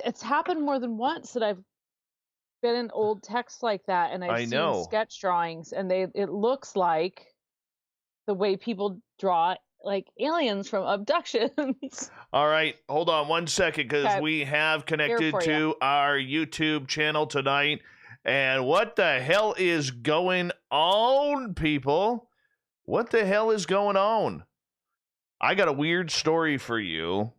it's happened more than once that I've been in old text like that, and I've I seen know. sketch drawings, and it looks like the way people draw like aliens from abductions. All right, hold on one second, because Okay, we have connected for ya. to our YouTube channel tonight. And what the hell is going on, people? What the hell is going on? I got a weird story for you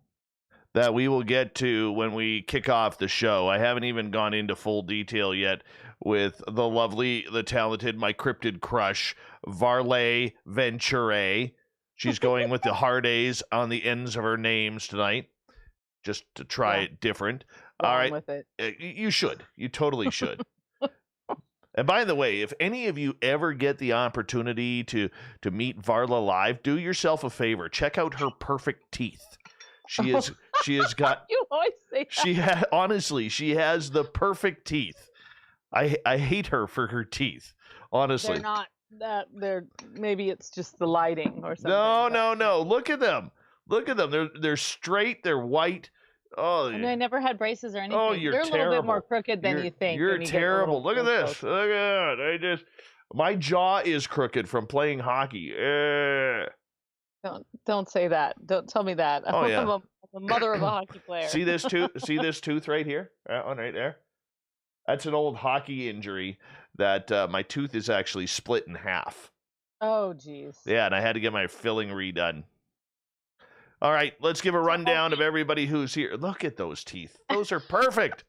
that we will get to when we kick off the show. I haven't even gone into full detail yet with the lovely, the talented, my cryptid crush, Varla Ventura. She's going with the hard A's on the ends of her names tonight, just to try Yeah. it different. Wrong All right. with it. You should. You totally should. And by the way, if any of you ever get the opportunity to meet Varla live, do yourself a favor. Check out her perfect teeth. She has got. You always say that. Honestly, she has the perfect teeth. I hate her for her teeth. Honestly, They're not that. Maybe it's just the lighting or something. No. Look at them. Look at them. They're straight. They're white. Oh, I mean, I never had braces or anything. Oh, you're They're a terrible. little bit more crooked than you think. You're terrible. Look at this. Look at that. My jaw is crooked from playing hockey. Don't say that. Don't tell me that. Oh, yeah. I'm a mother of a hockey player. See this tooth? See this tooth right here? That one right there. That's an old hockey injury that my tooth is actually split in half. Oh, geez. Yeah, and I had to get my filling redone. All right, let's give a rundown of everybody who's here. Look at those teeth. Those are perfect.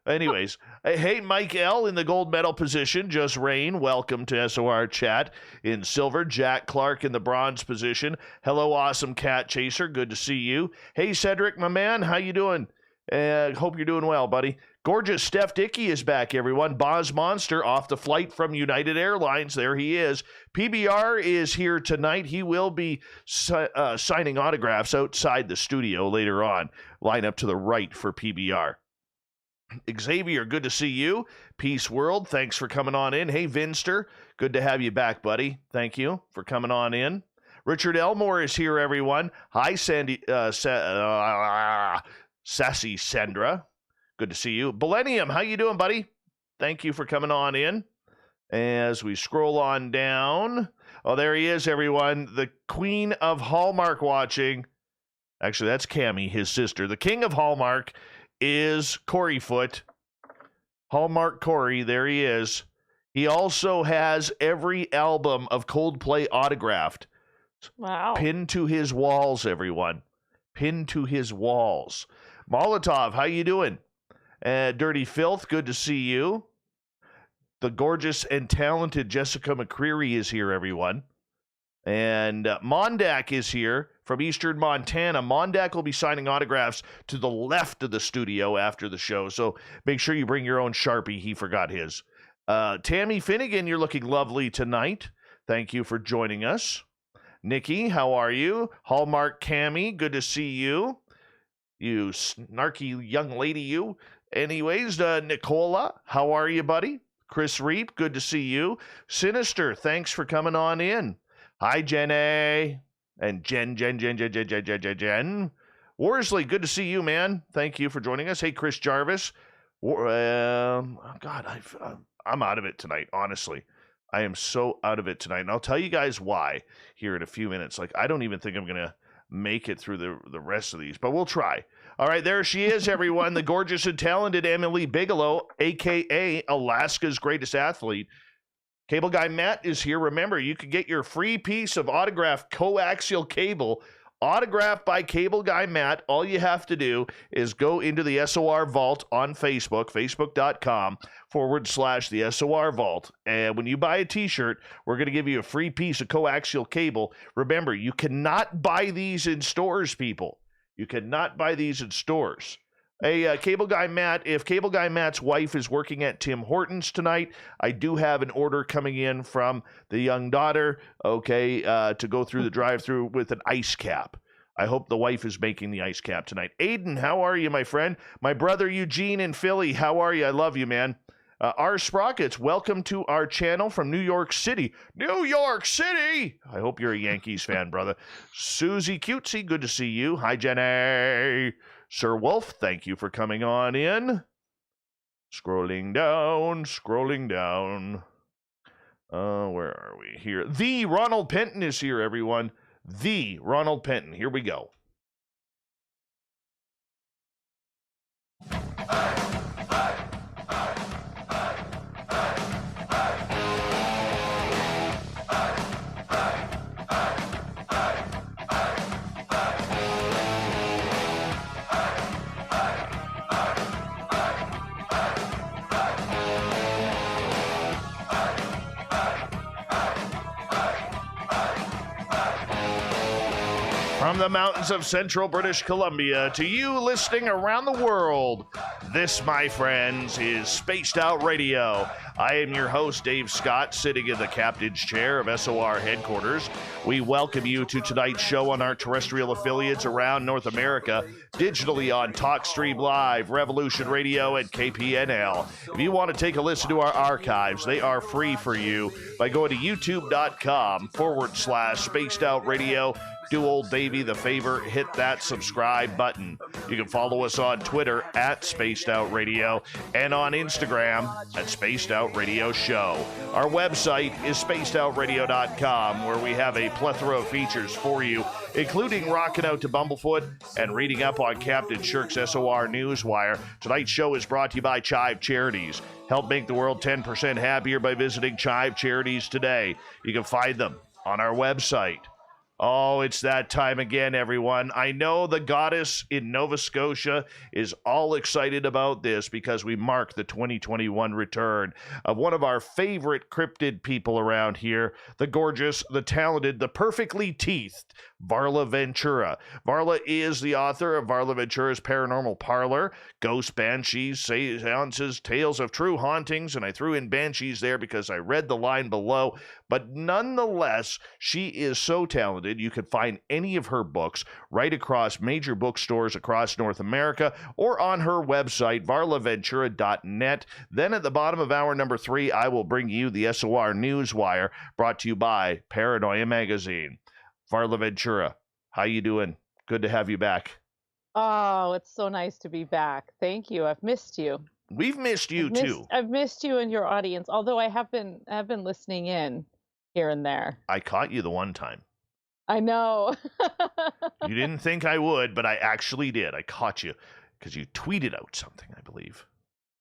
Anyways, hey, Mike L. in the gold medal position. Just Rain, welcome to SOR Chat. In silver, Jack Clark in the bronze position. Hello, awesome cat chaser. Good to see you. Hey, Cedric, my man, how you doing? Hope you're doing well, buddy. Gorgeous Steph Dickey is back, everyone. Boz Monster off the flight from United Airlines. There he is. PBR is here tonight. He will be signing autographs outside the studio later on. Line up to the right for PBR. Xavier, good to see you. Peace World, thanks for coming on in. Hey, Vinster, good to have you back, buddy. Thank you for coming on in. Richard Elmore is here, everyone. Hi, Sassy Sandra. Good to see you. Millennium, how you doing, buddy? Thank you for coming on in. As we scroll on down. Oh, there he is, everyone. The Queen of Hallmark watching. Actually, that's Cammie, his sister. The King of Hallmark is Corey Foot. Hallmark Corey, there he is. He also has every album of Coldplay autographed. Wow. Pinned to his walls, everyone. Pinned to his walls. Molotov, how you doing? Dirty Filth, good to see you. The gorgeous and talented Jessica McCreary is here, everyone. And Mondak is here from Eastern Montana. Mondak will be signing autographs to the left of the studio after the show, so make sure you bring your own Sharpie. He forgot his. Tammy Finnegan, you're looking lovely tonight. Thank you for joining us. Nikki, how are you? Hallmark Cammie, good to see you. You snarky young lady, you. Anyways, Nicola, how are you, buddy? Chris Reap, good to see you. Sinister, thanks for coming on in. Hi, Jenny. And Jen. Worsley, good to see you, man. Thank you for joining us. Hey, Chris Jarvis. I'm out of it tonight, honestly. I am so out of it tonight. And I'll tell you guys why here in a few minutes. Like, I don't even think I'm going to make it through the rest of these, but we'll try. All right, there she is, everyone. The gorgeous and talented Emily Bigelow, a.k.a. Alaska's greatest athlete. Cable Guy Matt is here. Remember, you can get your free piece of autographed coaxial cable autographed by Cable Guy Matt. All you have to do is go into the SOR Vault on Facebook, facebook.com/the SOR Vault. And when you buy a t-shirt, we're going to give you a free piece of coaxial cable. Remember, you cannot buy these in stores, people. You cannot buy these in stores. Hey, Cable Guy Matt, if Cable Guy Matt's wife is working at Tim Hortons tonight, I do have an order coming in from the young daughter, okay, to go through the drive-thru with an ice cap. I hope the wife is making the ice cap tonight. Aiden, how are you, my friend? My brother Eugene in Philly, how are you? I love you, man. R. Sprockets, welcome to our channel from New York City. New York City! I hope you're a Yankees fan, brother. Susie Cutesy, good to see you. Hi, Jenny. Sir Wolf, thank you for coming on in. Scrolling down, scrolling down. Where are we here? The Ronald Penton is here, everyone. The Ronald Penton. Here we go. From the mountains of central British Columbia to you listening around the world, this, my friends, is Spaced Out Radio. I am your host, Dave Scott, sitting in the captain's chair of SOR headquarters. We welcome you to tonight's show on our terrestrial affiliates around North America, digitally on TalkStream Live, Revolution Radio, and KPNL. If you want to take a listen to our archives, they are free for you by going to youtube.com/Spaced Out Radio. Do old Davey the favor, hit that subscribe button. You can follow us on Twitter at Spaced Out Radio and on Instagram at Spaced Out Radio Show. Our website is spacedoutradio.com, where we have a plethora of features for you, including rocking out to Bumblefoot and reading up on Captain Shirk's SOR Newswire. Tonight's show is brought to you by Chive Charities. Help make the world 10% happier by visiting Chive Charities today. You can find them on our website. Oh, it's that time again, everyone. I know the goddess in Nova Scotia is all excited about this because we mark the 2021 return of one of our favorite cryptid people around here, the gorgeous, the talented, the perfectly teethed Varla Ventura. Varla is the author of Varla Ventura's Paranormal Parlor, Ghosts, Banshees, Seances, Tales of True Hauntings, and I threw in Banshees there because I read the line below. But nonetheless, she is so talented. You can find any of her books right across major bookstores across North America or on her website, varlaventura.net. Then at the bottom of hour number 3, I will bring you the SOR Newswire, brought to you by Paranoia Magazine. Varla Ventura, how you doing? Good to have you back. Oh, it's so nice to be back. Thank you. I've missed you. We've missed you too. I've missed you and your audience, although I've been listening in here and there. I caught you the one time. I know. You didn't think I would, but I actually did. I caught you because you tweeted out something, I believe.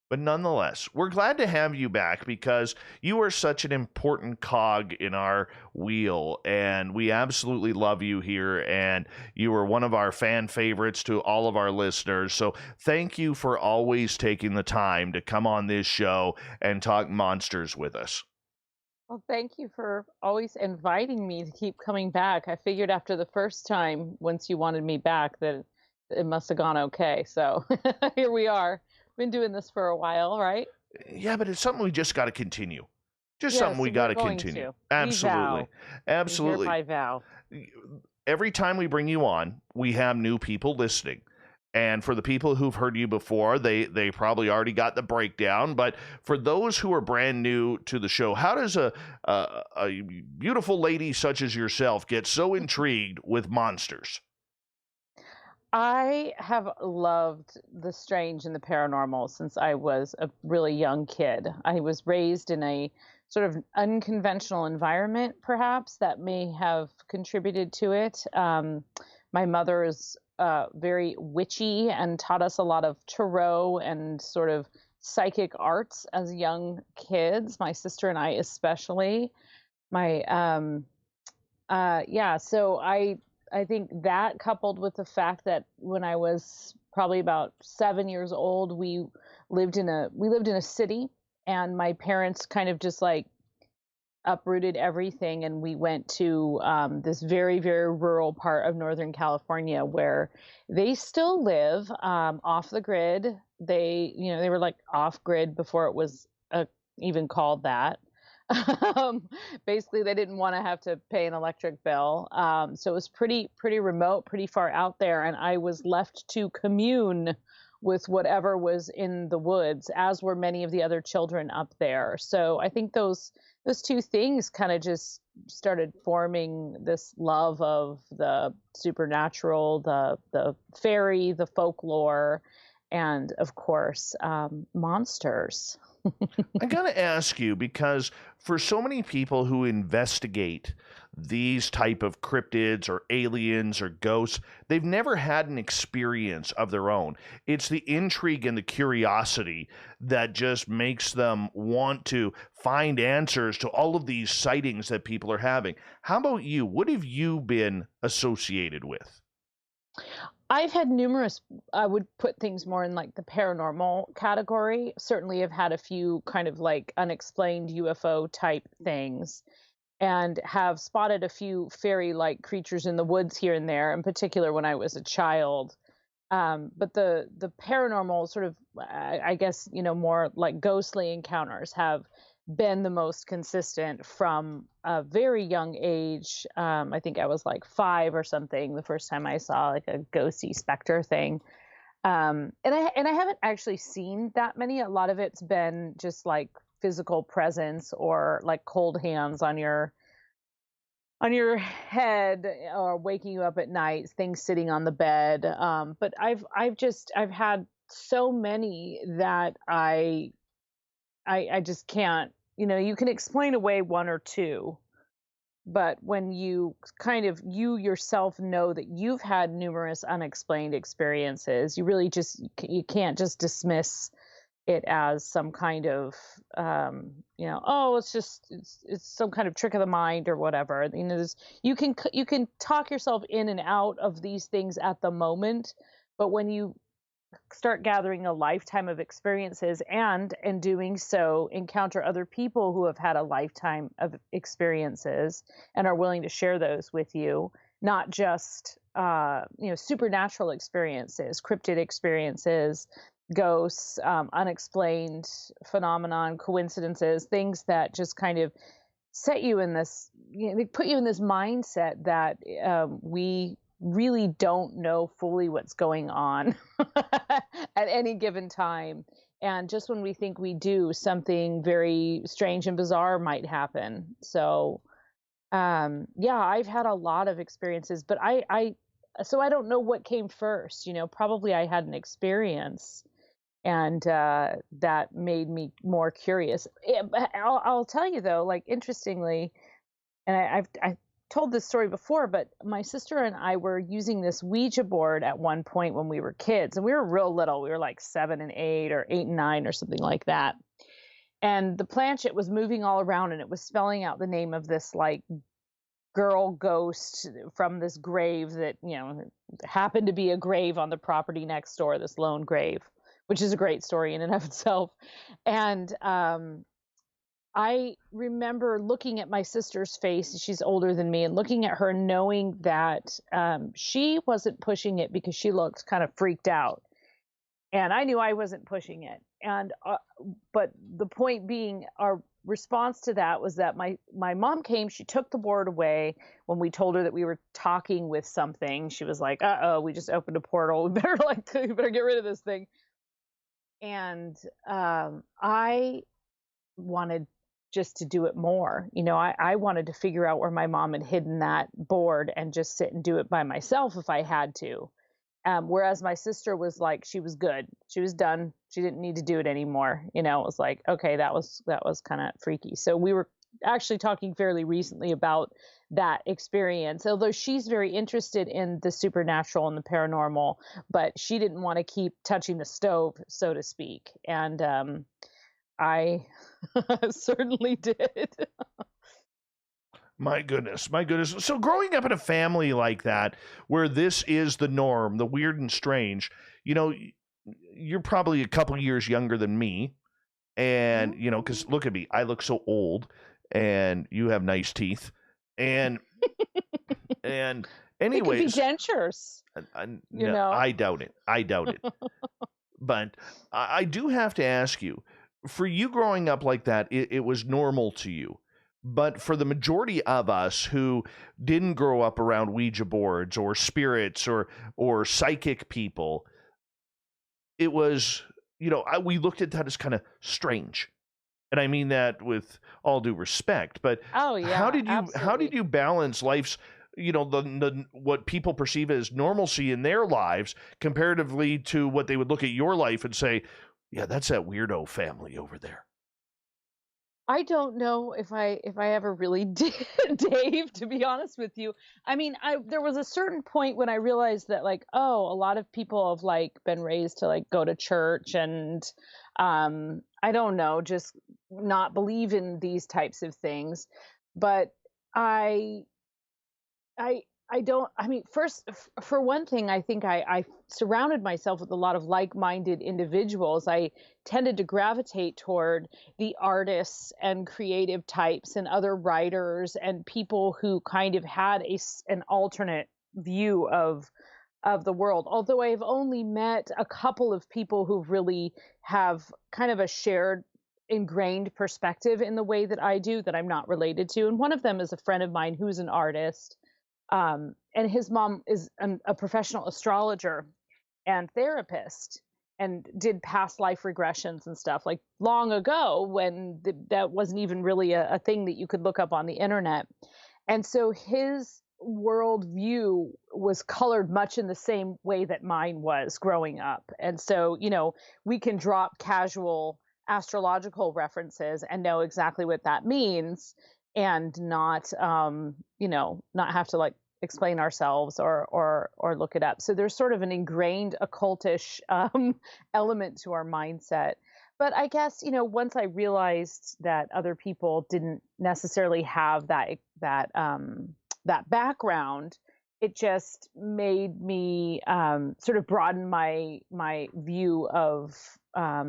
But nonetheless, we're glad to have you back because you are such an important cog in our wheel, and we absolutely love you here, and you are one of our fan favorites to all of our listeners. So thank you for always taking the time to come on this show and talk monsters with us. Well, thank you for always inviting me to keep coming back. I figured after the first time, once you wanted me back, that it must have gone okay. So here we are. Been doing this for a while, right? Yeah, but it's something we just got to continue. Yes, Something we got to continue. Absolutely. Absolutely. I vow. Every time we bring you on, we have new people listening. And for the people who've heard you before, they probably already got the breakdown. But for those who are brand new to the show, how does a beautiful lady such as yourself get so intrigued with monsters? I have loved the strange and the paranormal since I was a really young kid. I was raised in a sort of unconventional environment, perhaps, that may have contributed to it. My mother is very witchy and taught us a lot of tarot and sort of psychic arts as young kids, my sister and I especially. So I think that, coupled with the fact that when I was probably about 7 years old, we lived in a city, and my parents kind of just like uprooted everything, and we went to this very, very rural part of Northern California where they still live off the grid. They were like off grid before it was even called that. Basically, they didn't want to have to pay an electric bill. So it was pretty remote, pretty far out there. And I was left to commune with whatever was in the woods, as were many of the other children up there. So I think those two things kind of just started forming this love of the supernatural, the fairy, the folklore, and of course, monsters. I gotta ask you, because for so many people who investigate these type of cryptids or aliens or ghosts, they've never had an experience of their own. It's the intrigue and the curiosity that just makes them want to find answers to all of these sightings that people are having. How about you? What have you been associated with? I've had numerous, I would put things more in like the paranormal category. Certainly, I've had a few kind of like unexplained UFO type things, and have spotted a few fairy like creatures in the woods here and there, in particular when I was a child. But the paranormal sort of, I guess, more like ghostly encounters have been the most consistent from a very young age. I think I was like 5 or something the first time I saw like a ghosty specter thing. And I haven't actually seen that many. A lot of it's been just like physical presence or like cold hands on your head, or waking you up at night, things sitting on the bed. But I've had so many that I just can't. You can explain away one or two, but when you kind of you yourself know that you've had numerous unexplained experiences, you really just you can't just dismiss it as some kind of oh, it's some kind of trick of the mind or whatever. You can talk yourself in and out of these things at the moment, but when you start gathering a lifetime of experiences, and in doing so encounter other people who have had a lifetime of experiences and are willing to share those with you, not just supernatural experiences, cryptid experiences, ghosts, unexplained phenomenon, coincidences, things that just kind of set you in this, they put you in this mindset that we really don't know fully what's going on at any given time. And just when we think we do, something very strange and bizarre might happen. So, yeah, I've had a lot of experiences, but so I don't know what came first. Probably I had an experience, and that made me more curious. I'll tell you though, like interestingly, and I've told this story before, but my sister and I were using this Ouija board at one point when we were kids, and we were real little. We were like 7 and 8, or 8 and 9, or something like that. And the planchette was moving all around, and it was spelling out the name of this like girl ghost from this grave that happened to be a grave on the property next door, this lone grave, which is a great story in and of itself. And I remember looking at my sister's face. She's older than me, and looking at her, knowing that she wasn't pushing it because she looked kind of freaked out, and I knew I wasn't pushing it. And but the point being, our response to that was that my mom came. She took the board away when we told her that we were talking with something. She was like, "Uh-oh, we just opened a portal. We better get rid of this thing." And I wanted just to do it more. I wanted to figure out where my mom had hidden that board and just sit and do it by myself if I had to. Whereas my sister was like, she was good. She was done. She didn't need to do it anymore. It was like, okay, that was kind of freaky. So we were actually talking fairly recently about that experience, although she's very interested in the supernatural and the paranormal, but she didn't want to keep touching the stove, so to speak. And I certainly did. My goodness, my goodness. So growing up in a family like that, where this is the norm, the weird and strange, you're probably a couple years younger than me. And, because look at me, I look so old, and you have nice teeth. And, and It could be anyways, dentures, no, I doubt it. I doubt it. But I do have to ask you, for you growing up like that, it was normal to you. But for the majority of us who didn't grow up around Ouija boards or spirits or psychic people, it was, we looked at that as kind of strange. And I mean that with all due respect, but Oh yeah, how did absolutely. you balance life's, the what people perceive as normalcy in their lives comparatively to what they would look at your life and say, yeah, that's that weirdo family over there. I don't know if I ever really did, Dave, to be honest with you. I mean, I there was a certain point when I realized that like, oh, a lot of people have like been raised to like go to church and I don't know, just not believe in these types of things. But I I I don't I mean, first for one thing, I think I surrounded myself with a lot of like-minded individuals. I tended to gravitate toward the artists and creative types and other writers and people who kind of had an alternate view of the world. Although I've only met a couple of people who really have kind of a shared ingrained perspective in the way that I do that I'm not related to. And one of them is a friend of mine who's an artist, and his mom is a professional astrologer and therapist and did past life regressions and stuff like long ago when that wasn't even really a thing that you could look up on the internet. And so his worldview was colored much in the same way that mine was growing up. And so, we can drop casual astrological references and know exactly what that means and not not have to like explain ourselves or look it up. So there's sort of an ingrained occultish element to our mindset. But I guess, once I realized that other people didn't necessarily have that background, it just made me sort of broaden my view of. I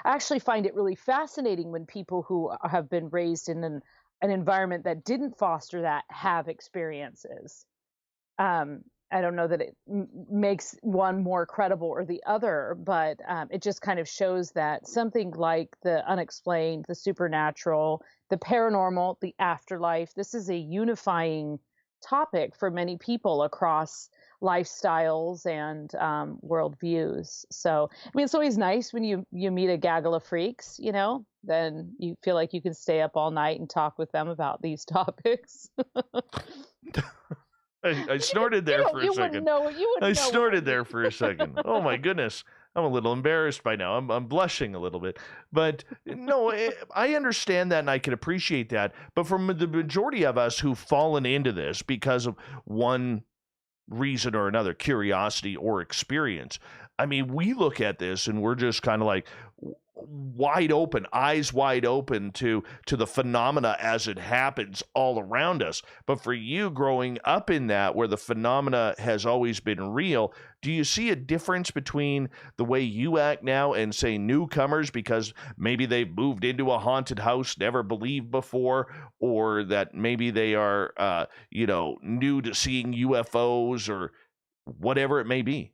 actually find it really fascinating when people who have been raised in an environment that didn't foster that have experiences. I don't know that it makes one more credible or the other, but it just kind of shows that something like the unexplained, the supernatural, the paranormal, the afterlife, this is a unifying topic for many people across lifestyles and worldviews. So, I mean, it's always nice when you meet a gaggle of freaks, then you feel like you can stay up all night and talk with them about these topics. I snorted there for a You wouldn't second. know. You I wouldn't know what I snorted mean. there for a second. Oh my goodness. I'm a little embarrassed by now. I'm blushing a little bit. But no, I understand that and I can appreciate that. But for the majority of us who've fallen into this because of one reason or another, curiosity or experience, I mean, we look at this and we're just kind of like wide open, eyes wide open to the phenomena as it happens all around us. But for you growing up in that where the phenomena has always been real, do you see a difference between the way you act now and say newcomers because maybe they've moved into a haunted house never believed before, or that maybe they are new to seeing UFOs or whatever it may be?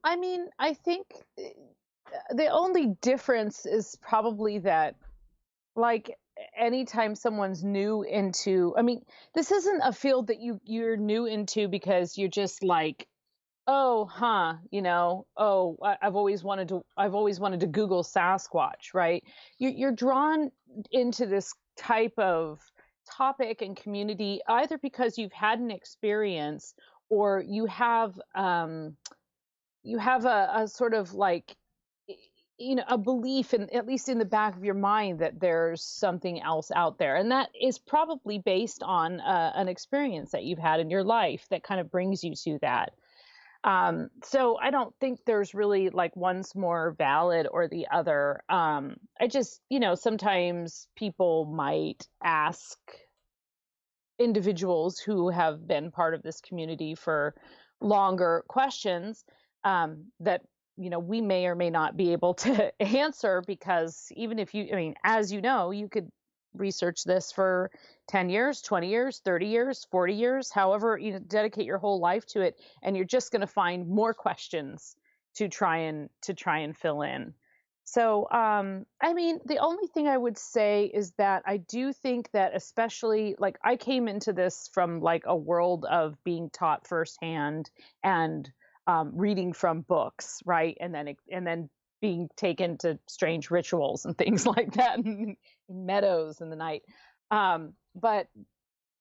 I mean, I think the only difference is probably that, like, anytime someone's new into, I mean, this isn't a field that you're new into because you're just like, oh, huh, oh, I've always wanted to Google Sasquatch, right? You're drawn into this type of topic and community either because you've had an experience or you have a sort of like a belief in, at least in the back of your mind, that there's something else out there, and that is probably based on an experience that you've had in your life that kind of brings you to that. So I don't think there's really like one's more valid or the other. I just, sometimes people might ask individuals who have been part of this community for longer questions that we may or may not be able to answer, because even if I mean, as you could research this for 10 years, 20 years, 30 years, 40 years, however, dedicate your whole life to it, and you're just going to find more questions to try and fill in. So, I mean, the only thing I would say is that I do think that, especially like, I came into this from like a world of being taught firsthand and reading from books, right? And then being taken to strange rituals and things like that in meadows in the night. But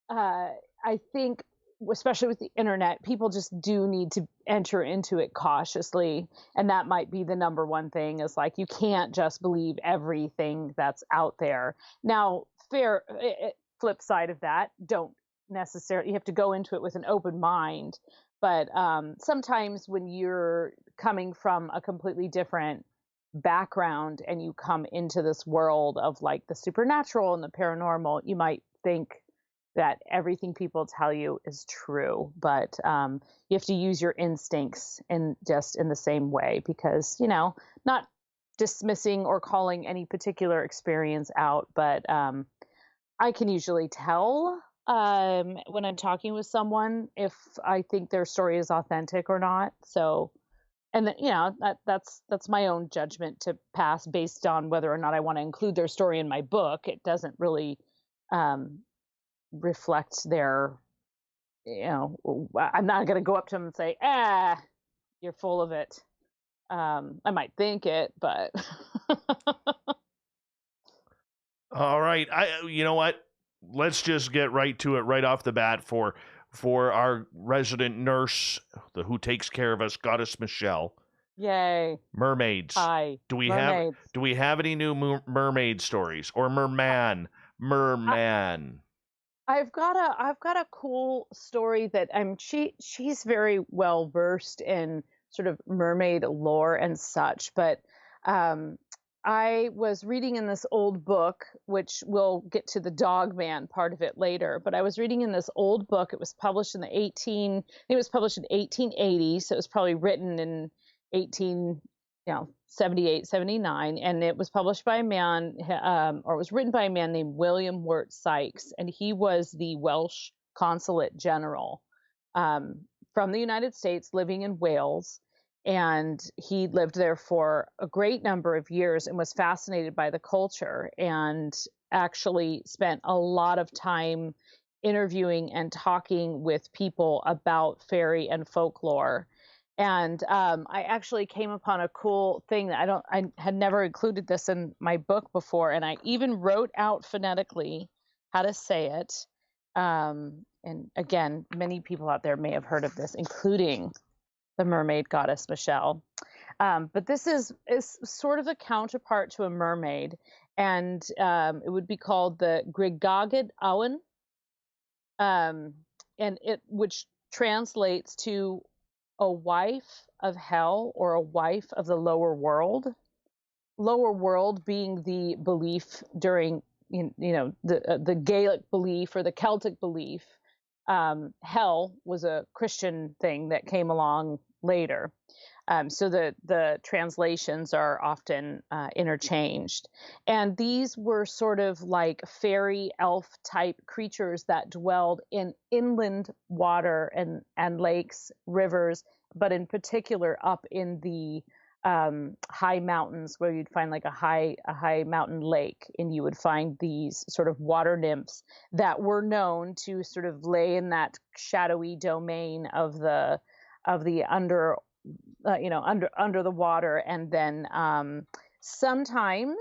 I think, especially with the internet, people just do need to enter into it cautiously. And that might be the number one thing, is like, you can't just believe everything that's out there. Now, flip side of that, don't necessarily, you have to go into it with an open mind. But sometimes when you're coming from a completely different background and you come into this world of like the supernatural and the paranormal, you might think that everything people tell you is true, but you have to use your instincts in the same way, because, not dismissing or calling any particular experience out, but I can usually tell when I'm talking with someone if I think their story is authentic or not. So, and that's my own judgment to pass based on whether or not I want to include their story in my book. It doesn't really reflect their, I'm not going to go up to them and say, you're full of it. I might think it, but. All right. You know what? Let's just get right to it right off the bat for our resident nurse who takes care of us, Goddess Michelle. Yay. Mermaids. Hi. Do we Mermaids. have any new mermaid stories, or merman? I've got a cool story that she's very well versed in sort of mermaid lore and such, but I was reading in this old book, which we'll get to the dog man part of it later, but I was reading in this old book. It was published in it was published in 1880, so it was probably written in 78, 79, and it was published by a man, or it was written by a man named William Wirt Sykes, and he was the Welsh consulate general from the United States, living in Wales. And he lived there for a great number of years and was fascinated by the culture, and actually spent a lot of time interviewing and talking with people about fairy and folklore. And I actually came upon a cool thing that I had never included this in my book before, and I even wrote out phonetically how to say it. And again, many people out there may have heard of this, including the mermaid goddess Michelle. But this is sort of a counterpart to a mermaid, and it would be called the Grigagid Awen, and which translates to a wife of hell, or a wife of the lower world. Lower world being the belief during the Gaelic belief or the Celtic belief. Hell was a Christian thing that came along later. So the translations are often interchanged. And these were sort of like fairy elf type creatures that dwelled in inland water and lakes, rivers, but in particular up in the high mountains, where you'd find like a high mountain lake, and you would find these sort of water nymphs that were known to sort of lay in that shadowy domain of the under the water, and then sometimes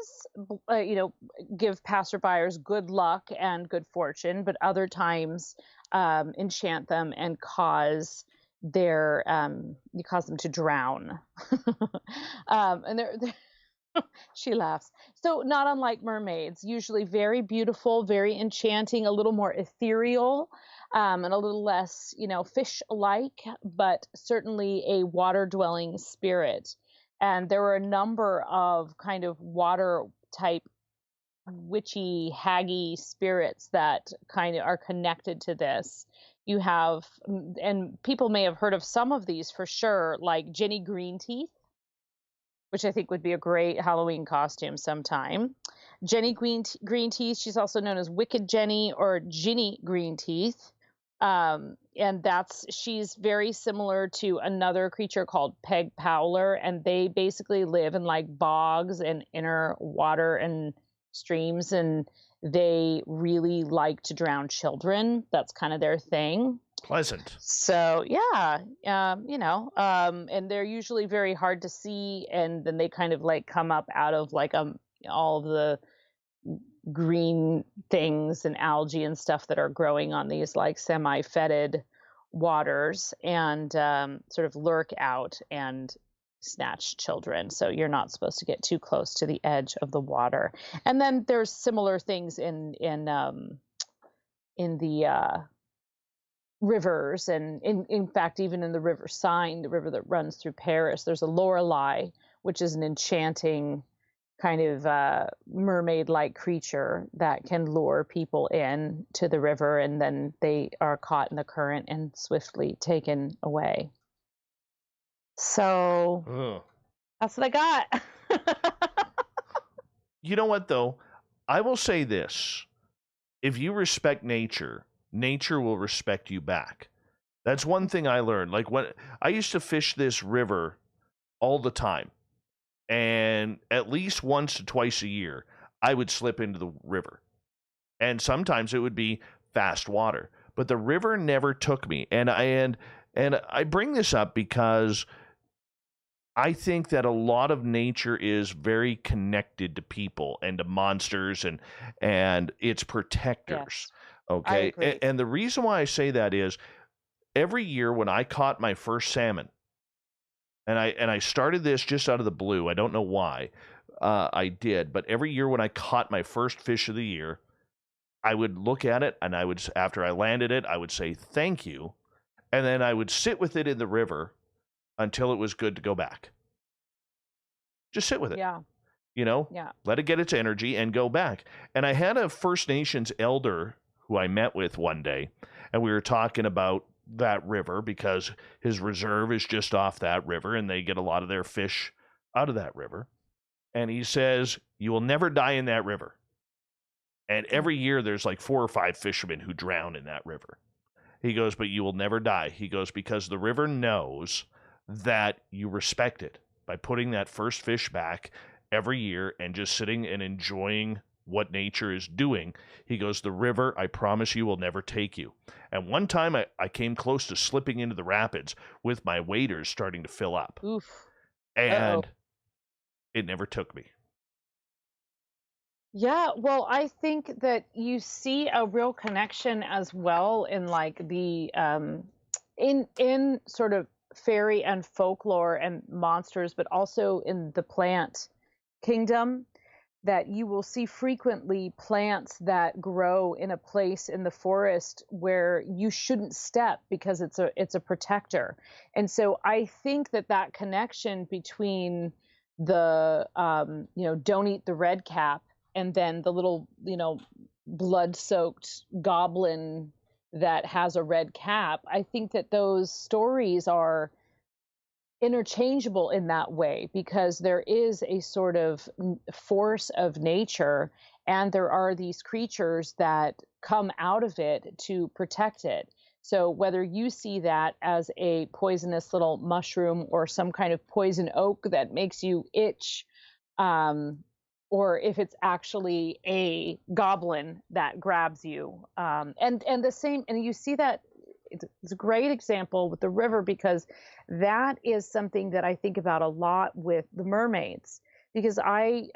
give passerbyers good luck and good fortune, but other times enchant them and cause you cause them to drown. And they're she laughs. So not unlike mermaids, usually very beautiful, very enchanting, a little more ethereal, and a little less, fish-like, but certainly a water-dwelling spirit. And there were a number of kind of water-type witchy, haggy spirits that kind of are connected to this. You have, and people may have heard of some of these for sure, like Jenny Greenteeth, which I think would be a great Halloween costume sometime. Jenny Greenteeth, she's also known as Wicked Jenny or Ginny Greenteeth. And she's very similar to another creature called Peg Powler, and they basically live in like bogs and inner water and streams, and they really like to drown children. That's kind of their thing. Pleasant. So yeah, and they're usually very hard to see, and then they kind of like come up out of like all of the green things and algae and stuff that are growing on these like semi-fetid waters, and sort of lurk out and snatch children. So you're not supposed to get too close to the edge of the water. And then there's similar things in the rivers, and in fact even in the river Seine, the river that runs through Paris, there's a Lorelei, which is an enchanting kind of mermaid like creature that can lure people in to the river, and then they are caught in the current and swiftly taken away. So that's what I got. You know what, though? I will say this. If you respect nature, nature will respect you back. That's one thing I learned. Like, when I used to fish this river all the time, and at least once or twice a year, I would slip into the river. And sometimes it would be fast water. But the river never took me. And I bring this up because I think that a lot of nature is very connected to people and to monsters and its protectors. Yes, I Okay. agree. And the reason why I say that is every year when I caught my first salmon, and I started this just out of the blue. I don't know why I did, but every year when I caught my first fish of the year, I would look at it, and after I landed it, I would say thank you, and then I would sit with it in the river until it was good to go back. Just sit with it. Yeah. Yeah. Let it get its energy and go back. And I had a First Nations elder who I met with one day, and we were talking about that river because his reserve is just off that river and they get a lot of their fish out of that river. And he says, you will never die in that river. And every year there's like 4 or 5 fishermen who drown in that river. He goes, but you will never die. He goes, because the river knows that you respect it by putting that first fish back every year and just sitting and enjoying what nature is doing. He goes, the river, I promise you, will never take you. And one time I came close to slipping into the rapids with my waders starting to fill up. Oof. And it never took me. Yeah, well, I think that you see a real connection as well in like the in sort of fairy and folklore and monsters, but also in the plant kingdom, that you will see frequently plants that grow in a place in the forest where you shouldn't step because it's a protector. And so I think that connection between the don't eat the red cap, and then the little blood-soaked goblin that has a red cap, I think that those stories are interchangeable in that way, because there is a sort of force of nature, and there are these creatures that come out of it to protect it. So whether you see that as a poisonous little mushroom or some kind of poison oak that makes you itch, or if it's actually a goblin that grabs you, and the same, and you see that it's a great example with the river, because that is something that I think about a lot with the mermaids, because I,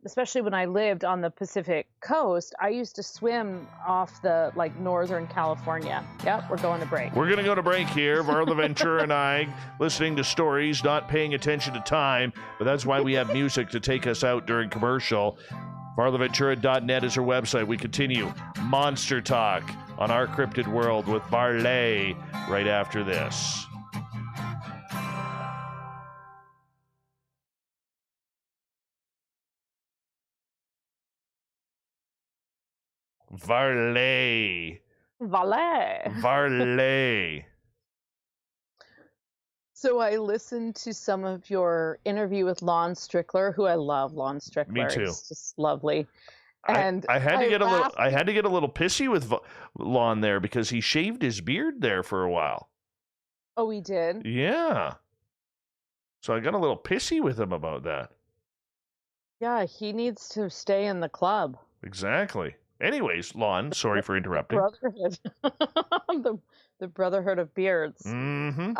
especially when I lived on the Pacific coast, I used to swim off the like Northern California. Yep, we're going to break. We're going to go to break here. Varla Ventura and I listening to stories, not paying attention to time, but that's why we have music to take us out during commercial. VarlaVentura.net is our website. We continue Monster Talk on Our Cryptid World with Varla right after this. Varla. So I listened to some of your interview with Lon Strickler, who I love. Lon Strickler, Me too. He's just lovely. And I had to get a little pissy with Lon there because he shaved his beard there for a while. Oh, he did? Yeah. So I got a little pissy with him about that. Yeah, he needs to stay in the club. Exactly. Anyways, Lon, sorry for interrupting. Brotherhood. the Brotherhood of Beards. Mm-hmm.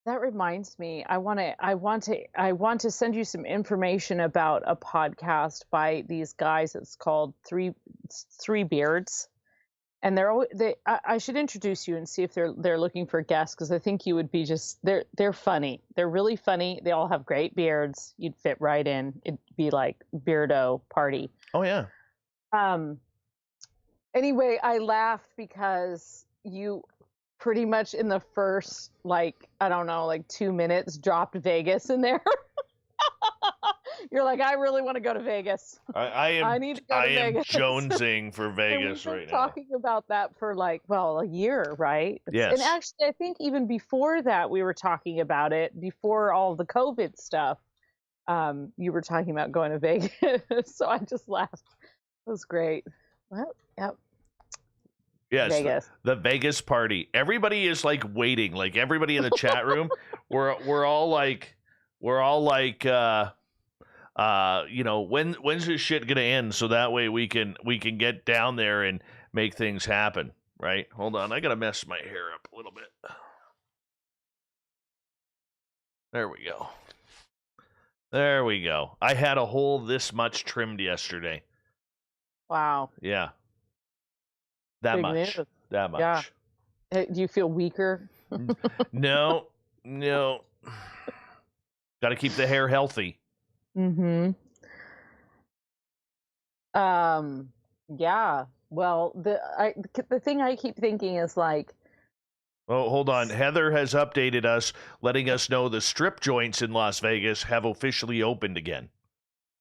That reminds me, I want to send you some information about a podcast by these guys. It's called Three Beards, and I should introduce you and see if they're looking for guests, because I think you would be they're funny. They're really funny. They all have great beards. You'd fit right in. It'd be like Beardo party. Oh yeah. Anyway, I laughed because you pretty much in the first, like, I don't know, like 2 minutes dropped Vegas in there. You're like, I really want to go to Vegas. I need to go to Vegas. Jonesing for Vegas and right we've been now. talking about that for a year, right? Yes. And actually, I think even before that, we were talking about it, before all the COVID stuff. You were talking about going to Vegas. So I just laughed. It was great. Well, yep. Yes, Vegas. The Vegas party. Everybody is like waiting. Like everybody in the chat room, we're all like, when's this shit gonna end? So that way we can get down there and make things happen. Right? Hold on, I gotta mess my hair up a little bit. There we go. There we go. I had a whole this much trimmed yesterday. Wow. Yeah. That Big much. news. That much. Yeah. Hey, do you feel weaker? No. Got to keep the hair healthy. Mm-hmm. Yeah. Well, the thing I keep thinking is like. Oh, hold on. Heather has updated us, letting us know the strip joints in Las Vegas have officially opened again.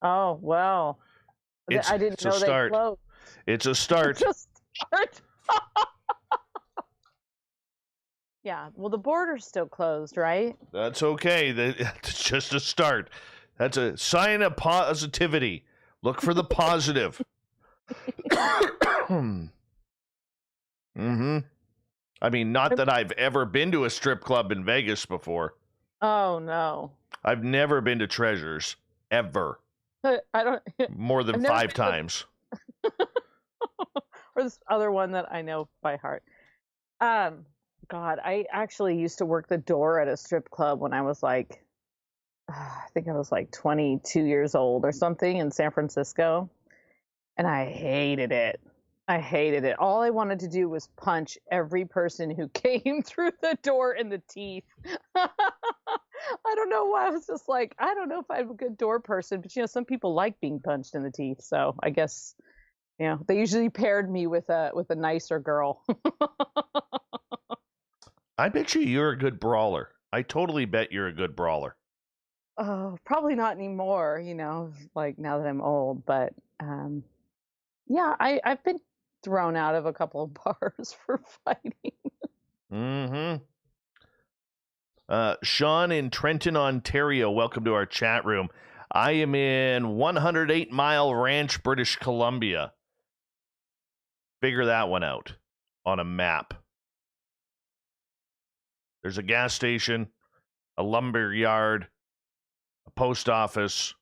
Oh, well. I didn't know they closed. It's a start. It's a start. Yeah. Well, the border's still closed, right? That's okay. It's just a start. That's a sign of positivity. Look for the positive. Mm-hmm. I mean, not that I've ever been to a strip club in Vegas before. Oh, no. I've never been to Treasures. Ever. I don't. More than 5 times. Or this other one that I know by heart. God, I actually used to work the door at a strip club when I was like, I think I was like 22 years old or something in San Francisco. And I hated it. All I wanted to do was punch every person who came through the door in the teeth. I don't know why. I was just like, I don't know if I'm a good door person, but some people like being punched in the teeth. So I guess, they usually paired me with a nicer girl. I bet you're a good brawler. I totally bet you're a good brawler. Probably not anymore, like now that I'm old, but yeah, I've been thrown out of a couple of bars for fighting. Mm-hmm. Sean in Trenton, Ontario, welcome to our chat room. I am in 108 Mile Ranch, British Columbia. Figure that one out on a map. There's a gas station, a lumber yard, a post office,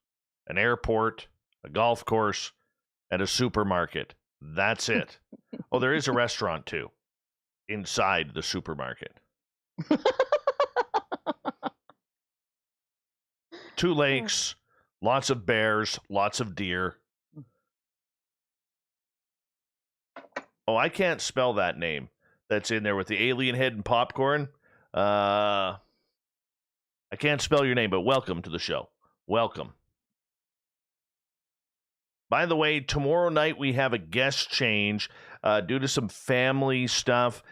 an airport, a golf course, and a supermarket. That's it. Oh, there is a restaurant, too, inside the supermarket. 2 lakes, lots of bears, lots of deer. Oh, I can't spell that name that's in there with the alien head and popcorn. I can't spell your name, but welcome to the show. Welcome. By the way, tomorrow night we have a guest change due to some family stuff.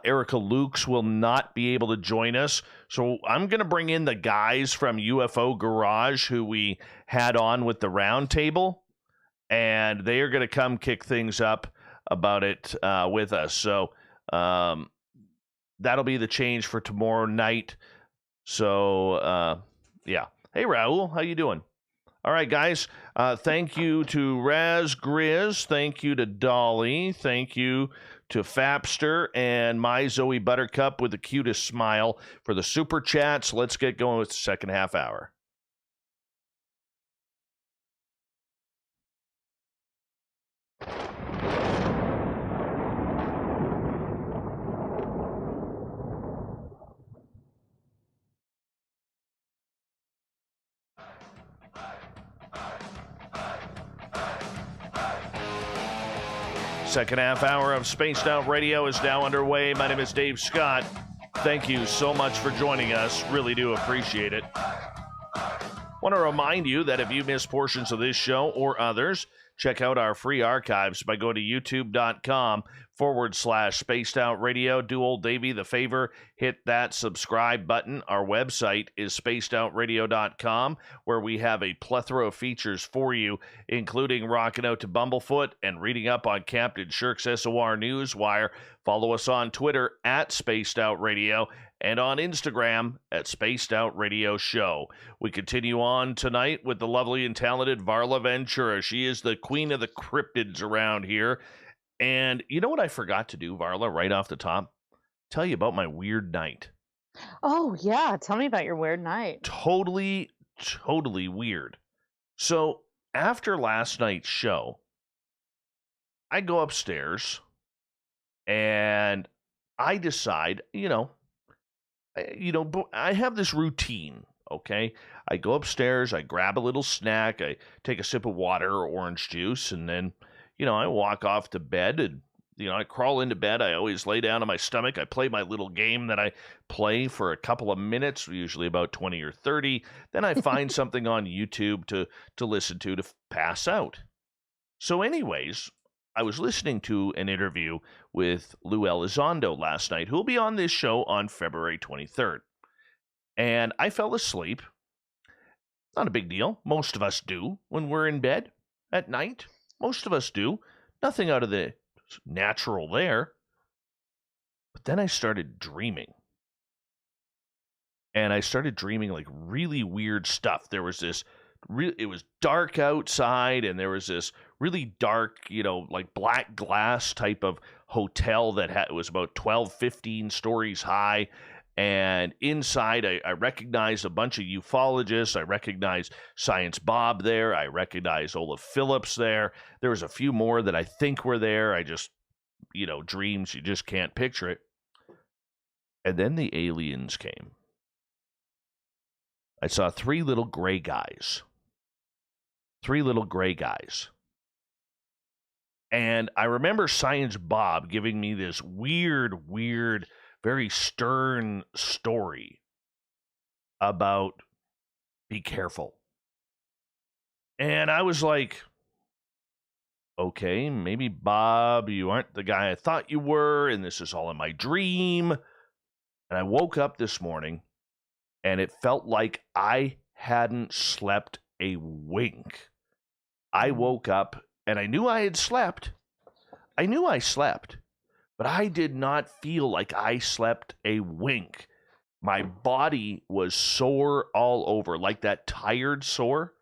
Erica Lukes will not be able to join us. So I'm going to bring in the guys from UFO Garage who we had on with the round table, and they are going to come kick things up about it with us. So that'll be the change for tomorrow night. So, yeah. Hey, Raul, how you doing? All right, guys. Thank you to Raz Grizz. Thank you to Dolly. Thank you to Fapster and my Zoe Buttercup with the cutest smile for the super chats. Let's get going with the second half hour. Second half hour of Spaced Out Radio is now underway. My name is Dave Scott. Thank you so much for joining us. Really do appreciate it. Want to remind you that if you miss portions of this show or others, check out our free archives by going to youtube.com/Spaced Out Radio. Do old Davey the favor, hit that subscribe button. Our website is spacedoutradio.com, where we have a plethora of features for you, including rocking out to Bumblefoot and reading up on Captain Shirk's SOR Newswire. Follow us on Twitter at Spaced Out Radio and on Instagram at Spaced Out Radio Show. We continue on tonight with the lovely and talented Varla Ventura. She is the queen of the cryptids around here. And you know what I forgot to do, Varla, right off the top? Tell you about my weird night. Oh, yeah. Tell me about your weird night. Totally weird. So after last night's show, I go upstairs and I decide, I have this routine, okay? I go upstairs, I grab a little snack, I take a sip of water or orange juice, and then, I walk off to bed, and, I crawl into bed. I always lay down on my stomach. I play my little game that I play for a couple of minutes, usually about 20 or 30. Then I find something on YouTube to listen to pass out. So anyways, I was listening to an interview with Lou Elizondo last night, who will be on this show on February 23rd. And I fell asleep. Not a big deal. Most of us do when we're in bed at night. Most of us do. Nothing out of the natural there. But then I started dreaming. And I started dreaming like really weird stuff. There was this it was dark outside, and there was this really dark, like black glass type of hotel that was about 12, 15 stories high. And inside, I recognized a bunch of ufologists. I recognized Science Bob there. I recognized Olaf Phillips there. There was a few more that I think were there. I just, dreams, you just can't picture it. And then the aliens came. I saw three little gray guys. And I remember Science Bob giving me this weird, very stern story about be careful. And I was like, okay, maybe Bob, you aren't the guy I thought you were, and this is all in my dream. And I woke up this morning, and it felt like I hadn't slept a wink. I woke up, and I knew I had slept. I knew I slept. But I did not feel like I slept a wink. My body was sore all over, like that tired sore.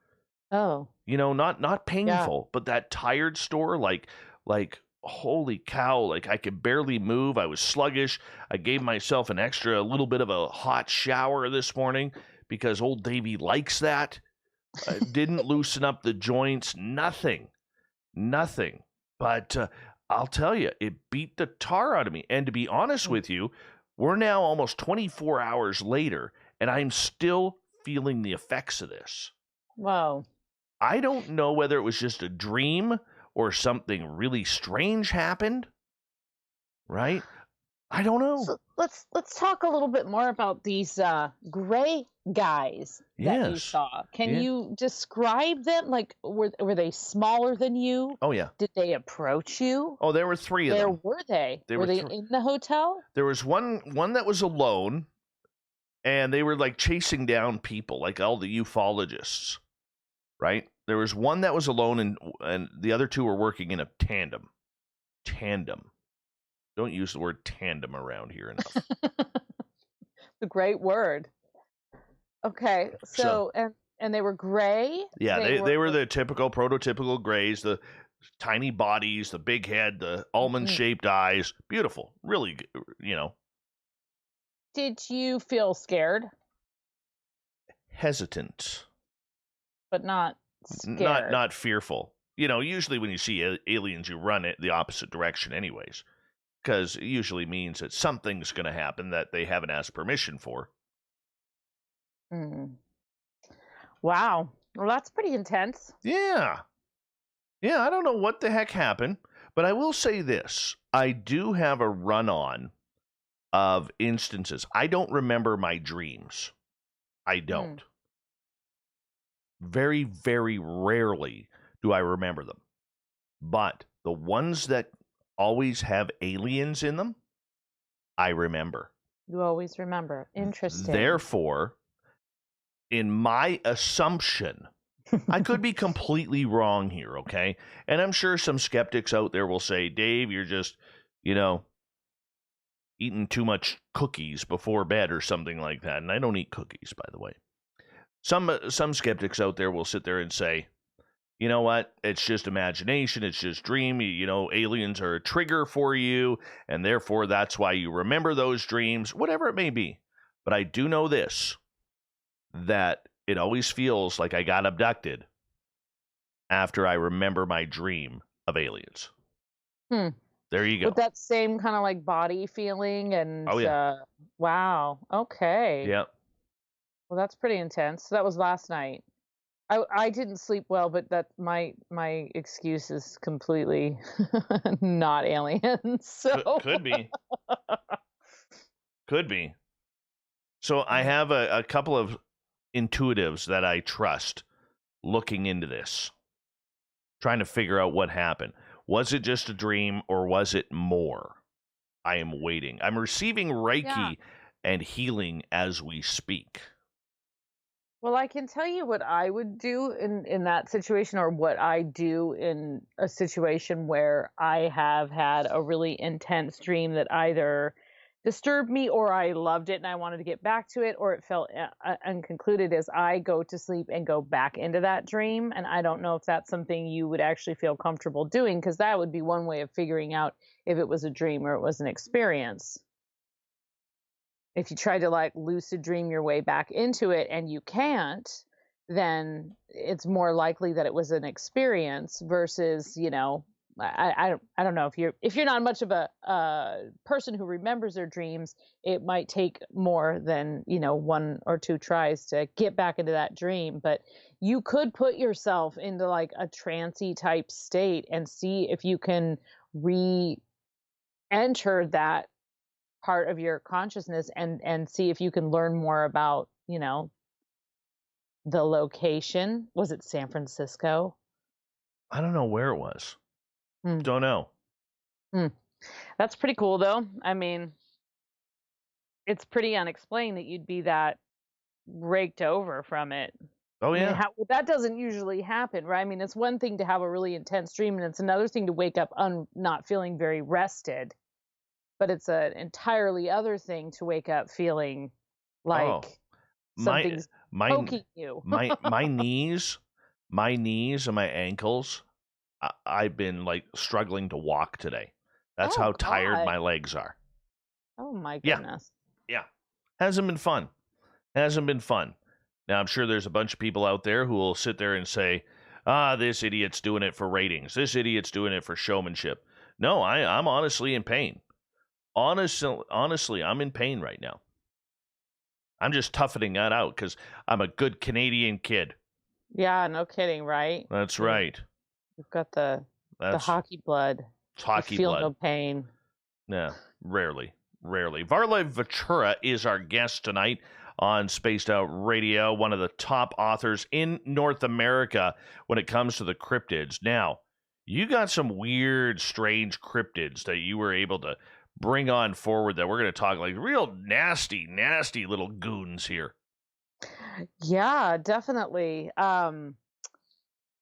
Oh. Not painful, but that tired sore, like holy cow, like I could barely move. I was sluggish. I gave myself a little bit of a hot shower this morning because old Davey likes that. Didn't loosen up the joints, nothing. But I'll tell you, it beat the tar out of me. And to be honest with you, we're now almost 24 hours later, and I'm still feeling the effects of this. Wow. I don't know whether it was just a dream or something really strange happened, right? I don't know. So let's talk a little bit more about these gray guys that you saw. Can you describe them? Like, were they smaller than you? Oh, yeah. Did they approach you? Oh, there were three of them. Where were they? Were they in the hotel? There was one that was alone, and they were like chasing down people, like all the ufologists, right? There was one that was alone, and the other two were working in a tandem. Don't use the word tandem around here enough. The great word. Okay, so and they were gray? Yeah, they were the prototypical grays, the tiny bodies, the big head, the almond-shaped eyes. Beautiful. Really, Did you feel scared? Hesitant. But not scared. Not fearful. Usually when you see aliens, you run it the opposite direction anyways. Because it usually means that something's going to happen that they haven't asked permission for. Wow. Well, that's pretty intense. Yeah, I don't know what the heck happened, But I will say this. I do have a run-on of instances. I don't remember my dreams. I don't. Very, very rarely do I remember them. But the ones that always have aliens in them, I remember. You always remember. Interesting. Therefore, in my assumption, I could be completely wrong here, okay? And I'm sure some skeptics out there will say, Dave, you're just, eating too much cookies before bed or something like that. And I don't eat cookies, by the way. Some skeptics out there will sit there and say, you know what? It's just imagination. It's just dream. Aliens are a trigger for you, and therefore that's why you remember those dreams, whatever it may be. But I do know this, that it always feels like I got abducted after I remember my dream of aliens. There you go. With that same kind of like body feeling and oh yeah. Wow. Okay. Yeah. Well, that's pretty intense. So that was last night. I didn't sleep well, but that my excuse is completely not aliens. So Could be. Could be. So I have a couple of intuitives that I trust looking into this, trying to figure out what happened. Was it just a dream or was it more? I am waiting. I'm receiving Reiki and healing as we speak. Well, I can tell you what I would do in that situation, or what I do in a situation where I have had a really intense dream that either disturbed me or I loved it and I wanted to get back to it, or it felt unconcluded, as I go to sleep and go back into that dream. And I don't know if that's something you would actually feel comfortable doing, because that would be one way of figuring out if it was a dream or it was an experience. If you try to like lucid dream your way back into it and you can't, then it's more likely that it was an experience versus, I don't know, if you're not much of a person who remembers their dreams, it might take more than, one or two tries to get back into that dream. But you could put yourself into like a trancey type state and see if you can re-enter that part of your consciousness and see if you can learn more about, the location. Was it San Francisco? I don't know where it was. Don't know. That's pretty cool, though. I mean, it's pretty unexplained that you'd be that raked over from it. Oh, yeah. That doesn't usually happen, right? I mean, it's one thing to have a really intense dream, and it's another thing to wake up not feeling very rested. But it's an entirely other thing to wake up feeling like something's poking you. my knees and my ankles, I've been like struggling to walk today. That's how tired my legs are. Oh my goodness. Yeah. Hasn't been fun. Now I'm sure there's a bunch of people out there who will sit there and say, this idiot's doing it for ratings. This idiot's doing it for showmanship. No, I'm honestly in pain. Honestly, I'm in pain right now. I'm just toughening that out because I'm a good Canadian kid. Yeah, no kidding, right? That's right. You've got the hockey blood. It's hockey blood. Feel no pain. Yeah, rarely. Varla Ventura is our guest tonight on Spaced Out Radio, one of the top authors in North America when it comes to the cryptids. Now, you got some weird, strange cryptids that you were able to bring on forward that we're going to talk like real nasty little goons here. Yeah, definitely. Well,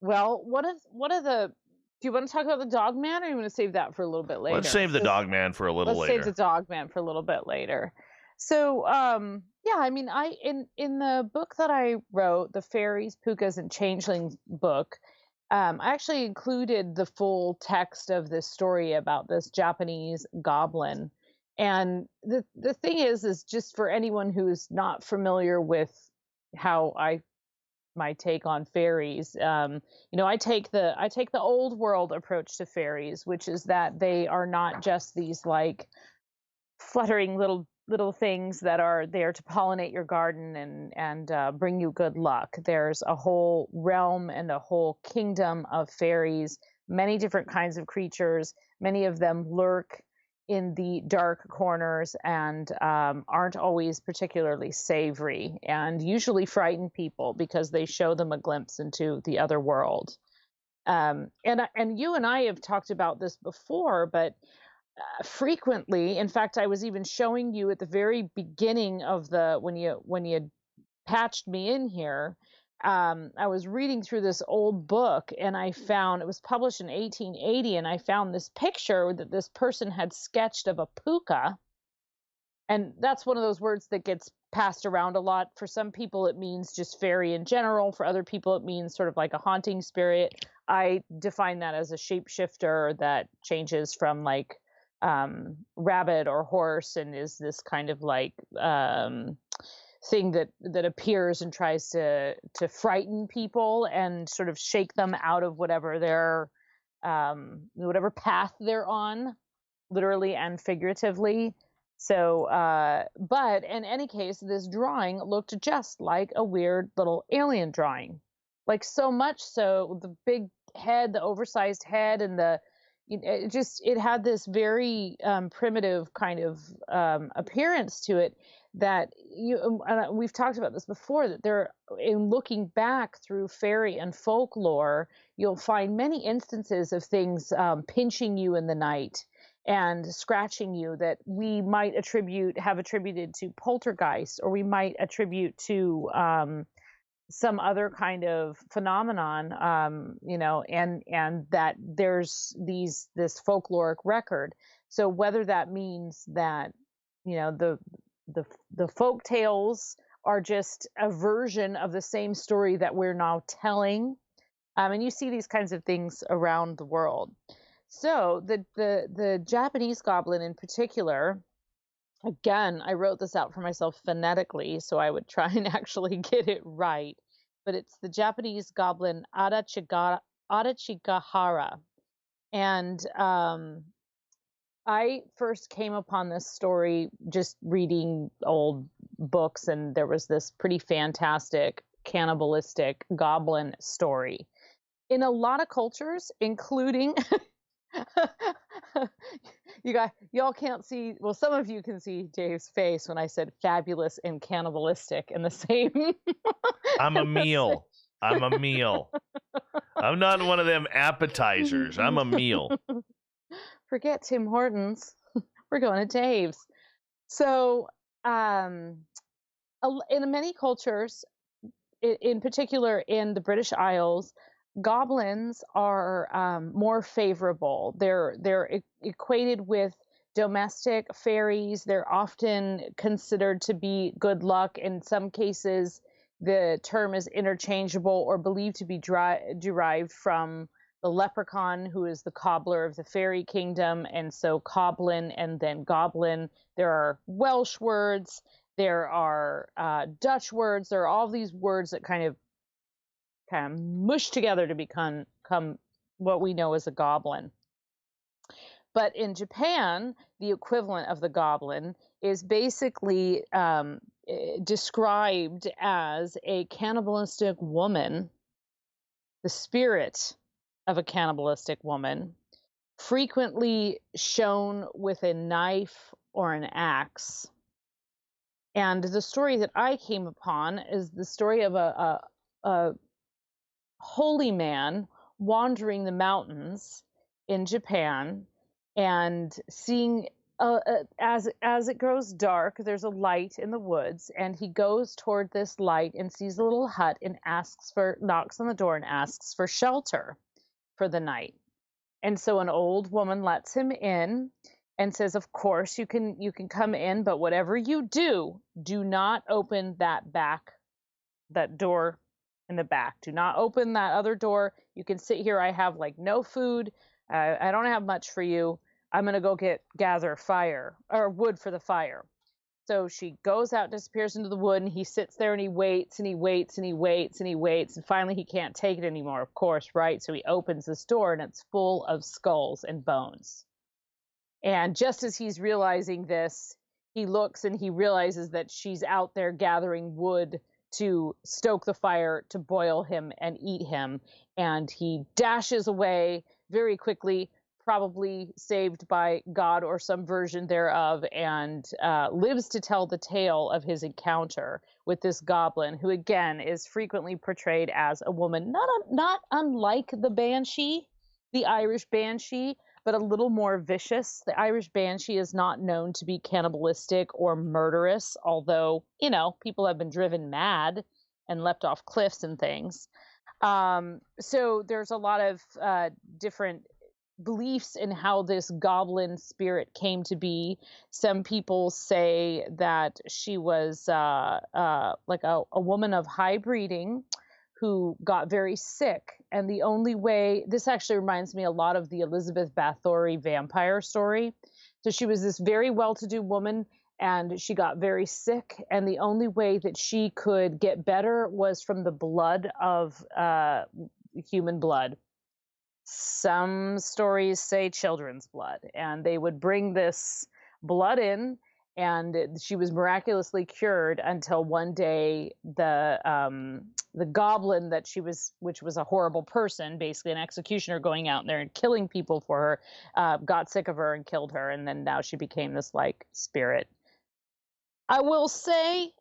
what are the? Do you want to talk about the dog man, or you want to save that for a little bit later? Let's save the dog man for a little later. Let's save the dog man for a little bit later. So, yeah, I mean, in the book that I wrote, the Fairies, Pookas, and Changelings book, I actually included the full text of this story about this Japanese goblin. And the thing is just for anyone who's not familiar with how my take on fairies, I take the old world approach to fairies, which is that they are not just these like fluttering little things that are there to pollinate your garden and bring you good luck. There's a whole realm and a whole kingdom of fairies many different kinds of creatures. Many of them lurk in the dark corners and aren't always particularly savory, and usually frighten people because they show them a glimpse into the other world. And you and I have talked about this before, but frequently, in fact, I was even showing you at the very beginning of the when you patched me in here. I was reading through this old book, and I found it was published in 1880, and I found this picture that this person had sketched of a puka. And that's one of those words that gets passed around a lot. For some people, it means just fairy in general. For other people, it means sort of like a haunting spirit. I define that as a shapeshifter that changes from like rabbit or horse and is this kind of like thing that appears and tries to frighten people and sort of shake them out of whatever their whatever path they're on, literally and figuratively. So, but in any case, this drawing looked just like a weird little alien drawing, like so much so the big head, the oversized head, and it had this very primitive kind of appearance to it that we've talked about this before, that there, in looking back through fairy and folklore, you'll find many instances of things pinching you in the night and scratching you that we might have attributed to poltergeist, or we might attribute to some other kind of phenomenon, and that there's this folkloric record. So whether that means that, the folk tales are just a version of the same story that we're now telling, and you see these kinds of things around the world. So the Japanese goblin in particular, again, I wrote this out for myself phonetically so I would try and actually get it right, but it's the Japanese goblin Adachigahara. And I first came upon this story just reading old books, and there was this pretty fantastic cannibalistic goblin story. In a lot of cultures, including y'all can't see, well, some of you can see Dave's face when I said fabulous and cannibalistic in the same. I'm a meal. I'm a meal. I'm not one of them appetizers. I'm a meal. Forget Tim Hortons. We're going to Dave's. So, in many cultures, in particular in the British Isles, goblins are more favorable. They're equated with domestic fairies. They're often considered to be good luck. In some cases, the term is interchangeable or believed to be derived from the leprechaun, who is the cobbler of the fairy kingdom. And so coblin and then goblin. There are Welsh words. There are Dutch words. There are all these words that kind of mush together to become what we know as a goblin. But in Japan, the equivalent of the goblin is basically described as a cannibalistic woman, the spirit of a cannibalistic woman, frequently shown with a knife or an axe. And the story that I came upon is the story of a holy man wandering the mountains in Japan and seeing as it grows dark, there's a light in the woods, and he goes toward this light and sees a little hut and knocks on the door and asks for shelter for the night. And so an old woman lets him in and says, of course you can come in, but whatever you do not open that door in the back. Do not open that other door. You can sit here. I have like no food. I don't have much for you. I'm going to go gather fire or wood for the fire. So she goes out, disappears into the wood, and he sits there and he waits and he waits and he waits and he waits. And finally he can't take it anymore, of course, right? So he opens this door and it's full of skulls and bones. And just as he's realizing this, he looks and he realizes that she's out there gathering wood to stoke the fire, to boil him and eat him. And he dashes away very quickly, probably saved by God or some version thereof, and lives to tell the tale of his encounter with this goblin, who again is frequently portrayed as a woman, not unlike the banshee, the Irish banshee, but a little more vicious. The Irish banshee is not known to be cannibalistic or murderous, although, people have been driven mad and left off cliffs and things. So there's a lot of different beliefs in how this goblin spirit came to be. Some people say that she was like a woman of high breeding who got very sick. And the only way, this actually reminds me a lot of the Elizabeth Bathory vampire story. So she was this very well-to-do woman, and she got very sick. And the only way that she could get better was from the blood of human blood. Some stories say children's blood, and they would bring this blood in, and she was miraculously cured until one day the goblin which was a horrible person, basically an executioner going out there and killing people for her, got sick of her and killed her, and then now she became this like spirit. I will say,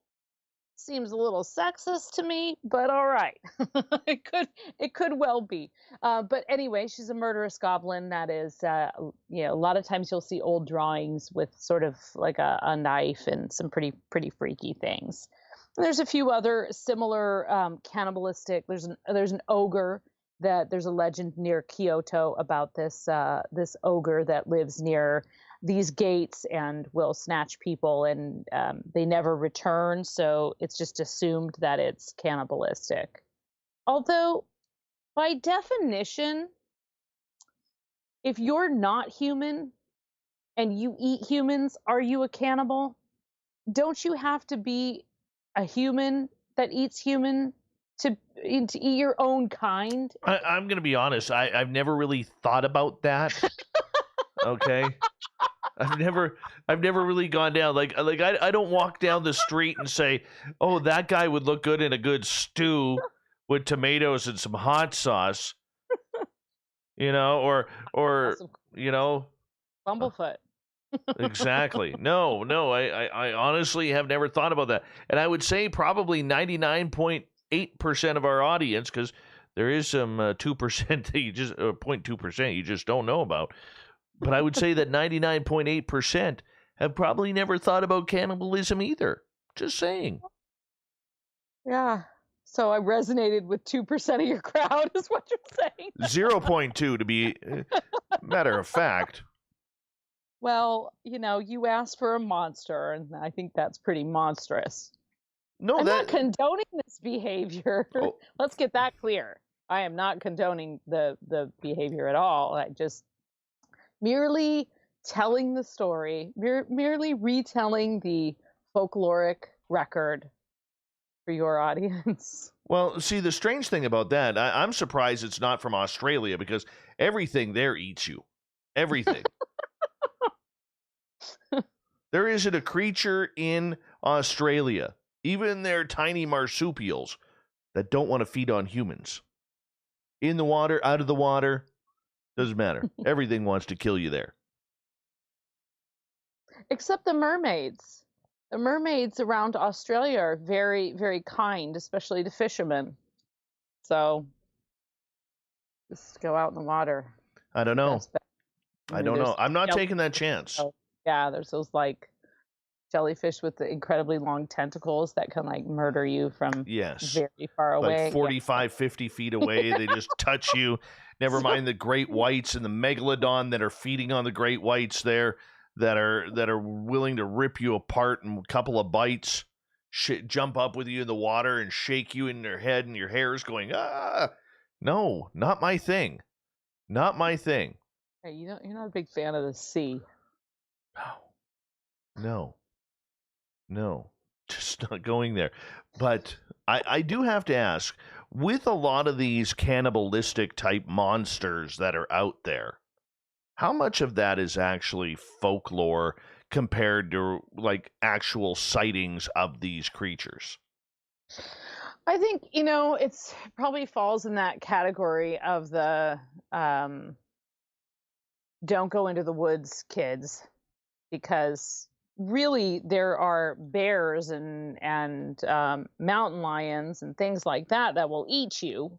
seems a little sexist to me, but all right. it could well be. But anyway, she's a murderous goblin that is, a lot of times you'll see old drawings with sort of like a knife and some pretty freaky things. And there's a few other similar cannibalistic. There's an ogre that there's a legend near Kyoto about this ogre that lives near these gates and will snatch people, and they never return, so it's just assumed that it's cannibalistic. Although, by definition, if you're not human and you eat humans, are you a cannibal? Don't you have to be a human that eats human to eat your own kind? I'm going to be honest. I've never really thought about that. Okay. I've never really gone down like I don't walk down the street and say, "Oh, that guy would look good in a good stew with tomatoes and some hot sauce," or Bumblefoot. Exactly. No, I honestly have never thought about that, and I would say probably 99.8% of our audience, because there is some 2% that you just 0.2% you just don't know about. But I would say that 99.8% have probably never thought about cannibalism either. Just saying. Yeah. So I resonated with 2% of your crowd, is what you're saying. 0.2 to be matter of fact. Well, you asked for a monster, and I think that's pretty monstrous. No, I'm not condoning this behavior. Oh. Let's get that clear. I am not condoning the behavior at all. I just merely telling the story, merely retelling the folkloric record for your audience. Well, see, the strange thing about that, I'm surprised it's not from Australia, because everything there eats you. Everything. There isn't a creature in Australia, even their tiny marsupials, that don't want to feed on humans. In the water, out of the water, doesn't matter. Everything wants to kill you there. Except the mermaids. The mermaids around Australia are very, very kind, especially to fishermen. So just go out in the water. I don't know. I don't know. I'm not taking that chance. Yeah, there's those like jellyfish with the incredibly long tentacles that can like murder you from very far away. Like 45, 50 feet away. They just touch you. Never mind the great whites and the megalodon that are feeding on the great whites there, that are willing to rip you apart in a couple of bites, jump up with you in the water and shake you in their head, and your hair is going, ah. No, not my thing. Not my thing. Hey, you're not a big fan of the sea. No, just not going there. But I do have to ask, with a lot of these cannibalistic type monsters that are out there, how much of that is actually folklore compared to like actual sightings of these creatures? I think, it's probably falls in that category of the don't go into the woods, kids, because really there are bears and mountain lions and things like that will eat you.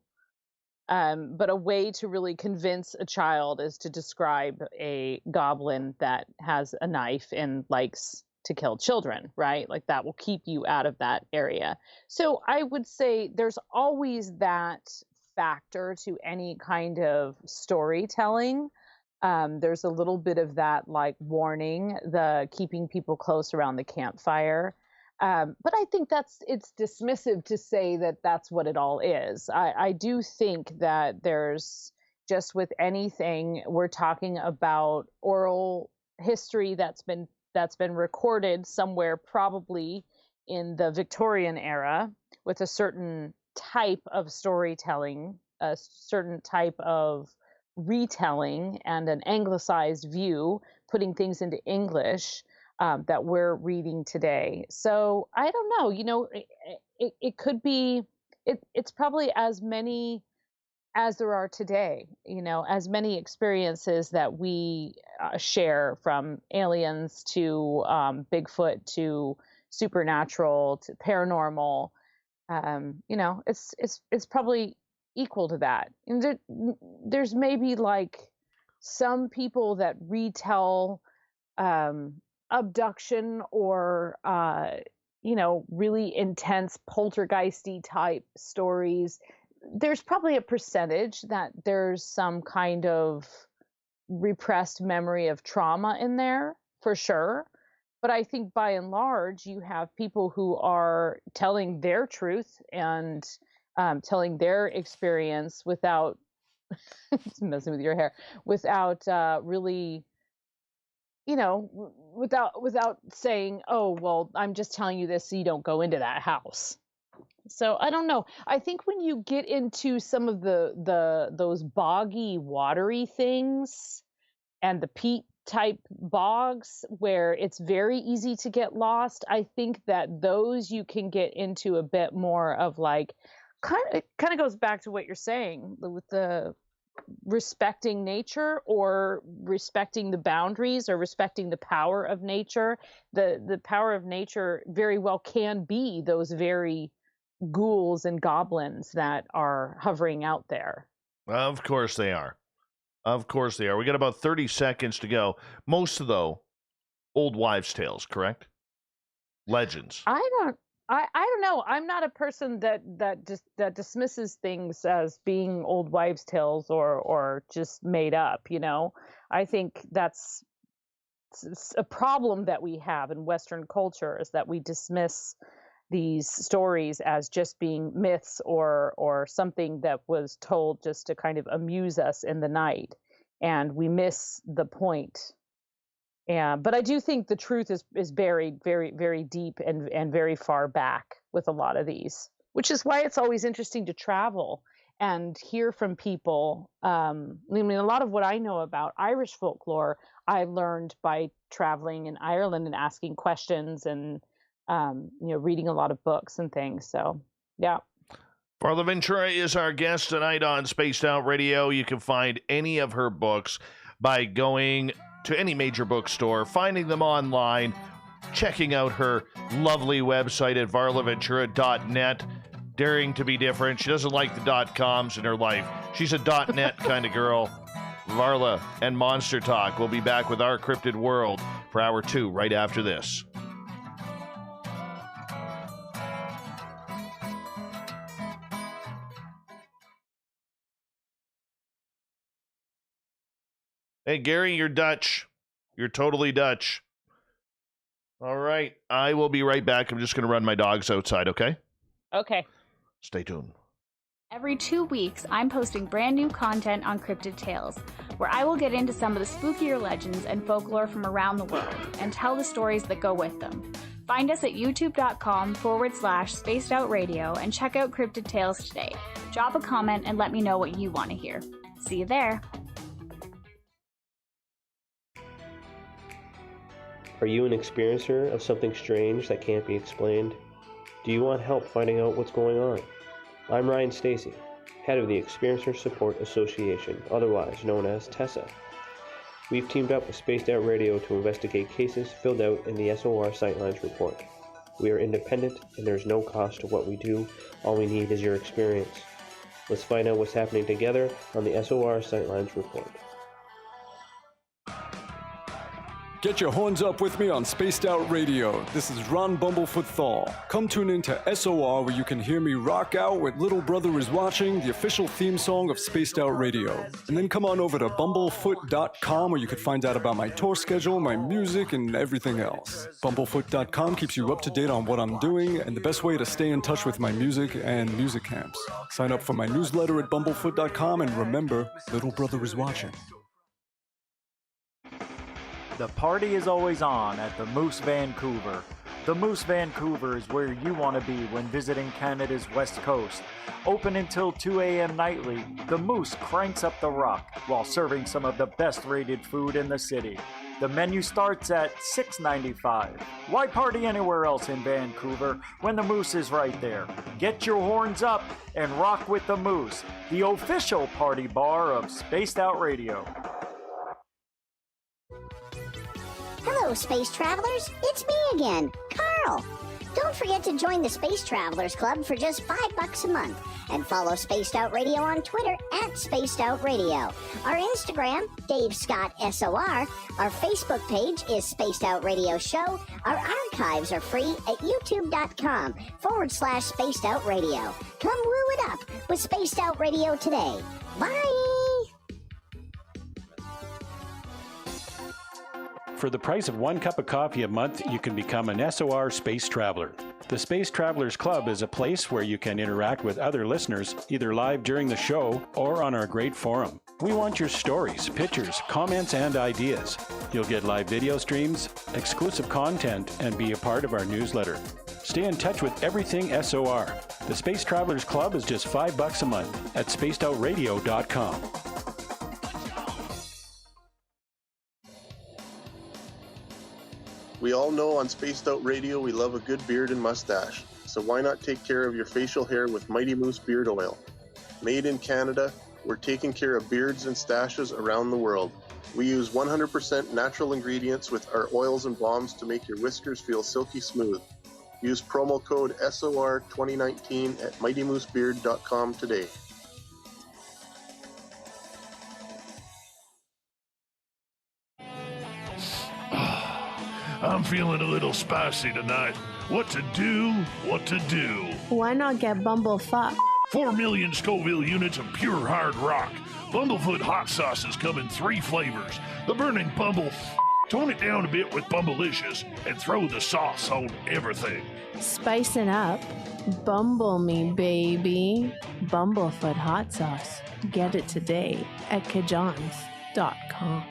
But a way to really convince a child is to describe a goblin that has a knife and likes to kill children, right? Like that will keep you out of that area. So I would say there's always that factor to any kind of storytelling. There's a little bit of that like warning, the keeping people close around the campfire. But I think it's dismissive to say that that's what it all is. I do think that there's just with anything, we're talking about oral history that's been recorded somewhere, probably in the Victorian era, with a certain type of storytelling, a certain type of retelling, and an anglicized view, putting things into English, that we're reading today. So I don't know, it could be, it's probably as many as there are today, as many experiences that we share, from aliens to Bigfoot to supernatural to paranormal. It's probably equal to that. And there's maybe like some people that retell um, abduction or really intense poltergeisty type stories. There's probably a percentage that there's some kind of repressed memory of trauma in there, for sure. But I think by and large, you have people who are telling their truth and telling their experience without messing with your hair, without really, without saying, oh, well, I'm just telling you this so you don't go into that house. So I don't know. I think when you get into some of those boggy, watery things and the peat type bogs where it's very easy to get lost, I think that those you can get into a bit more of like, kind of goes back to what you're saying with the respecting nature, or respecting the boundaries, or respecting the power of nature. The power of nature very well can be those very ghouls and goblins that are hovering out there. Of course they are. Of course they are. We got about 30 seconds to go. Most of though, old wives' tales, correct? Legends. I don't know. I'm not a person that dismisses things as being old wives' tales or just made up. I think that's a problem that we have in Western culture, is that we dismiss these stories as just being myths or something that was told just to kind of amuse us in the night, and we miss the point. Yeah, but I do think the truth is buried very, very deep and very far back with a lot of these, which is why it's always interesting to travel and hear from people. I mean, a lot of what I know about Irish folklore, I learned by traveling in Ireland and asking questions and reading a lot of books and things. So, yeah. Varla Ventura is our guest tonight on Spaced Out Radio. You can find any of her books by going to any major bookstore, finding them online, checking out her lovely website at varlaventura.net. Daring to be different. She doesn't like the .coms in her life. She's a .net kind of girl. Varla and Monster Talk. We'll be back with Our Cryptid World for Hour 2 right after this. Hey, Gary, you're Dutch. You're totally Dutch. All right. I will be right back. I'm just going to run my dogs outside, okay? Okay. Stay tuned. Every 2 weeks, I'm posting brand new content on Cryptid Tales, where I will get into some of the spookier legends and folklore from around the world and tell the stories that go with them. Find us at youtube.com/spacedoutradio and check out Cryptid Tales today. Drop a comment and let me know what you want to hear. See you there. Are you an experiencer of something strange that can't be explained? Do you want help finding out what's going on? I'm Ryan Stacy, head of the Experiencer Support Association, otherwise known as TESSA. We've teamed up with Spaced Out Radio to investigate cases filled out in the SOR Sightlines report. We are independent and there's no cost to what we do. All we need is your experience. Let's find out what's happening together on the SOR Sightlines report. Get your horns up with me on Spaced Out Radio. This is Ron Bumblefoot Thal. Come tune in to SOR where you can hear me rock out with Little Brother is Watching, the official theme song of Spaced Out Radio. And then come on over to bumblefoot.com where you can find out about my tour schedule, my music, and everything else. Bumblefoot.com keeps you up to date on what I'm doing and the best way to stay in touch with my music and music camps. Sign up for my newsletter at bumblefoot.com and remember, Little Brother is watching. The party is always on at the Moose Vancouver. The Moose Vancouver is where you want to be when visiting Canada's West Coast. Open until 2 a.m. nightly, the Moose cranks up the rock while serving some of the best rated food in the city. The menu starts at $6.95. Why party anywhere else in Vancouver when the Moose is right there? Get your horns up and rock with the Moose, the official party bar of Spaced Out Radio. Hello, Space Travelers. It's me again, Carl. Don't forget to join the Space Travelers Club for just $5 a month and follow Spaced Out Radio on Twitter at Spaced Out Radio. Our Instagram, Dave Scott SOR. Our Facebook page is Spaced Out Radio Show. Our archives are free at youtube.com/Spaced Out Radio. Come woo it up with Spaced Out Radio today. Bye! For the price of 1 cup of coffee a month, you can become an SOR Space Traveler. The Space Travelers Club is a place where you can interact with other listeners, either live during the show or on our great forum. We want your stories, pictures, comments, and ideas. You'll get live video streams, exclusive content, and be a part of our newsletter. Stay in touch with everything SOR. The Space Travelers Club is just $5 a month at spacedoutradio.com. We all know on Spaced Out Radio we love a good beard and mustache, so why not take care of your facial hair with Mighty Moose Beard Oil? Made in Canada, we're taking care of beards and stashes around the world. We use 100% natural ingredients with our oils and balms to make your whiskers feel silky smooth. Use promo code SOR2019 at mightymoosebeard.com today. I'm feeling a little spicy tonight. What to do? What to do? Why not get Bumblefoot? 4 million Scoville units of pure hard rock. Bumblefoot hot sauces come in 3 flavors. The burning Bumble. Tone it down a bit with Bumblicious and throw the sauce on everything. Spicing up. Bumble me, baby. Bumblefoot hot sauce. Get it today at kajans.com.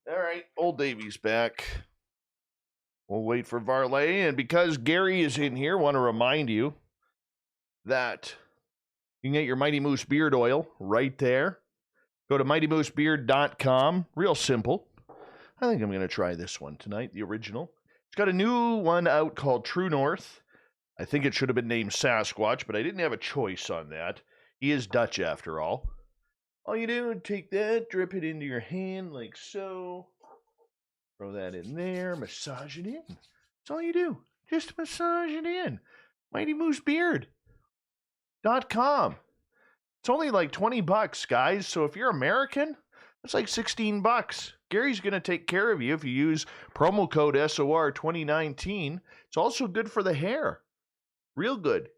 All right, old Davy's back. We'll wait for Varla, and because Gary is in here, I want to remind you that you can get your Mighty Moose Beard Oil right there. Go to mightymoosebeard.com. Real simple. I think I'm going to try this one tonight, the original. It's got a new one out called True North. I think it should have been named Sasquatch, but I didn't have a choice on that. He is Dutch after all. All you do is take that, drip it into your hand like so. Throw that in there, massage it in. That's all you do. Just massage it in. MightyMooseBeard.com. It's only like $20, guys. So if you're American, that's like $16. Gary's going to take care of you if you use promo code SOR2019. It's also good for the hair. Real good.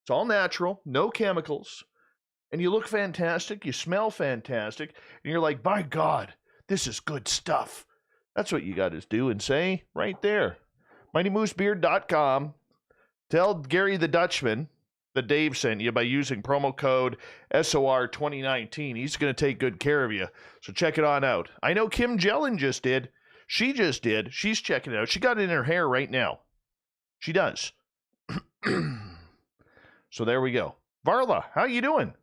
It's all natural, no chemicals. And you look fantastic. You smell fantastic. And you're like, by God, this is good stuff. That's what you got to do and say right there. MightyMooseBeard.com. Tell Gary the Dutchman that Dave sent you by using promo code SOR2019. He's going to take good care of you. So check it on out. I know Kim Jellin just did. She just did. She's checking it out. She got it in her hair right now. She does. So there we go. Varla, how you doing?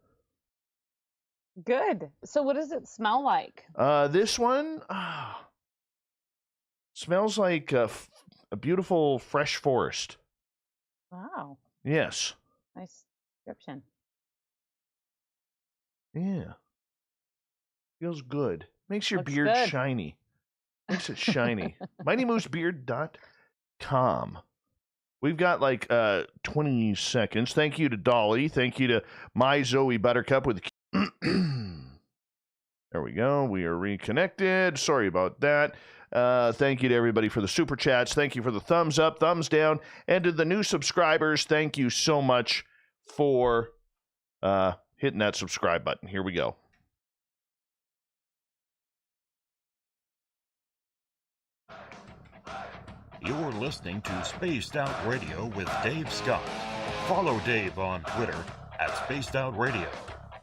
Good. So what does it smell like? This one... smells like a beautiful fresh forest. Wow. Yes. Nice description. Yeah. Feels good. Makes your Looks beard good. shiny. Makes it shiny. MightyMooseBeard.com. We've got like 20 seconds. Thank you to Dolly. Thank you to My Zoe Buttercup with There we go. We are reconnected. Sorry about that. Thank you to everybody for the super chats. Thank you for the thumbs up, thumbs down. And to the new subscribers, thank you so much for hitting that subscribe button. Here we go. You're listening to Spaced Out Radio with Dave Scott. Follow Dave on Twitter at Spaced Out Radio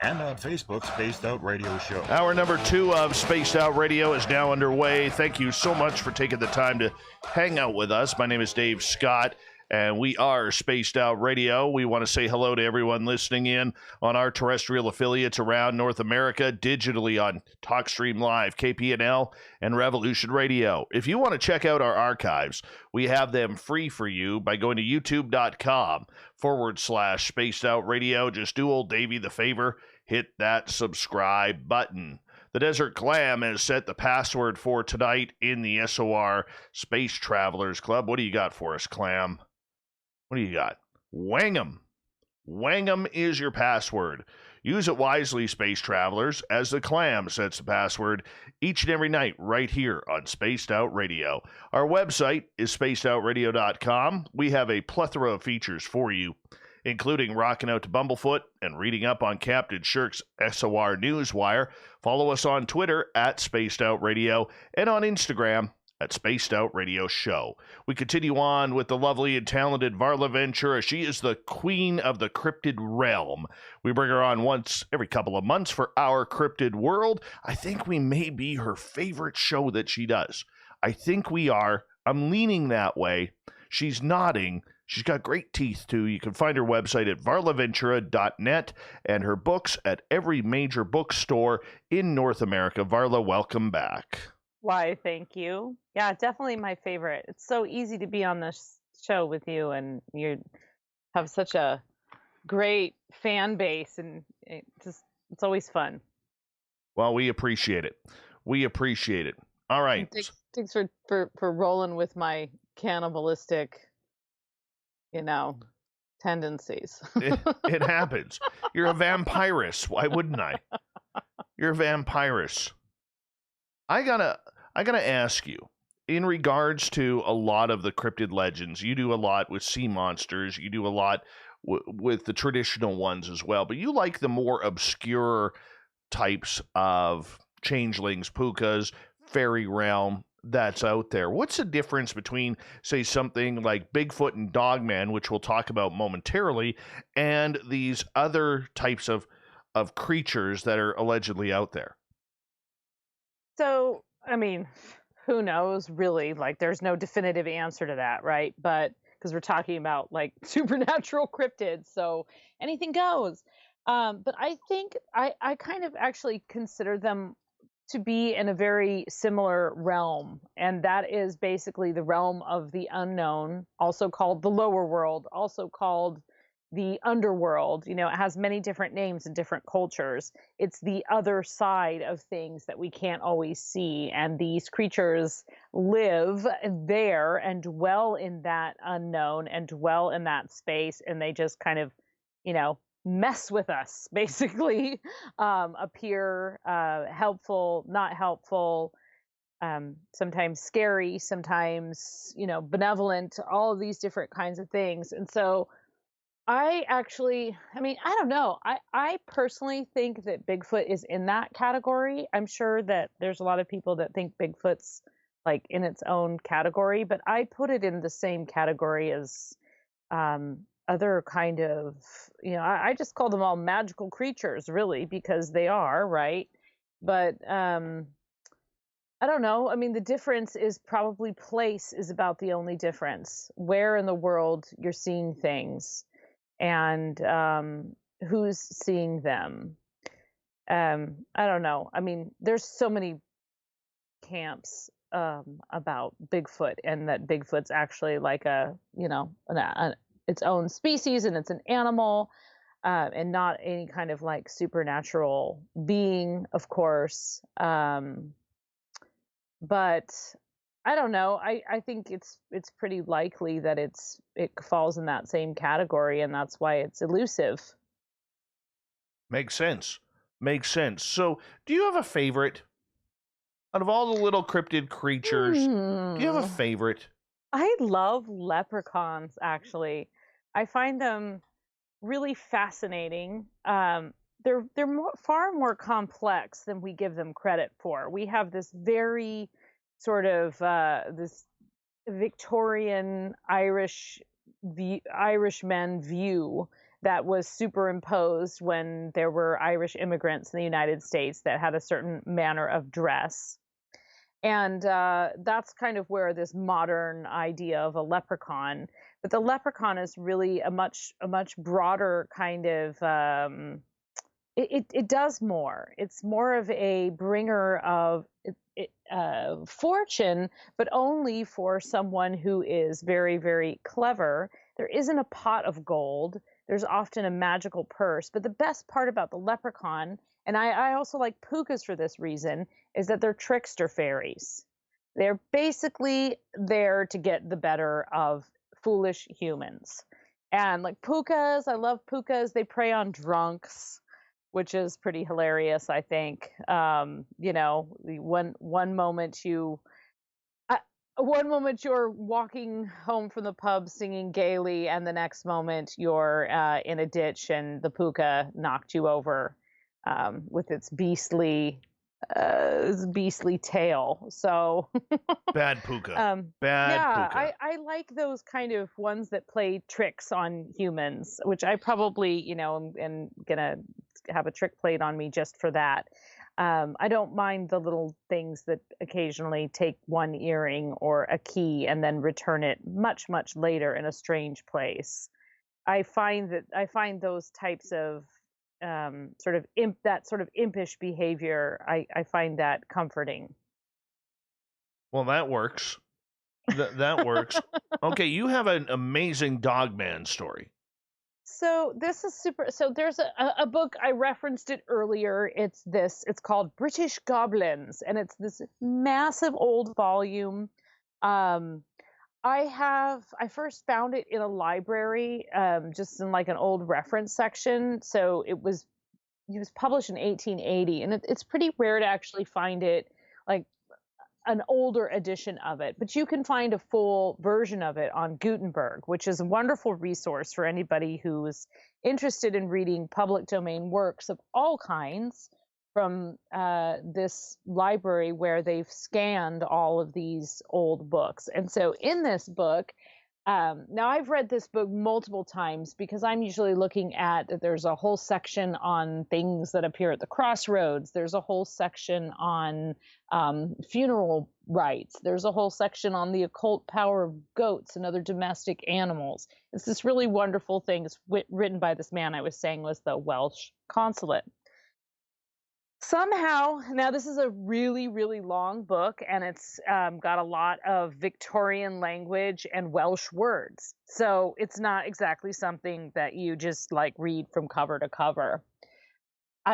and on Facebook, Spaced Out Radio Show. Hour number 2 of Spaced Out Radio is now underway. Thank you so much for taking the time to hang out with us. My name is Dave Scott, and we are Spaced Out Radio. We want to say hello to everyone listening in on our terrestrial affiliates around North America, digitally on TalkStream Live, KPNL, and Revolution Radio. If you want to check out our archives, we have them free for you by going to youtube.com/Spaced Out Radio. Just do old Davey the favor, hit that subscribe button. The Desert Glam has set the password for tonight in the SOR Space Travelers Club. What do you got for us, Clam? What do you got? Wang'em. Wang'em is your password. Use it wisely, Space Travelers, as the Clam sets the password each and every night right here on Spaced Out Radio. Our website is spacedoutradio.com. We have a plethora of features for you, including rocking out to Bumblefoot and reading up on Captain Shirk's SOR Newswire. Follow us on Twitter at Spaced Out Radio and on Instagram at Spaced Out Radio Show. We continue on with the lovely and talented Varla Ventura. She is the queen of the cryptid realm. We bring her on once every couple of months for Our Cryptid World. I think we may be her favorite show that she does. I think we are. I'm leaning that way. She's nodding. She's got great teeth, too. You can find her website at varlaventura.net and her books at every major bookstore in North America. Varla, welcome back. Why, thank you. Yeah, definitely my favorite. It's so easy to be on this show with you, and you have such a great fan base, and it's always fun. Well, we appreciate it. We appreciate it. All right. Thanks for rolling with my cannibalistic, tendencies. It happens. You're a vampirist. Why wouldn't I? You're a vampirist. I gotta ask you, in regards to a lot of the cryptid legends, you do a lot with sea monsters, you do a lot with the traditional ones as well, but you like the more obscure types of changelings, Pookas, fairy realm that's out there. What's the difference between, say, something like Bigfoot and Dogman, which we'll talk about momentarily, and these other types of creatures that are allegedly out there? So, I mean, who knows, really? Like, there's no definitive answer to that, right? But because we're talking about like supernatural cryptids, so anything goes. But I think I kind of actually consider them to be in a very similar realm, and that is basically the realm of the unknown, also called the lower world, also called the underworld. It has many different names in different cultures. It's the other side of things that we can't always see, and these creatures live there and dwell in that unknown and dwell in that space, and they just kind of mess with us, basically. Appear helpful, not helpful, sometimes scary, sometimes benevolent, all of these different kinds of things. And so I don't know. I personally think that Bigfoot is in that category. I'm sure that there's a lot of people that think Bigfoot's like in its own category, but I put it in the same category as other kind of, I just call them all magical creatures, really, because they are, right? But I don't know. I mean, the difference is probably place is about the only difference. Where in the world you're seeing things, and who's seeing them. I don't know. I mean, there's so many camps about Bigfoot, and that Bigfoot's actually like its own species and it's an animal, and not any kind of like supernatural being, of course. But I don't know. I think it's pretty likely that it falls in that same category, and that's why it's elusive. Makes sense. Makes sense. So, do you have a favorite? Out of all the little cryptid creatures, do you have a favorite? I love leprechauns, actually. I find them really fascinating. They're far more complex than we give them credit for. We have this very sort of this Victorian Irishman view that was superimposed when there were Irish immigrants in the United States that had a certain manner of dress. And that's kind of where this modern idea of a leprechaun, but the leprechaun is really a much broader kind of, it does more. It's more of a bringer of fortune, but only for someone who is very, very clever. There isn't a pot of gold. There's often a magical purse. But the best part about the leprechaun, and I also like Pookas for this reason, is that they're trickster fairies. They're basically there to get the better of foolish humans. And like Pookas, I love Pookas. They prey on drunks, which is pretty hilarious, I think. You know, one moment you're walking home from the pub singing gaily, and the next moment you're in a ditch and the Pooka knocked you over with its beastly tail. So Bad Pooka. Bad Pooka. I like those kind of ones that play tricks on humans, which I probably, you know, am gonna have a trick played on me just for that. I don't mind the little things that occasionally take one earring or a key and then return it much later in a strange place. I find those types of sort of impish behavior, I find that comforting. Well, that works. That works. Okay, you have an amazing Dogman story. So this is super. So there's a book, I referenced it earlier. It's called British Goblins, and it's this massive old volume. I first found it in a library, just in like an old reference section. So it was published in 1880, and it's pretty rare to actually find it, like an older edition of it, but you can find a full version of it on Gutenberg, which is a wonderful resource for anybody who's interested in reading public domain works of all kinds from this library where they've scanned all of these old books. And so in this book, now I've read this book multiple times because I'm usually looking at, there's a whole section on things that appear at the crossroads. There's a whole section on funeral rites. There's a whole section on the occult power of goats and other domestic animals. It's this really wonderful thing. It's written by this man I was saying was the Welsh consulate. Somehow, now this is a really, really long book, and it's got a lot of Victorian language and Welsh words. So it's not exactly something that you just like read from cover to cover.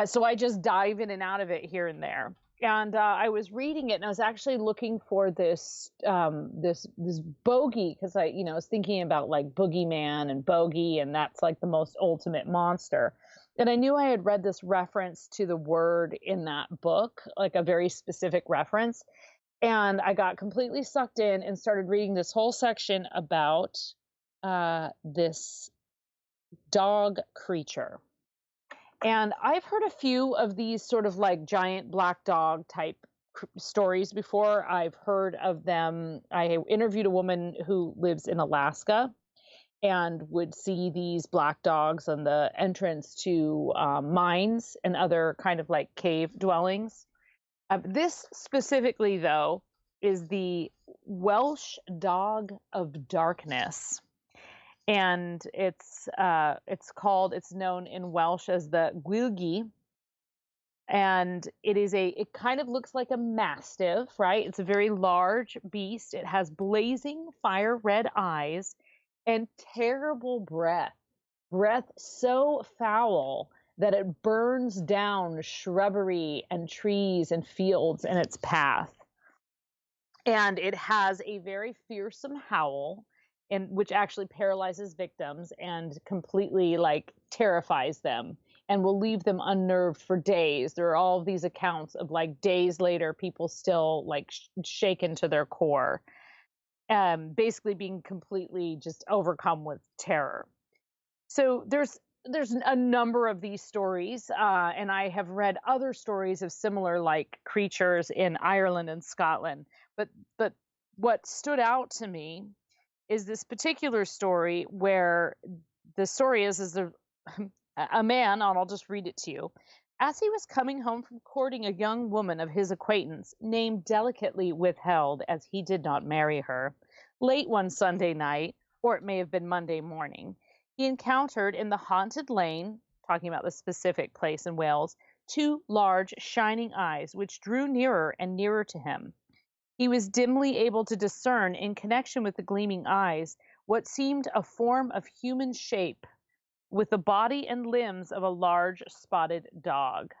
So I just dive in and out of it here and there. And I was reading it, and I was actually looking for this this bogey, because I was thinking about like boogeyman and bogey, and that's like the most ultimate monster. And I knew I had read this reference to the word in that book, like a very specific reference. And I got completely sucked in and started reading this whole section about this dog creature. And I've heard a few of these sort of like giant black dog type stories before. I've heard of them. I interviewed a woman who lives in Alaska and would see these black dogs on the entrance to mines and other kind of like cave dwellings. This specifically, though, is the Welsh dog of darkness. And it's known in Welsh as the gwilgi. And it kind of looks like a mastiff, right? It's a very large beast. It has blazing fire red eyes. and terrible breath so foul that it burns down shrubbery and trees and fields in its path. And it has a very fearsome howl, which actually paralyzes victims and completely like terrifies them and will leave them unnerved for days. There are all of these accounts of like days later, people still like shaken to their core, basically being completely just overcome with terror. So there's a number of these stories, and I have read other stories of similar like creatures in Ireland and Scotland. But what stood out to me is this particular story where the story is a man, and I'll just read it to you. As he was coming home from courting a young woman of his acquaintance, named delicately withheld as he did not marry her, late one Sunday night, or it may have been Monday morning, he encountered in the haunted lane, talking about the specific place in Wales, 2 large shining eyes which drew nearer and nearer to him. He was dimly able to discern, in connection with the gleaming eyes, what seemed a form of human shape, with the body and limbs of a large spotted dog.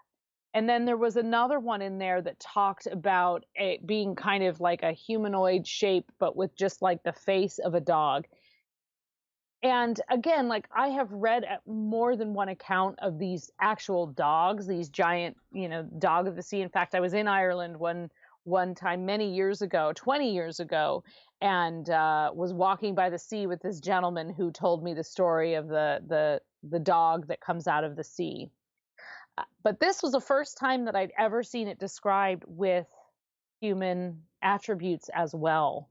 And then there was another one in there that talked about it being kind of like a humanoid shape, but with just like the face of a dog. And again, like I have read more than one account of these actual dogs, these giant, dog of the sea. In fact, I was in Ireland one time many years ago, 20 years ago, and was walking by the sea with this gentleman who told me the story of the dog that comes out of the sea. But this was the first time that I'd ever seen it described with human attributes as well.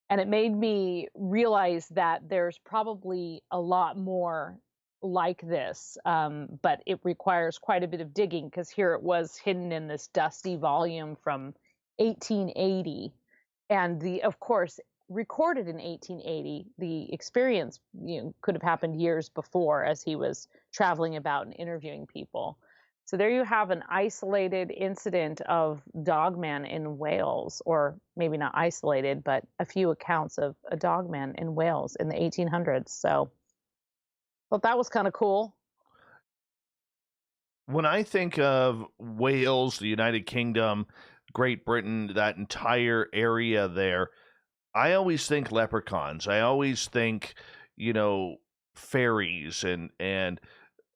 And it made me realize that there's probably a lot more like this, but it requires quite a bit of digging, because here it was hidden in this dusty volume from 1880. And of course, recorded in 1880, the experience could have happened years before as he was traveling about and interviewing people. So there you have an isolated incident of Dogman in Wales, or maybe not isolated, but a few accounts of a Dogman in Wales in the 1800s. So I thought that was kind of cool. When I think of Wales, the United Kingdom, Great Britain, that entire area there, I always think leprechauns. I always think, fairies and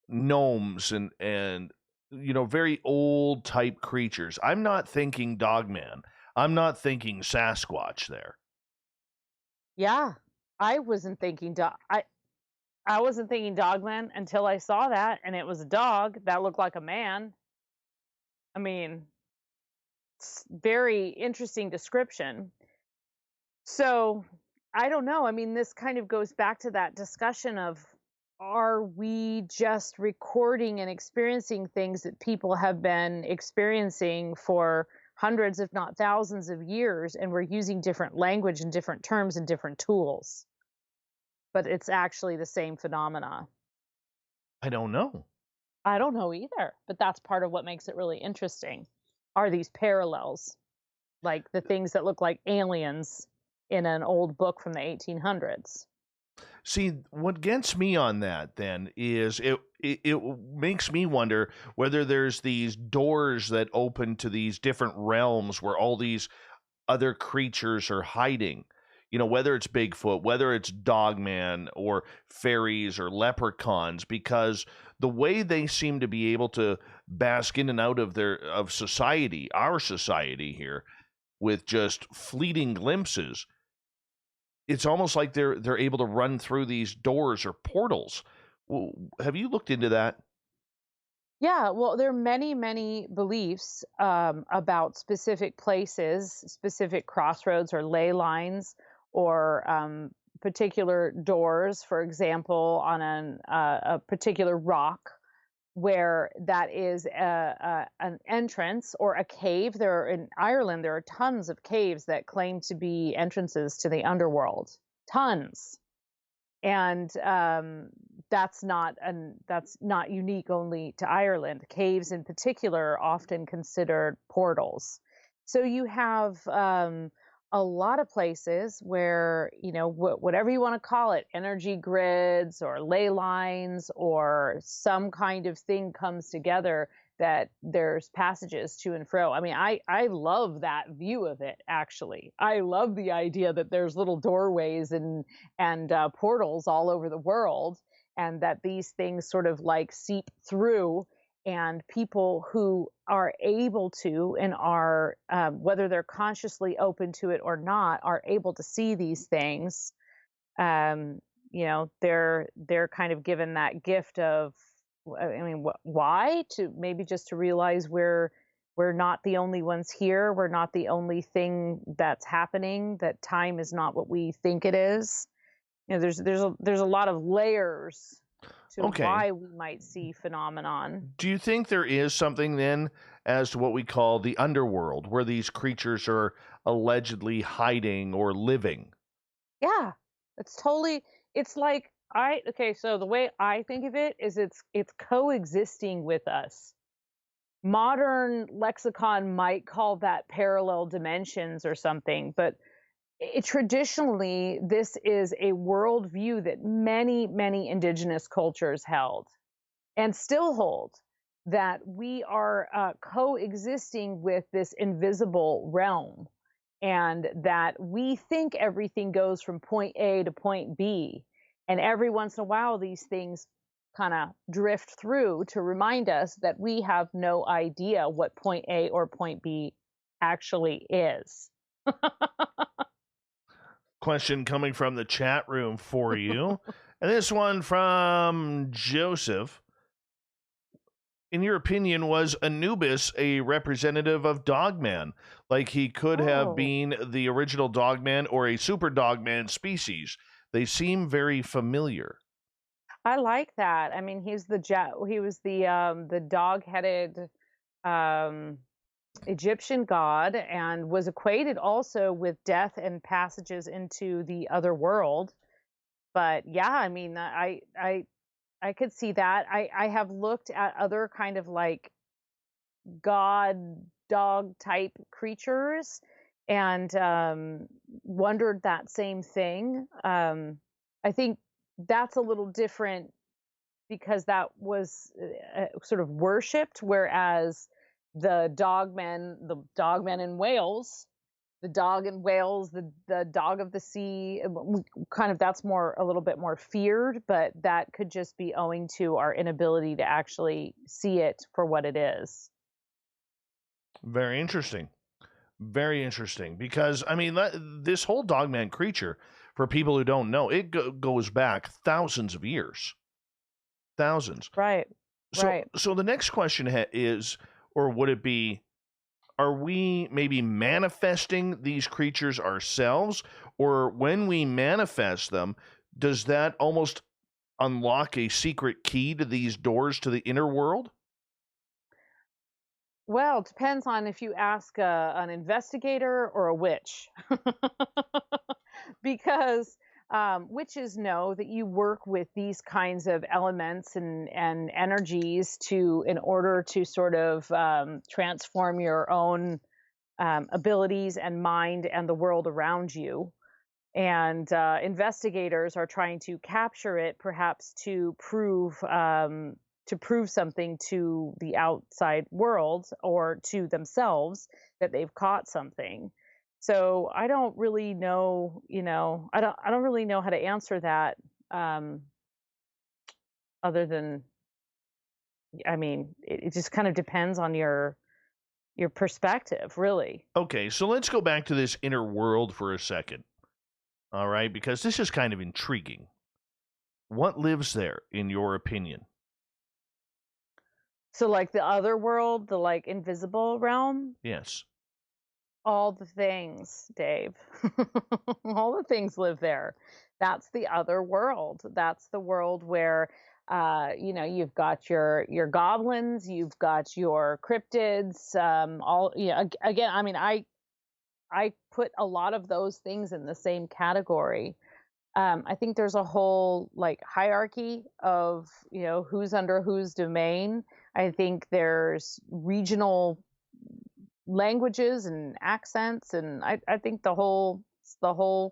gnomes and very old type creatures. I'm not thinking Dogman. I'm not thinking Sasquatch there. Yeah, I wasn't thinking I wasn't thinking Dogman until I saw that, and it was a dog that looked like a man. I mean, it's very interesting description. So I don't know. I mean, this kind of goes back to that discussion of, are we just recording and experiencing things that people have been experiencing for hundreds, if not thousands of years, and we're using different language and different terms and different tools? But it's actually the same phenomena. I don't know. I don't know either, but that's part of what makes it really interesting, are these parallels, like the things that look like aliens in an old book from the 1800s. See, what gets me on that then is it makes me wonder whether there's these doors that open to these different realms where all these other creatures are hiding. Whether it's Bigfoot, whether it's Dogman or fairies or leprechauns, because the way they seem to be able to bask in and out of society, our society here, with just fleeting glimpses, it's almost like they're able to run through these doors or portals. Have you looked into that? Yeah, well, there are many, many beliefs about specific places, specific crossroads or ley lines, or particular doors, for example, on a particular rock, where that is an entrance or a cave. In Ireland, there are tons of caves that claim to be entrances to the underworld. Tons. And that's not unique only to Ireland. Caves in particular are often considered portals. So you have a lot of places where, whatever you want to call it, energy grids or ley lines or some kind of thing comes together, that there's passages to and fro. I mean, I love that view of it, actually. I love the idea that there's little doorways and portals all over the world, and that these things sort of like seep through, and people who are able to and are, whether they're consciously open to it or not, are able to see these things. They're kind of given that gift of, I mean, why? To maybe just to realize we're not the only ones here. We're not the only thing that's happening. That time is not what we think it is. There's a lot of layers to why we might see phenomenon. Do you think there is something then as to what we call the underworld, where these creatures are allegedly hiding or living? Yeah, it's like, so the way I think of it is it's coexisting with us. Modern lexicon might call that parallel dimensions or something, but traditionally, this is a worldview that many, many indigenous cultures held and still hold, that we are coexisting with this invisible realm, and that we think everything goes from point A to point B. And every once in a while, these things kind of drift through to remind us that we have no idea what point A or point B actually is. Question coming from the chat room for you. And this one from Joseph. In your opinion, was Anubis a representative of Dogman? Like he could have been the original Dogman or a super Dogman species? They seem very familiar. I like that. I mean, he was the dog-headed Egyptian god, and was equated also with death and passages into the other world. But yeah, I mean, I could see that. I have looked at other kind of like god dog type creatures and wondered that same thing. I think that's a little different because that was sort of worshipped, whereas the dogmen in Wales, the dog in Wales, the dog of the sea, kind of, that's a little bit more feared, but that could just be owing to our inability to actually see it for what it is. Very interesting. Very interesting. Because, I mean, this whole Dogman creature, for people who don't know, it goes back thousands of years. Thousands. Right. So the next question is, or would it be, are we maybe manifesting these creatures ourselves? Or when we manifest them, does that almost unlock a secret key to these doors to the inner world? Well, it depends on if you ask an investigator or a witch. Because witches know that you work with these kinds of elements and energies in order to sort of transform your own abilities and mind and the world around you. And investigators are trying to capture it, perhaps to prove something to the outside world or to themselves that they've caught something. So I don't really know, I don't really know how to answer that, other than, I mean, it just kind of depends on your perspective, really. Okay, so let's go back to this inner world for a second. All right, because this is kind of intriguing. What lives there, in your opinion? So like the other world, the like invisible realm? Yes. All the things, Dave. All the things live there. That's the other world. That's the world where, you've got your goblins, you've got your cryptids, again, I mean, I put a lot of those things in the same category. I think there's a whole like hierarchy of, who's under whose domain. I think there's regional languages and accents, and I think the whole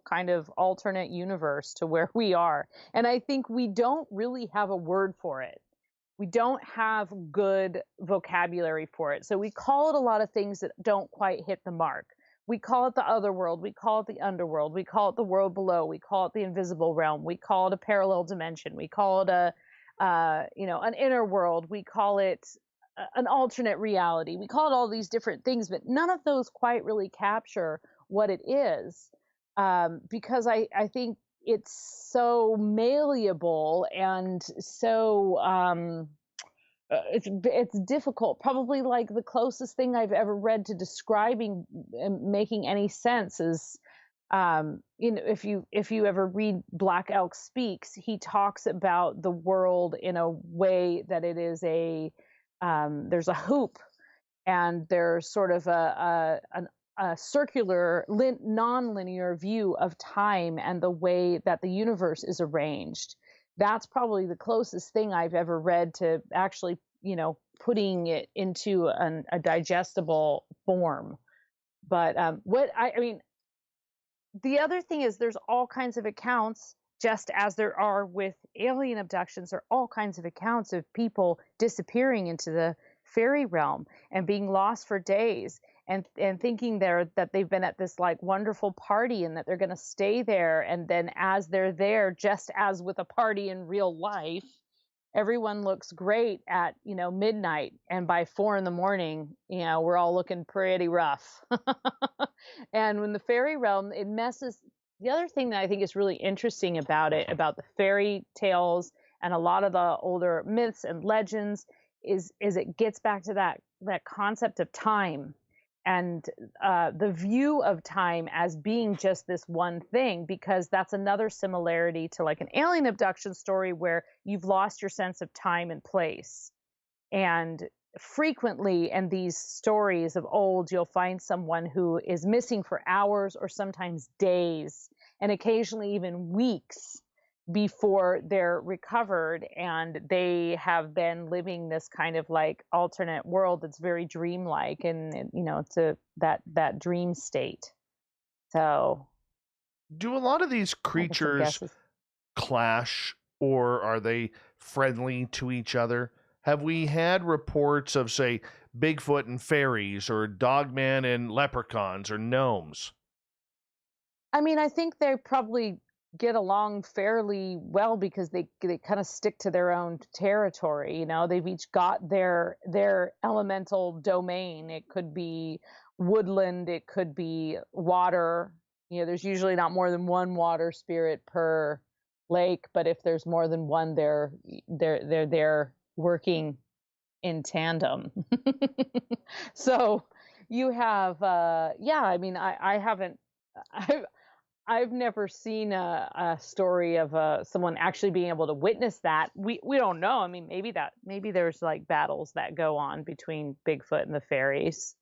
kind of alternate universe to where we are. And I think we don't really have a word for it. We don't have good vocabulary for it. So we call it a lot of things that don't quite hit the mark. We call it the other world. We call it the underworld. We call it the world below. We call it the invisible realm. We call it a parallel dimension. We call it an inner world. We call it an alternate reality. We call it all these different things, but none of those quite really capture what it is, because I think it's so malleable and so it's difficult. Probably like the closest thing I've ever read to describing and making any sense is, if you ever read Black Elk Speaks, he talks about the world in a way that it is there's a hoop, and there's sort of a circular, non-linear view of time and the way that the universe is arranged. That's probably the closest thing I've ever read to actually, putting it into a digestible form. But the other thing is there's all kinds of accounts, just as there are with alien abductions, there are all kinds of accounts of people disappearing into the fairy realm and being lost for days, and thinking that they've been at this like wonderful party and that they're going to stay there. And then as they're there, just as with a party in real life, everyone looks great at, midnight. And by 4 a.m, we're all looking pretty rough. And when the fairy realm, it messes. The other thing that I think is really interesting about it, about the fairy tales and a lot of the older myths and legends, is it gets back to that concept of time, and the view of time as being just this one thing, because that's another similarity to like an alien abduction story where you've lost your sense of time and place. And frequently in these stories of old, you'll find someone who is missing for hours or sometimes days, and occasionally even weeks before they're recovered, and they have been living this kind of like alternate world that's very dreamlike, and to that dream state. So do a lot of these creatures clash, or are they friendly to each other? Have we had reports of, say, Bigfoot and fairies, or Dogman and leprechauns, or gnomes? I think they probably get along fairly well because they kind of stick to their own territory. They've each got their elemental domain. It could be woodland, it could be water. There's usually not more than one water spirit per lake, but if there's more than one, they're working in tandem. So you have I've never seen a story of someone actually being able to witness that. We don't know. Maybe there's like battles that go on between Bigfoot and the fairies.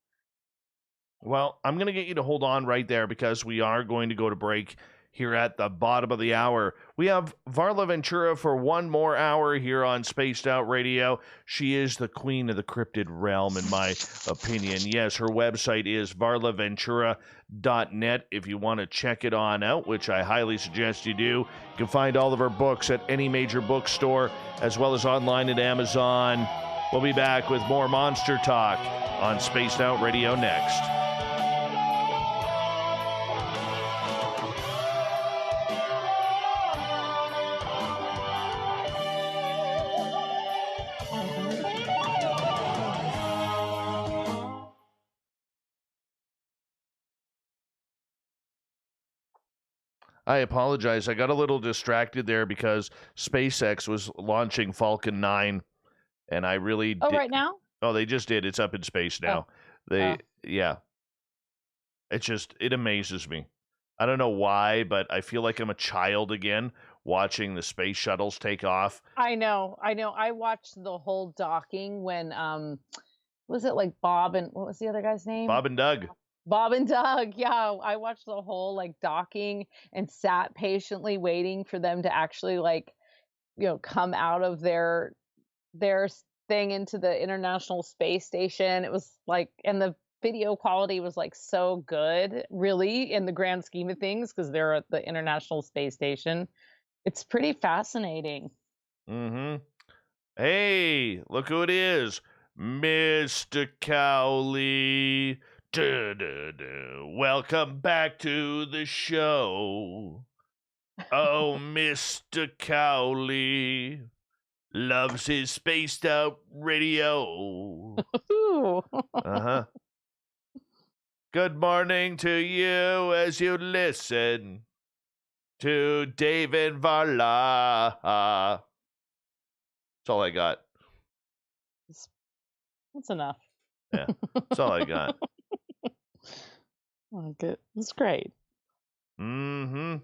Well, I'm going to get you to hold on right there, because we are going to go to break here at the bottom of the hour. We have Varla Ventura for one more hour here on Spaced Out Radio. She is the queen of the cryptid realm, in my opinion. Yes, her website is varlaventura.net if you want to check it on out, which I highly suggest you do. You can find all of her books at any major bookstore, as well as online at Amazon. We'll be back with more Monster Talk on Spaced Out Radio next. I apologize. I got a little distracted there because SpaceX was launching Falcon 9, and I really right now? Oh, they just did. It's up in space now. Yeah. It amazes me. I don't know why, but I feel like I'm a child again watching the space shuttles take off. I know. I watched the whole docking when was it like Bob and what was the other guy's name? Bob and Doug. Bob and Doug, yeah. I watched the whole like docking and sat patiently waiting for them to actually come out of their thing into the International Space Station. It was like, and the video quality was like so good, really, in the grand scheme of things, because they're at the International Space Station. It's pretty fascinating. Mm-hmm. Hey, look who it is. Mr. Cowley. Welcome back to the show. Oh, Mr. Cowley loves his spaced out radio. Uh-huh. Good morning to you as you listen to Dave and Varla. That's all I got. That's enough. Yeah, that's all I got. Oh, good. That's great. Mm-hmm.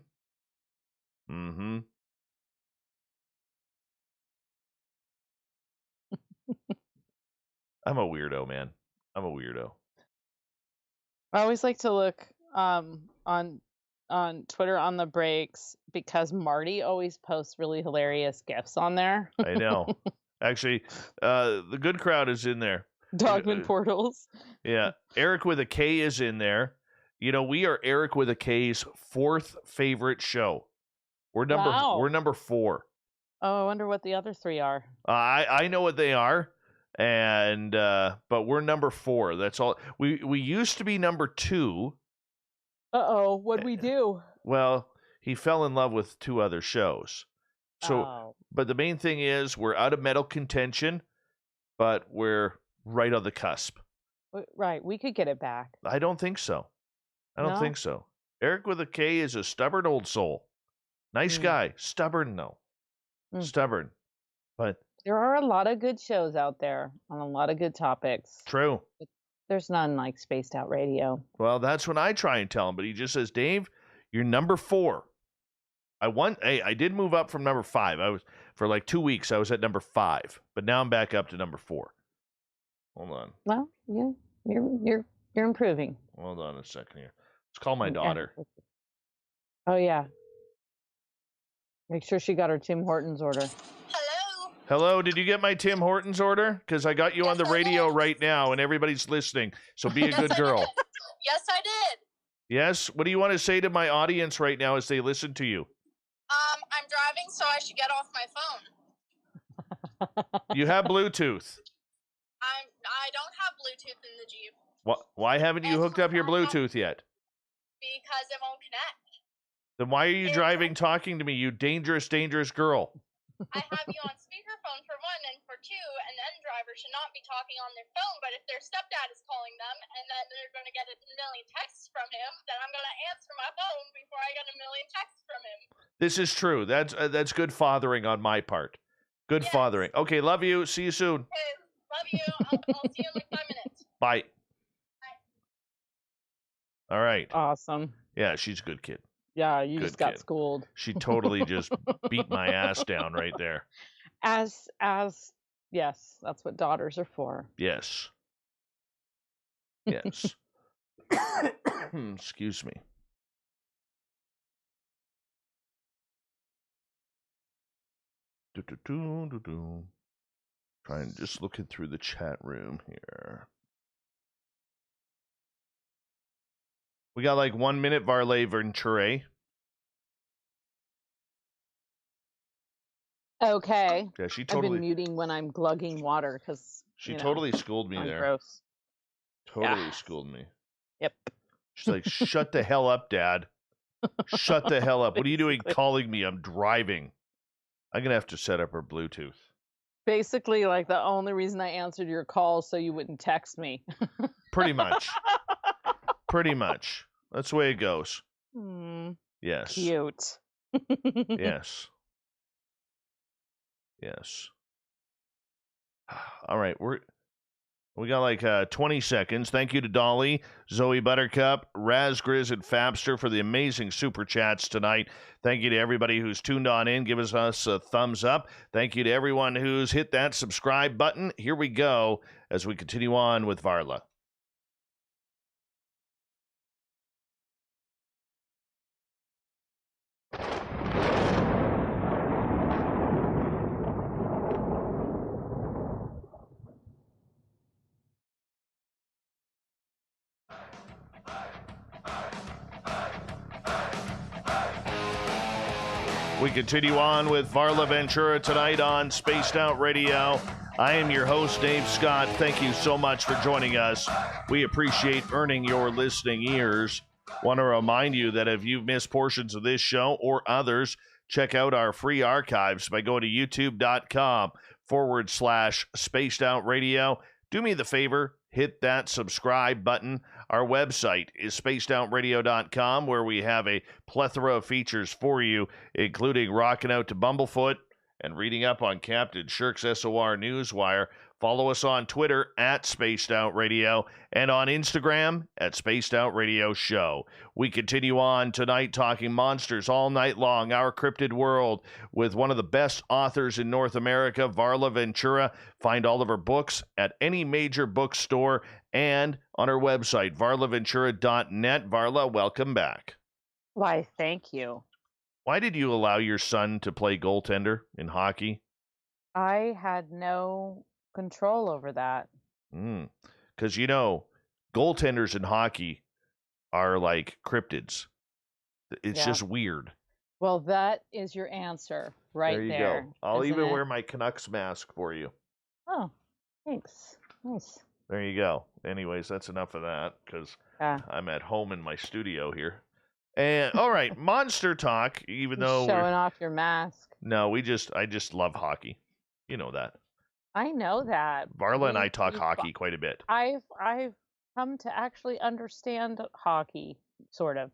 Mm-hmm. I'm a weirdo, man. I'm a weirdo. I always like to look on Twitter on the breaks because Marty always posts really hilarious gifs on there. I know. Actually, the good crowd is in there. Dogman Portals. Yeah. Eric with a K is in there. You know, we are Eric with a K's 4th favorite show. We're number 4. Oh, I wonder what the other 3 are. I know what they are. And but we're number 4. That's all. We used to be number 2. Uh-oh, what'd we do? Well, he fell in love with 2 other shows. So but the main thing is we're out of medal contention, but we're right on the cusp. Right, we could get it back. I don't think so. I don't think so. Eric with a K is a stubborn old soul. Nice guy. Stubborn, though. Stubborn. But there are a lot of good shows out there on a lot of good topics. True. But there's none like Spaced Out Radio. Well, that's what I try and tell him, but he just says, Dave, you're number 4. I did move up from number 5. I was for like 2 weeks. I was at number 5, but now I'm back up to number 4. Hold on. Well, yeah, you're improving. Hold on a second here. Let's call my daughter. Oh yeah. Make sure she got her Tim Hortons order. Hello, did you get my Tim Hortons order? Because I got you on the radio right now, and everybody's listening. So be a good girl. Yes, I did. Yes. What do you want to say to my audience right now as they listen to you? I'm driving, so I should get off my phone. You have Bluetooth. I don't have Bluetooth in the Jeep. Why haven't you hooked up your Bluetooth yet? Because it won't connect. Then why are you driving talking to me, you dangerous, dangerous girl? I have you on speakerphone for one, and for two, an drivers should not be talking on their phone, but if their stepdad is calling them, and then they're going to get a million texts from him, then I'm going to answer my phone before I get a million texts from him. This is true. That's good fathering on my part. Good fathering. Okay, love you. See you soon. Okay, love you. I'll see you in like 5 minutes. Bye. All right. Awesome. Yeah, she's a good kid. Yeah, you Good just got kid. schooled. She totally just beat my ass down right there. As yes, that's what daughters are for. Yes. Yes. Excuse me. Trying just looking through the chat room here. We got like 1 minute, Varla Ventura. Okay. Yeah, she I've totally. been muting when I'm glugging water because She totally schooled me I'm there. gross. Totally schooled me. Yep. She's like, "Shut the hell up, Dad. Shut the hell up. What are you doing calling me? I'm driving." I'm gonna have to set up her Bluetooth. Basically, like the only reason I answered your call is so you wouldn't text me. Pretty much. Pretty much. That's the way it goes. Yes. Cute. Yes. Yes. All right, we got like 20 seconds. Thank you to Dolly, Zoe Buttercup, Razgriz, and Fabster for the amazing super chats tonight. Thank you to everybody who's tuned on in. Give us a thumbs up. Thank you to everyone who's hit that subscribe button. Here we go as we continue on with Varla. We continue on with Varla Ventura tonight on Spaced Out Radio. I am your host, Dave Scott. Thank you so much for joining us. We appreciate earning your listening ears. Want to remind you that if you've missed portions of this show or others, check out our free archives by going to youtube.com/Spaced Out Radio. Do me the favor, hit that subscribe button. Our website is spacedoutradio.com, where we have a plethora of features for you, including rocking out to Bumblefoot and reading up on Captain Shirk's SOR Newswire. Follow us on Twitter at Spaced Out Radio and on Instagram at Spaced Out Radio Show. We continue on tonight talking monsters all night long, Our Cryptid World, with one of the best authors in North America, Varla Ventura. Find all of her books at any major bookstore and on her website, varlaventura.net. Varla, welcome back. Why, thank you. Why did you allow your son to play goaltender in hockey? I had no control over that. Because, goaltenders in hockey are like cryptids. It's just weird. Well, that is your answer right there. There you go. I'll even wear my Canucks mask for you. Oh, thanks. Nice. There you go. Anyways, that's enough of that because I'm at home in my studio here. And all right, monster talk. Even though showing off your mask. No, I just love hockey. You know that. I know that. Varla and I talk hockey quite a bit. I've come to actually understand hockey, sort of,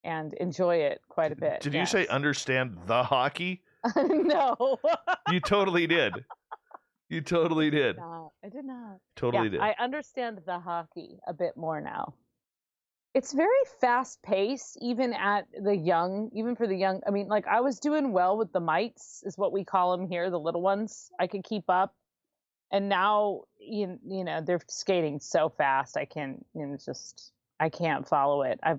and enjoy it quite a bit. Did you say understand the hockey? No. You totally did. You totally did. No, I did not. Totally did. I understand the hockey a bit more now. It's very fast paced, even for the young. I mean, like I was doing well with the mites, is what we call them here, the little ones. I could keep up. And now, you know, they're skating so fast. I can't follow it. I'm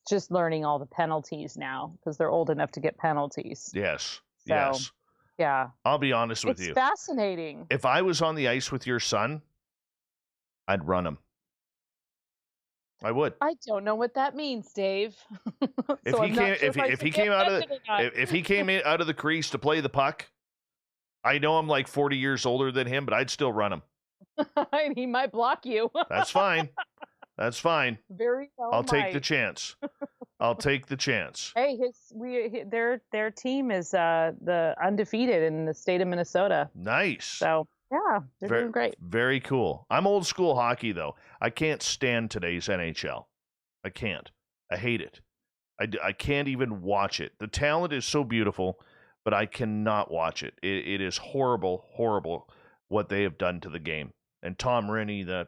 just learning all the penalties now because they're old enough to get penalties. Yes. So, yes. Yeah. I'll be honest with you. It's fascinating. If I was on the ice with your son, I'd run him. I would. I don't know what that means, Dave. If he came out of the crease to play the puck, I know I'm like 40 years older than him, but I'd still run him. He might block you. That's fine. That's fine. Very well. I'll take the chance. I'll take the chance. Hey, their team is the undefeated in the state of Minnesota. Nice. So yeah, they're doing great. Very cool. I'm old school hockey though. I can't stand today's NHL. I can't. I hate it. I can't even watch it. The talent is so beautiful, but I cannot watch it. It is horrible, horrible what they have done to the game. And Tom Rennie, the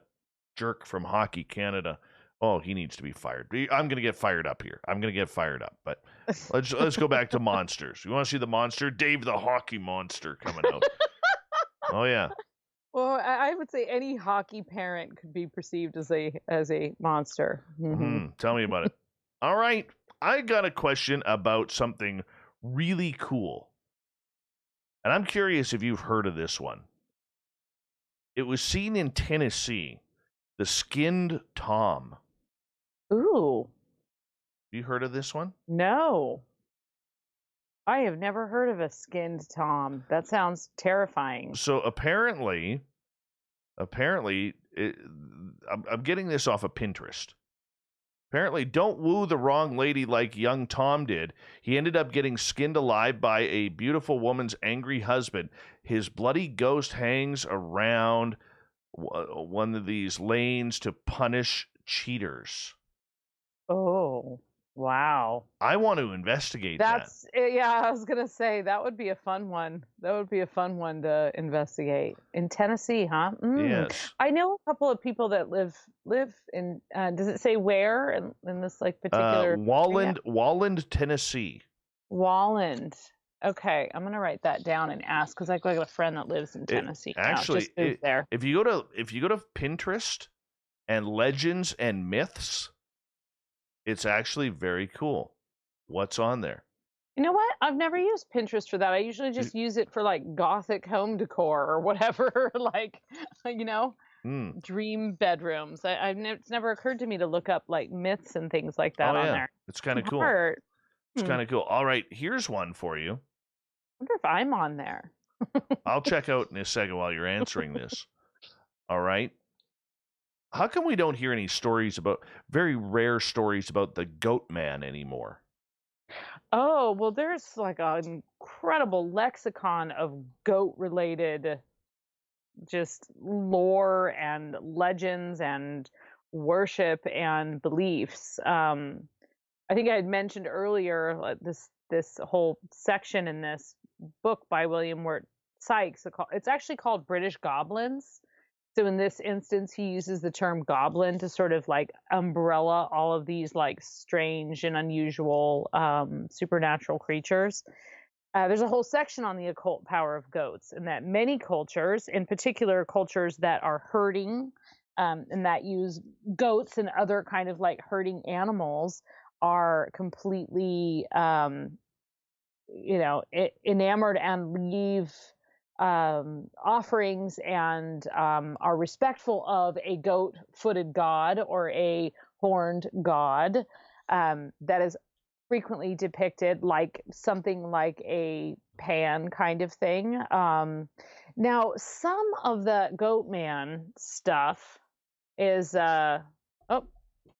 jerk from Hockey Canada, oh, he needs to be fired. I'm going to get fired up here. But let's go back to monsters. You want to see the monster? Dave the Hockey Monster coming out. Oh, yeah. Well, I would say any hockey parent could be perceived as a monster. Mm-hmm. Tell me about it. All right. I got a question about something really cool. And I'm curious if you've heard of this one. It was seen in Tennessee, the skinned Tom. Ooh. You heard of this one? No. I have never heard of a skinned Tom. That sounds terrifying. So apparently, I'm getting this off of Pinterest. Apparently, don't woo the wrong lady like young Tom did. He ended up getting skinned alive by a beautiful woman's angry husband. His bloody ghost hangs around one of these lanes to punish cheaters. Oh, wow. I want to investigate that. Yeah, I was going to say, that would be a fun one. That would be a fun one to investigate. In Tennessee, huh? Yes. I know a couple of people that live in, does it say where in this like particular? Walland, Tennessee. Walland. Okay, I'm going to write that down and ask because I got a friend that lives in Tennessee. Actually, there. If you go to Pinterest and legends and myths, it's actually very cool. What's on there? You know what? I've never used Pinterest for that. I usually just use it for like gothic home decor or whatever, like, dream bedrooms. It's never occurred to me to look up like myths and things like that on there. It's kind of cool. It's kind of cool. All right, here's one for you. wonder if I'm on there. I'll check out in a second while you're answering this. All right. How come we don't hear any stories about, very rare stories about the goat man anymore? Oh, well, there's like an incredible lexicon of goat related just lore and legends and worship and beliefs. I think I had mentioned earlier this whole section in this book by William Wirt Sykes. It's actually called British Goblins. So in this instance, he uses the term goblin to sort of like umbrella all of these like strange and unusual supernatural creatures. There's a whole section on the occult power of goats, and that many cultures, in particular cultures that are herding and that use goats and other kind of like herding animals, are completely, enamored and leave offerings and are respectful of a goat-footed god or a horned god that is frequently depicted like something like a Pan kind of thing. Now, some of the goat man stuff is,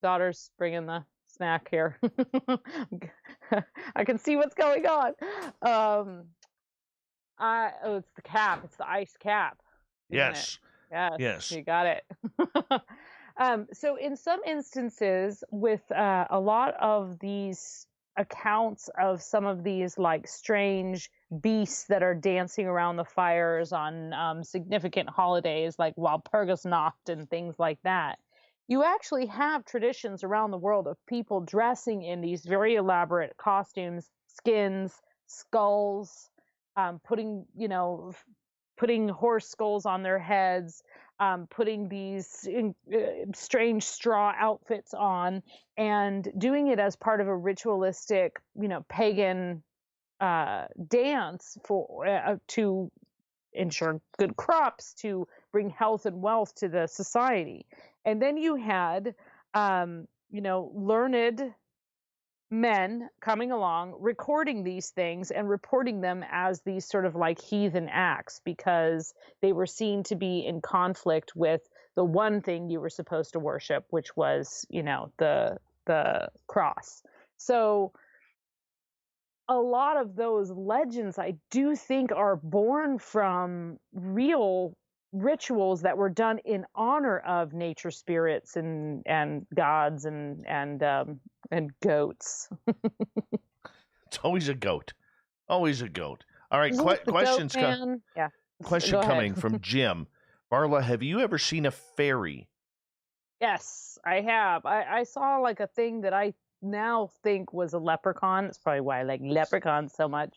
daughter's bringing the snack here. I can see what's going on. It's the cap. It's the ice cap. Yes. Yes. You got it. So in some instances, with a lot of these accounts of some of these like strange beasts that are dancing around the fires on significant holidays like Walpurgisnacht and things like that, you actually have traditions around the world of people dressing in these very elaborate costumes, skins, skulls, putting horse skulls on their heads, putting these strange straw outfits on, and doing it as part of a ritualistic, pagan dance to ensure good crops, to bring health and wealth to the society. And then you had, learned men coming along, recording these things and reporting them as these sort of like heathen acts because they were seen to be in conflict with the one thing you were supposed to worship, which was, the cross. So a lot of those legends, I do think, are born from real rituals that were done in honor of nature spirits and gods and goats. It's always a goat. Always a goat. All right, questions coming. Yeah. Question coming from Jim. Varla, have you ever seen a fairy? Yes, I have. I saw like a thing that I now think was a leprechaun. That's probably why I like leprechauns so much.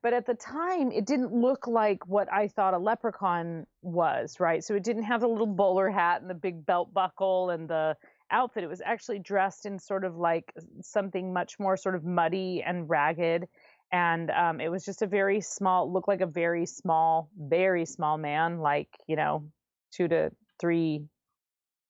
But at the time, it didn't look like what I thought a leprechaun was, right? So it didn't have the little bowler hat and the big belt buckle and the outfit. It was actually dressed in sort of like something much more sort of muddy and ragged. And it was just looked like a very small man, like, 2 to 3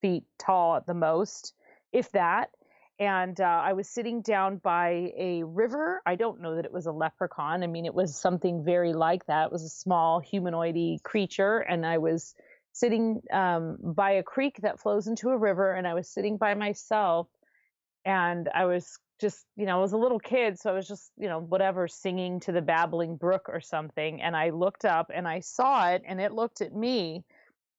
feet tall at the most, if that. And I was sitting down by a river. I don't know that it was a leprechaun. I mean, it was something very like that. It was a small humanoid-y creature. And I was sitting by a creek that flows into a river. And I was sitting by myself. And I was just, I was a little kid. So I was just, whatever, singing to the babbling brook or something. And I looked up and I saw it and it looked at me.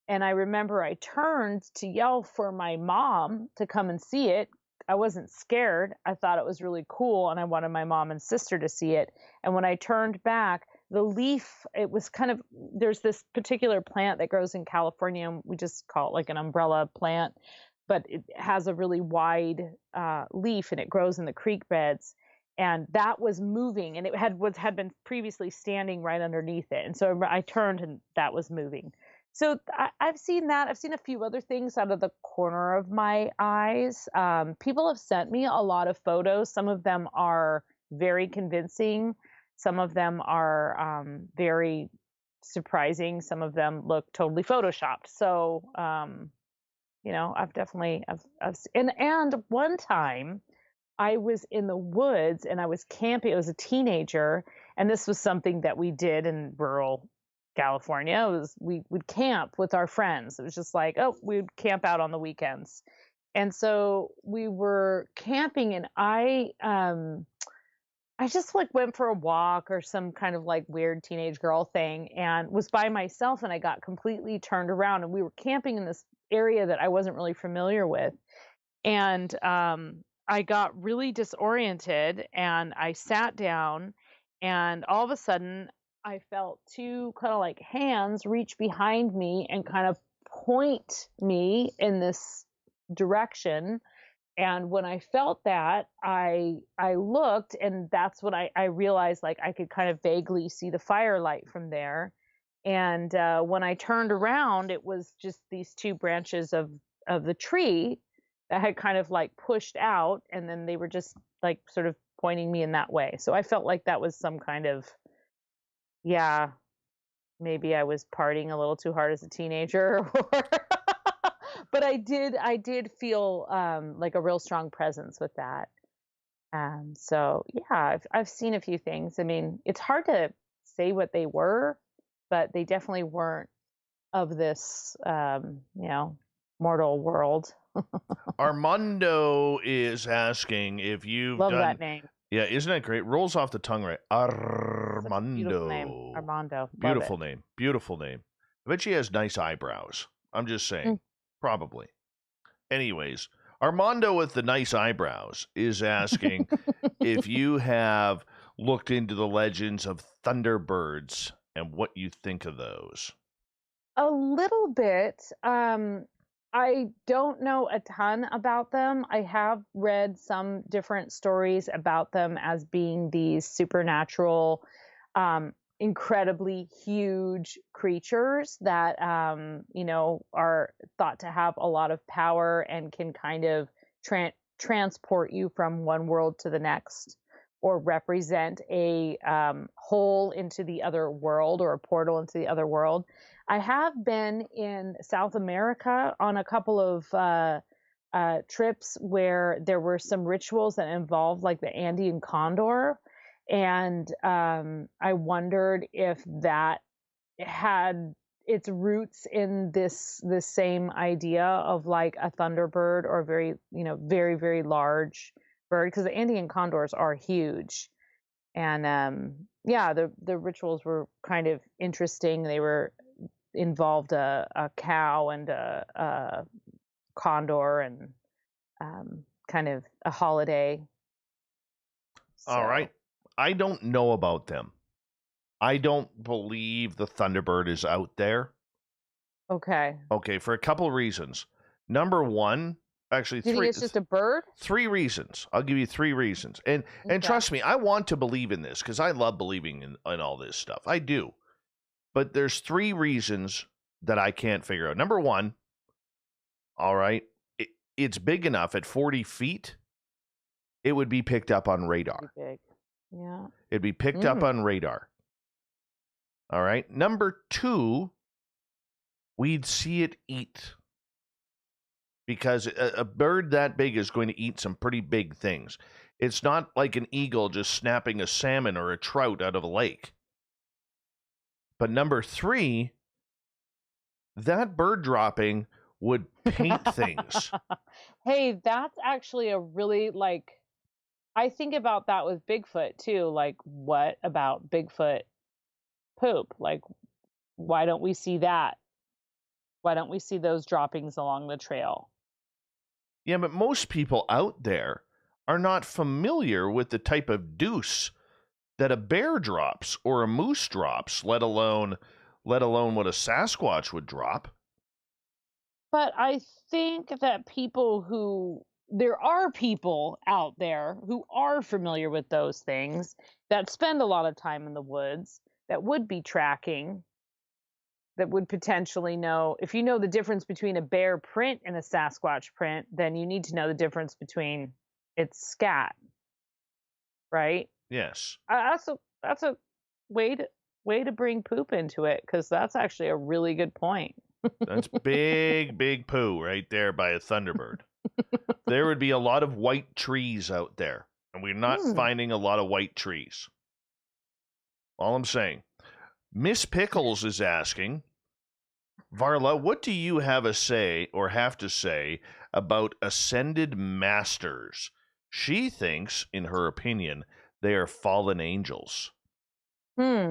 And I remember I turned to yell for my mom to come and see it. I wasn't scared. I thought it was really cool, and I wanted my mom and sister to see it. And when I turned back, the leaf, it was kind of, there's this particular plant that grows in California, and we just call it like an umbrella plant, but it has a really wide leaf, and it grows in the creek beds. And that was moving, and it had been previously standing right underneath it. And so I turned, and that was moving. So I've seen that. I've seen a few other things out of the corner of my eyes. People have sent me a lot of photos. Some of them are very convincing. Some of them are very surprising. Some of them look totally photoshopped. So, I've definitely, and one time I was in the woods and I was camping. I was a teenager And this was something that we did in rural California. It was we would camp with our friends. It was just like, oh, we would camp out on the weekends. And so we were camping, and I just like went for a walk or some kind of like weird teenage girl thing, and was by myself, and I got completely turned around, and we were camping in this area that I wasn't really familiar with. And I got really disoriented, and I sat down, and all of a sudden I felt two kind of like hands reach behind me and kind of point me in this direction. And when I felt that, I looked, and that's when I realized like I could kind of vaguely see the firelight from there. And when I turned around, it was just these two branches of the tree that had kind of like pushed out, and then they were just like sort of pointing me in that way. So I felt like that was some kind of, yeah, maybe I was partying a little too hard as a teenager, or but I did feel like a real strong presence with that. So yeah, I've seen a few things. I mean, it's hard to say what they were, but they definitely weren't of this, mortal world. Armando is asking if you've Love done. that name. Yeah, isn't that great? Rolls off the tongue, right? Beautiful name, Armando. Armando. Love Beautiful it. name. Beautiful name. I bet she has nice eyebrows. I'm just saying. Probably. Anyways, Armando with the nice eyebrows is asking if you have looked into the legends of Thunderbirds and what you think of those. A little bit. I don't know a ton about them. I have read some different stories about them as being these supernatural, incredibly huge creatures that, are thought to have a lot of power and can kind of transport you from one world to the next, or represent a hole into the other world, or a portal into the other world. I have been in South America on a couple of trips where there were some rituals that involved like the Andean condor. And I wondered if that had its roots in this same idea of like a thunderbird, or very, very, very large bird, because the Andean condors are huge. And the rituals were kind of interesting. They were involved a cow and a condor, and kind of a holiday. All right. I don't know about them. I don't believe the Thunderbird is out there. Okay. Okay, for a couple of reasons. Number one, actually, Do you think it's just a bird? 3 reasons. I'll give you 3 reasons. And trust me, I want to believe in this because I love believing in all this stuff. I do. But there's 3 reasons that I can't figure out. Number one, all right, it's big enough at 40 feet, it would be picked up on radar. Big. Yeah. It'd be picked up on radar. All right. Number 2, we'd see it eat. Because a bird that big is going to eat some pretty big things. It's not like an eagle just snapping a salmon or a trout out of a lake. But number 3, that bird dropping would paint things. Hey, that's actually a really, like, I think about that with Bigfoot too. Like, what about Bigfoot poop? Like, why don't we see that? Why don't we see those droppings along the trail? Yeah, but most people out there are not familiar with the type of deuce that a bear drops or a moose drops, let alone what a Sasquatch would drop. But I think that there are people out there who are familiar with those things, that spend a lot of time in the woods, that would be tracking, that would potentially know. If you know the difference between a bear print and a Sasquatch print, then you need to know the difference between its scat, right? Yes. That's a way to bring poop into it, because that's actually a really good point. That's big poo right there by a Thunderbird. There would be a lot of white trees out there, and we're not finding a lot of white trees. All I'm saying. Miss Pickles is asking, Varla, what do you have to say about ascended masters? She thinks, in her opinion, they are fallen angels. I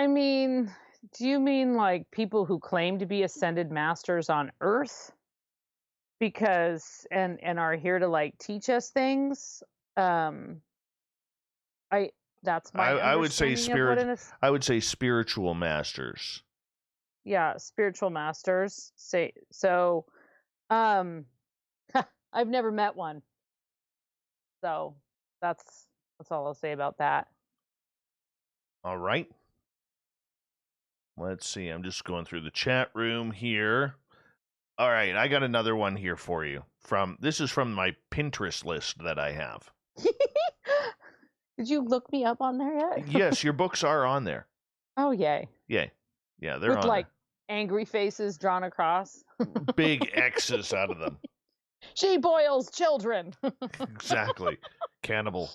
mean, do you mean like people who claim to be ascended masters on Earth? Because and are here to like teach us things? That's my I would say understanding of what I would say spiritual masters. Yeah, spiritual masters. Say so. I've never met one, so that's all I'll say about that. All right. Let's see. I'm just going through the chat room here. All right, I got another one here for you. This is from my Pinterest list that I have. Did you look me up on there yet? Yes, your books are on there. Oh, yay. Yay. Yeah, they're with on like angry faces drawn across. Big X's out of them. She boils children. Exactly. Cannibal.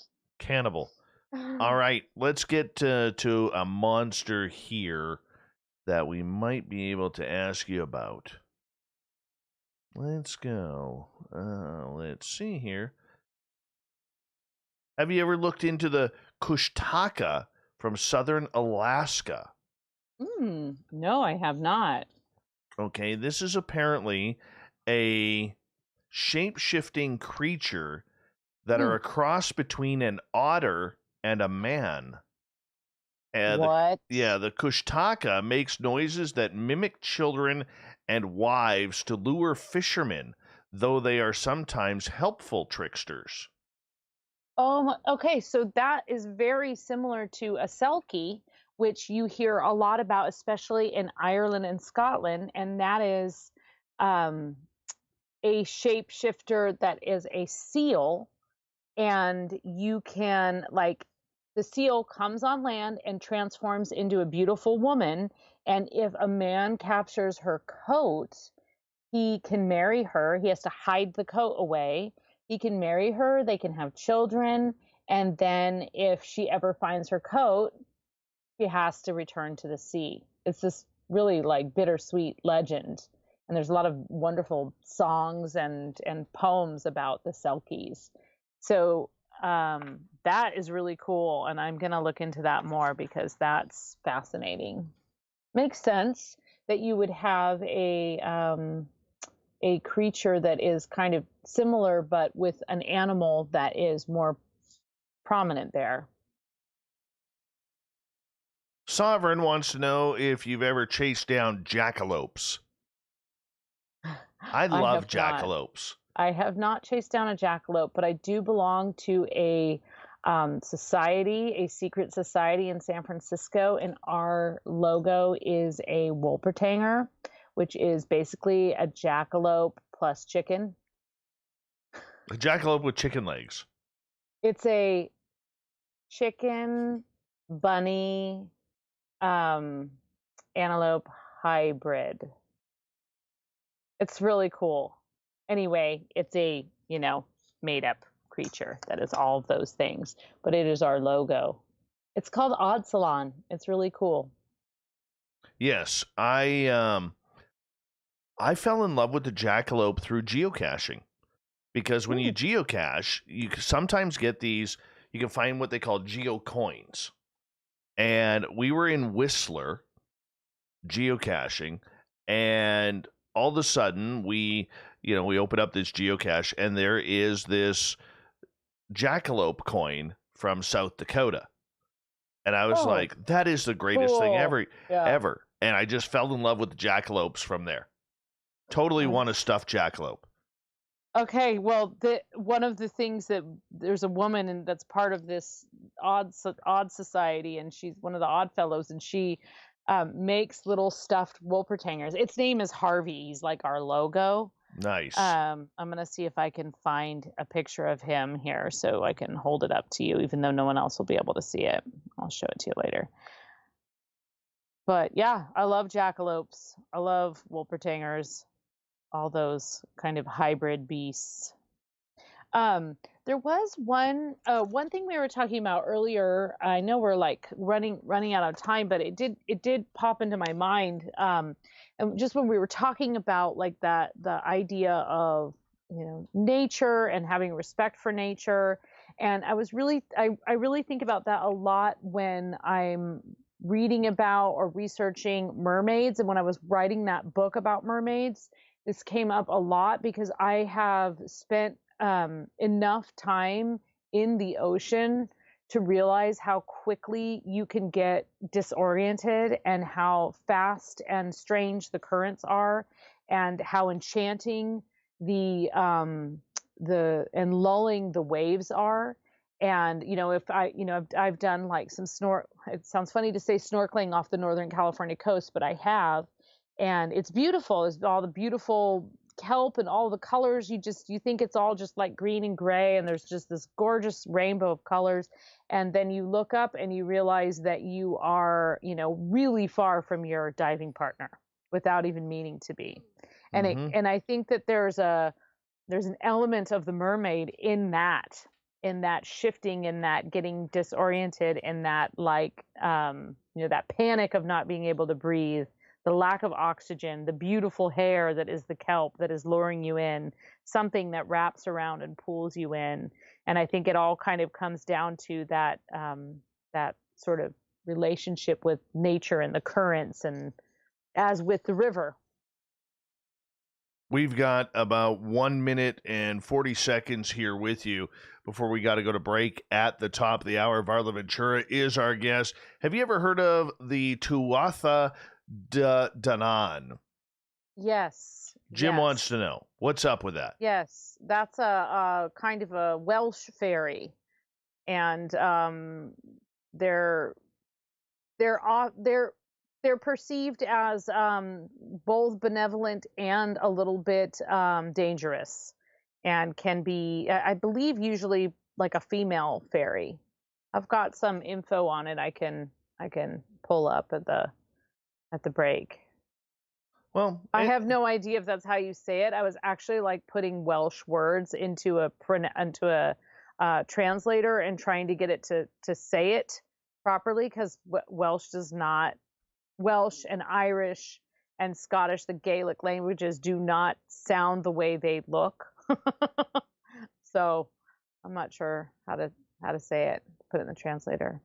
All right, let's get to a monster here that we might be able to ask you about. Let's go. Let's see here. Have you ever looked into the Kushtaka from southern Alaska? No, I have not. Okay, this is apparently a shape-shifting creature that are a cross between an otter and a man. What? The Kushtaka makes noises that mimic children and wives to lure fishermen, though they are sometimes helpful tricksters. Okay, so that is very similar to a selkie, which you hear a lot about, especially in Ireland and Scotland, and that is a shapeshifter that is a seal, and you can, like, the seal comes on land and transforms into a beautiful woman, and if a man captures her coat, he can marry her. He has to hide the coat away. He can marry her, they can have children, and then if she ever finds her coat, she has to return to the sea. It's this really like bittersweet legend. And there's a lot of wonderful songs and poems about the Selkies. So that is really cool, and I'm going to look into that more because that's fascinating. Makes sense that you would have a creature that is kind of similar, but with an animal that is more prominent there. Sovereign wants to know if you've ever chased down jackalopes. I love jackalopes. I have not chased down a jackalope, but I do belong to a society, a secret society in San Francisco, and our logo is a Wolpertanger, which is basically a jackalope plus chicken. A jackalope with chicken legs. It's a chicken, bunny, antelope hybrid. It's really cool. Anyway, it's a, made up creature that is all of those things, but it is our logo. It's called Odd Salon. It's really cool. Yes, I fell in love with the jackalope through geocaching, because when you geocache, you sometimes get these, you can find what they call geo coins. And we were in Whistler geocaching, and all of a sudden we open up this geocache, and there is this jackalope coin from South Dakota. And I was like, that is the greatest thing ever. And I just fell in love with the jackalopes from there. Totally want a stuffed jackalope. Okay, well, one of the things that there's a woman that's part of this odd society, and she's one of the odd fellows, and she makes little stuffed Wolpertangers. Its name is Harvey. He's like our logo. Nice. I'm gonna see if I can find a picture of him here so I can hold it up to you, even though no one else will be able to see it. I'll show it to you later. But yeah, I love jackalopes. I love Wolpertangers. All those kind of hybrid beasts. There was one thing we were talking about earlier. I know we're like running out of time, but it did pop into my mind. And just when we were talking about like the idea of, you know, nature and having respect for nature, and I really think about that a lot when I'm reading about or researching mermaids. And when I was writing that book about mermaids, this came up a lot because I have spent enough time in the ocean to realize how quickly you can get disoriented and how fast and strange the currents are, and how enchanting the and lulling the waves are. And, you know, if I, you know, I've done like some it sounds funny to say snorkeling off the Northern California coast, but I have, and it's beautiful. It's all the beautiful kelp and all the colors. You think it's all just like green and gray, and there's just this gorgeous rainbow of colors. And then you look up and you realize that you are, you know, really far from your diving partner without even meaning to be. And and I think that there's an element of the mermaid in that shifting, in that getting disoriented, in that like you know, that panic of not being able to breathe, the lack of oxygen, the beautiful hair that is the kelp that is luring you in, something that wraps around and pulls you in. And I think it all kind of comes down to that that sort of relationship with nature and the currents, and as with the river. We've got about 1 minute and 40 seconds here with you before we got to go to break at the top of the hour. Varla Ventura is our guest. Have you ever heard of the Tuatha Danann? Yes. Jim yes. wants to know, what's up with that? Yes, that's a kind of a Welsh fairy, and they're perceived as both benevolent and a little bit dangerous, and can be, I believe, usually like a female fairy. I've got some info on it I can pull up at the break. Well, I have no idea if that's how you say it. I was actually like putting Welsh words into a translator and trying to get it to say it properly, because Welsh and Irish and Scottish, the Gaelic languages, do not sound the way they look. So I'm not sure how to say it. Put it in the translator.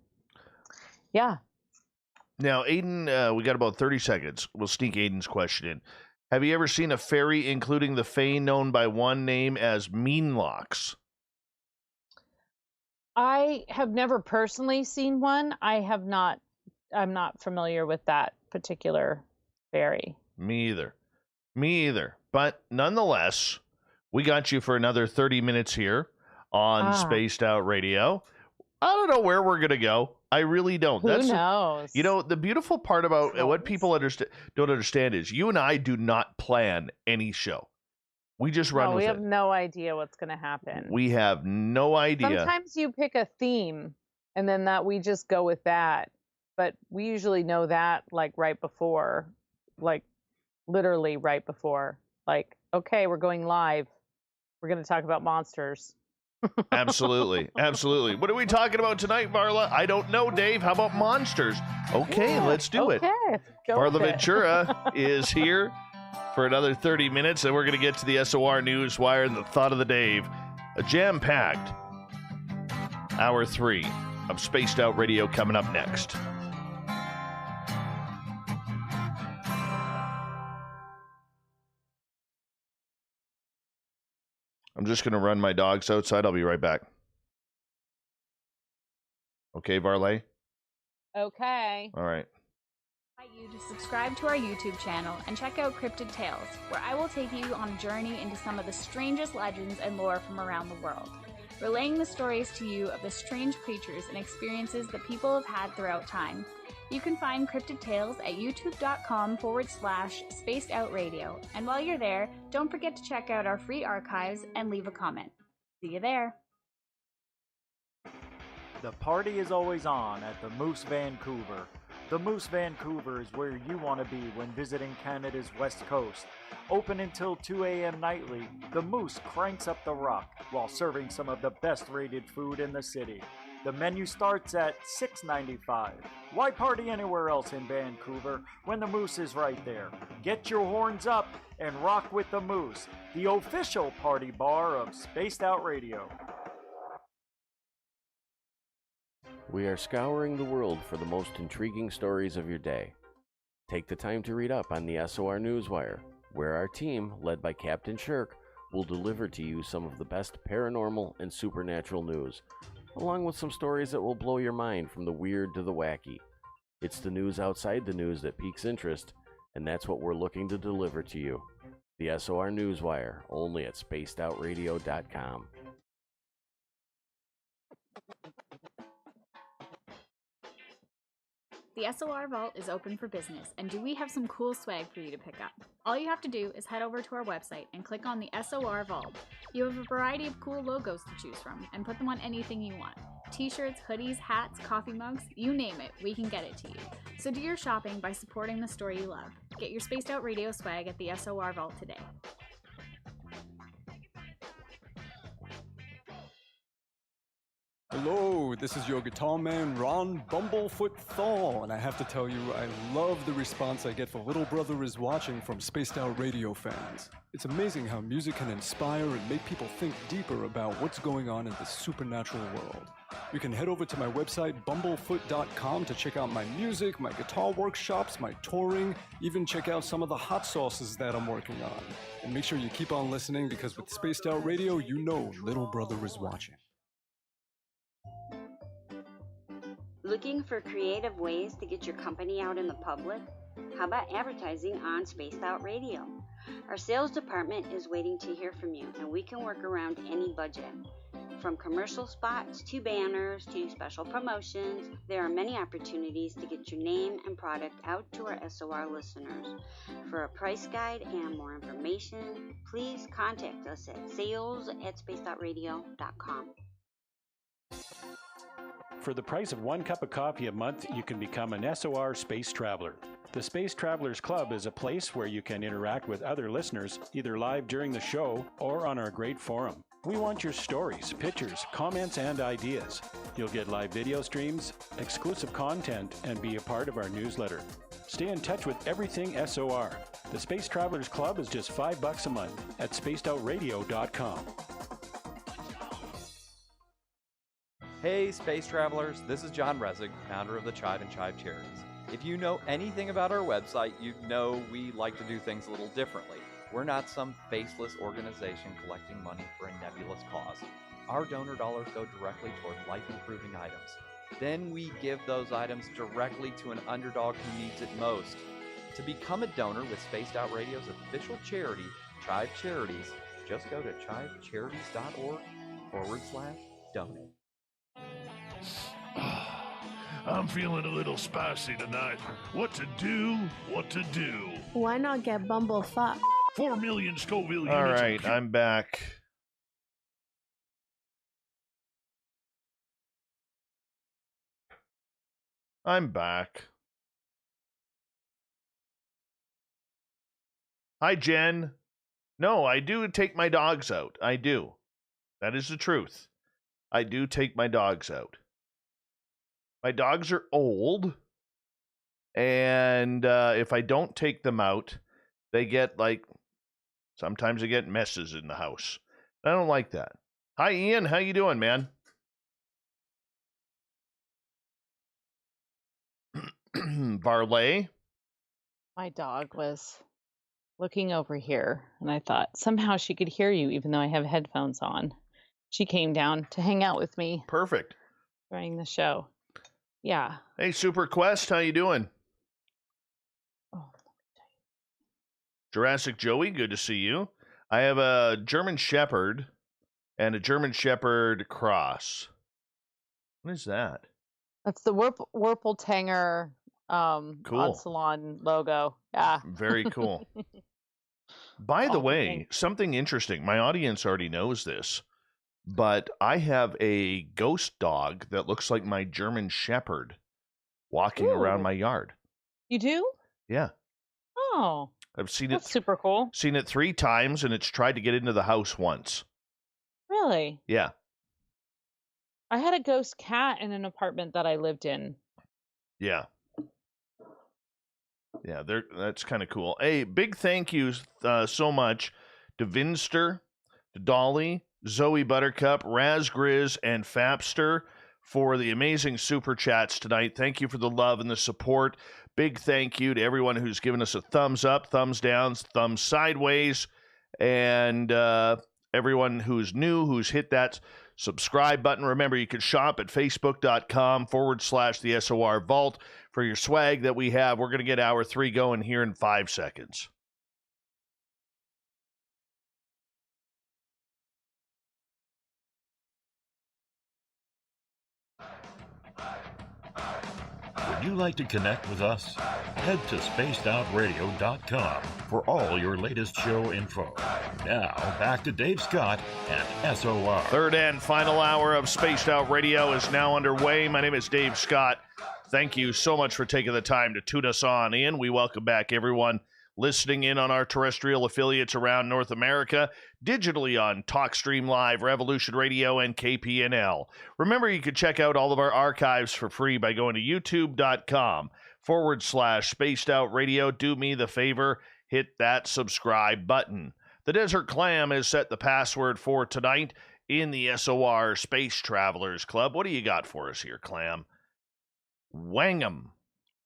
Yeah. Now, Aiden, we got about 30 seconds. We'll sneak Aiden's question in. Have you ever seen a fairy, including the fae known by one name as Meanlocks? I have never personally seen one. I'm not familiar with that particular fairy. Me either. But nonetheless, we got you for another 30 minutes here on Spaced Out Radio. I don't know where we're going to go. I really don't. Who knows? You know, the beautiful part about what people don't understand is you and I do not plan any show. We just run with it. We have no idea what's going to happen. We have no idea. Sometimes you pick a theme, and then we just go with that. But we usually know that like right before, like literally right before. Like, okay, we're going live. We're going to talk about monsters. Absolutely. What are we talking about tonight, Varla? I don't know, Dave. How about monsters? Okay, let's do it. Varla Ventura is here for another 30 minutes, and we're going to get to the SOR Newswire and the Thought of the Dave. A jam-packed Hour 3 of Spaced Out Radio coming up next. I'm just going to run my dogs outside. I'll be right back. Okay, Varley? Okay. All right. I invite you to subscribe to our YouTube channel and check out Cryptid Tales, where I will take you on a journey into some of the strangest legends and lore from around the world, relaying the stories to you of the strange creatures and experiences that people have had throughout time. You can find Cryptid Tales at youtube.com/spacedoutradio. And while you're there, don't forget to check out our free archives and leave a comment. See you there. The party is always on at the Moose Vancouver. The Moose Vancouver is where you want to be when visiting Canada's West Coast. Open until 2 a.m. nightly, the Moose cranks up the rock while serving some of the best rated food in the city. The menu starts at $6.95. Why party anywhere else in Vancouver when the Moose is right there? Get your horns up and rock with the Moose, the official party bar of Spaced Out Radio. We are scouring the world for the most intriguing stories of your day. Take the time to read up on the SOR Newswire, where our team, led by Captain Shirk, will deliver to you some of the best paranormal and supernatural news, along with some stories that will blow your mind from the weird to the wacky. It's the news outside the news that piques interest, and that's what we're looking to deliver to you. The SOR Newswire, only at spacedoutradio.com. The SOR Vault is open for business, and do we have some cool swag for you to pick up? All you have to do is head over to our website and click on the SOR Vault. You have a variety of cool logos to choose from, and put them on anything you want. T-shirts, hoodies, hats, coffee mugs, you name it, we can get it to you. So do your shopping by supporting the story you love. Get your Spaced Out Radio swag at the SOR Vault today. Hello, this is your guitar man, Ron Bumblefoot Thaw, and I have to tell you, I love the response I get for Little Brother is Watching from Spaced Out Radio fans. It's amazing how music can inspire and make people think deeper about what's going on in the supernatural world. You can head over to my website, bumblefoot.com, to check out my music, my guitar workshops, my touring, even check out some of the hot sauces that I'm working on. And make sure you keep on listening, because with Spaced Out Radio, you know Little Brother is watching. Looking for creative ways to get your company out in the public? How about advertising on Spaced Out Radio? Our sales department is waiting to hear from you, and we can work around any budget. From commercial spots to banners to special promotions, there are many opportunities to get your name and product out to our SOR listeners. For a price guide and more information, please contact us at sales@spacedoutradio.com. For the price of 1 cup of coffee a month, you can become an SOR Space Traveler. The Space Travelers Club is a place where you can interact with other listeners, either live during the show or on our great forum. We want your stories, pictures, comments, and ideas. You'll get live video streams, exclusive content, and be a part of our newsletter. Stay in touch with everything SOR. The Space Travelers Club is just $5 a month at spacedoutradio.com. Hey Space Travelers, this is John Resig, founder of the Chive and Chive Charities. If you know anything about our website, you know we like to do things a little differently. We're not some faceless organization collecting money for a nebulous cause. Our donor dollars go directly toward life-improving items. Then we give those items directly to an underdog who needs it most. To become a donor with Spaced Out Radio's official charity, Chive Charities, just go to chivecharities.org/donate. I'm feeling a little spicy tonight. What to do? What to do? Why not get Bumblefuck? 4 million Scoville units. All right, I'm back. I'm back. Hi, Jen. No, I do take my dogs out. I do. That is the truth. I do take my dogs out. My dogs are old, and if I don't take them out, they get, sometimes they get messes in the house. I don't like that. Hi, Ian. How you doing, man? Varla? My dog was looking over here, and I thought somehow she could hear you even though I have headphones on. She came down to hang out with me. Perfect. During the show. Yeah. Hey, Super Quest, how you doing? Oh. Jurassic Joey, good to see you. I have a German Shepherd and a German Shepherd Cross. What is that? That's the Werpel Tanger Cool. Odd Salon logo. Yeah. Very cool. By the way, something interesting. My audience already knows this, but I have a ghost dog that looks like my German Shepherd. walking around Ooh. my yard. You do? Yeah. Oh. I've seen That's super cool. Seen it 3 times, and it's tried to get into the house once. Really? Yeah. I had a ghost cat in an apartment that I lived in. Yeah. Yeah, that's kind of cool. Hey, big thank yous so much to Vinster, to Dolly, Zoe Buttercup, Raz Grizz, and Fapster for the amazing super chats tonight. Thank you for the love and the support. Big thank you to everyone who's given us a thumbs up, thumbs down, thumbs sideways, and everyone who's new, who's hit that subscribe button. Remember, you can shop at facebook.com/the SOR Vault for your swag that we have. We're going to get hour 3 going here in 5 seconds. Would you like to connect with us? Head to spacedoutradio.com for all your latest show info. Now, back to Dave Scott and SOR. Third and final hour of Spaced Out Radio is now underway. My name is Dave Scott. Thank you so much for taking the time to tune us on in. We welcome back everyone listening in on our terrestrial affiliates around North America, digitally on TalkStream Live, Revolution Radio, and KPNL. Remember, you can check out all of our archives for free by going to youtube.com/Spaced Out Radio. Do me the favor, hit that subscribe button. The Desert Clam has set the password for tonight in the SOR Space Travelers Club. What do you got for us here, Clam? Wang'em.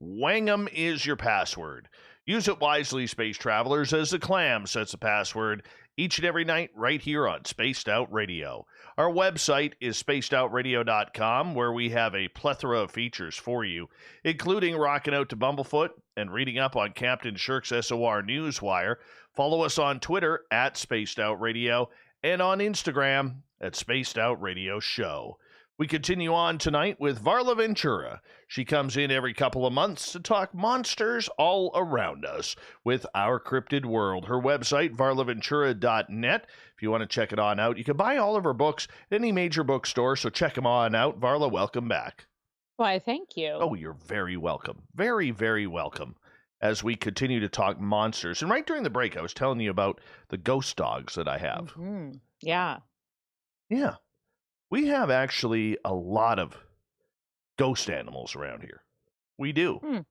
Wang'em is your password. Use it wisely, Space Travelers, as the Clam sets a password each and every night right here on Spaced Out Radio. Our website is spacedoutradio.com, where we have a plethora of features for you, including rocking out to Bumblefoot and reading up on Captain Shirk's SOR Newswire. Follow us on Twitter at Spaced Out Radio and on Instagram at Spaced Out Radio Show. We continue on tonight with Varla Ventura. She comes in every couple of months to talk monsters all around us with Our Cryptid World. Her website, varlaventura.net. If you want to check it on out, you can buy all of her books at any major bookstore, so check them on out. Varla, welcome back. Why, thank you. Oh, you're very welcome. Very, very welcome. As we continue to talk monsters. And right during the break, I was telling you about the ghost dogs that I have. Mm-hmm. Yeah. Yeah. We have actually a lot of ghost animals around here. We do.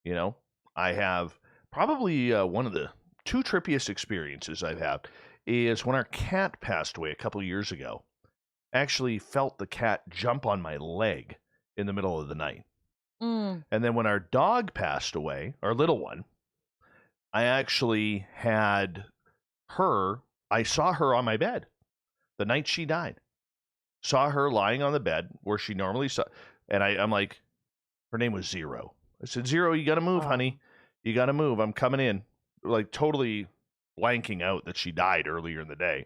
You know, I have probably one of the 2 trippiest experiences I've had is when our cat passed away a couple of years ago. I actually felt the cat jump on my leg in the middle of the night. And then when our dog passed away, our little one, I actually had her, I saw her on my bed the night she died. Saw her lying on the bed where she normally saw, and I'm like, her name was Zero. I said, Zero, you got to move, honey. You got to move. I'm coming in. Like totally blanking out that she died earlier in the day,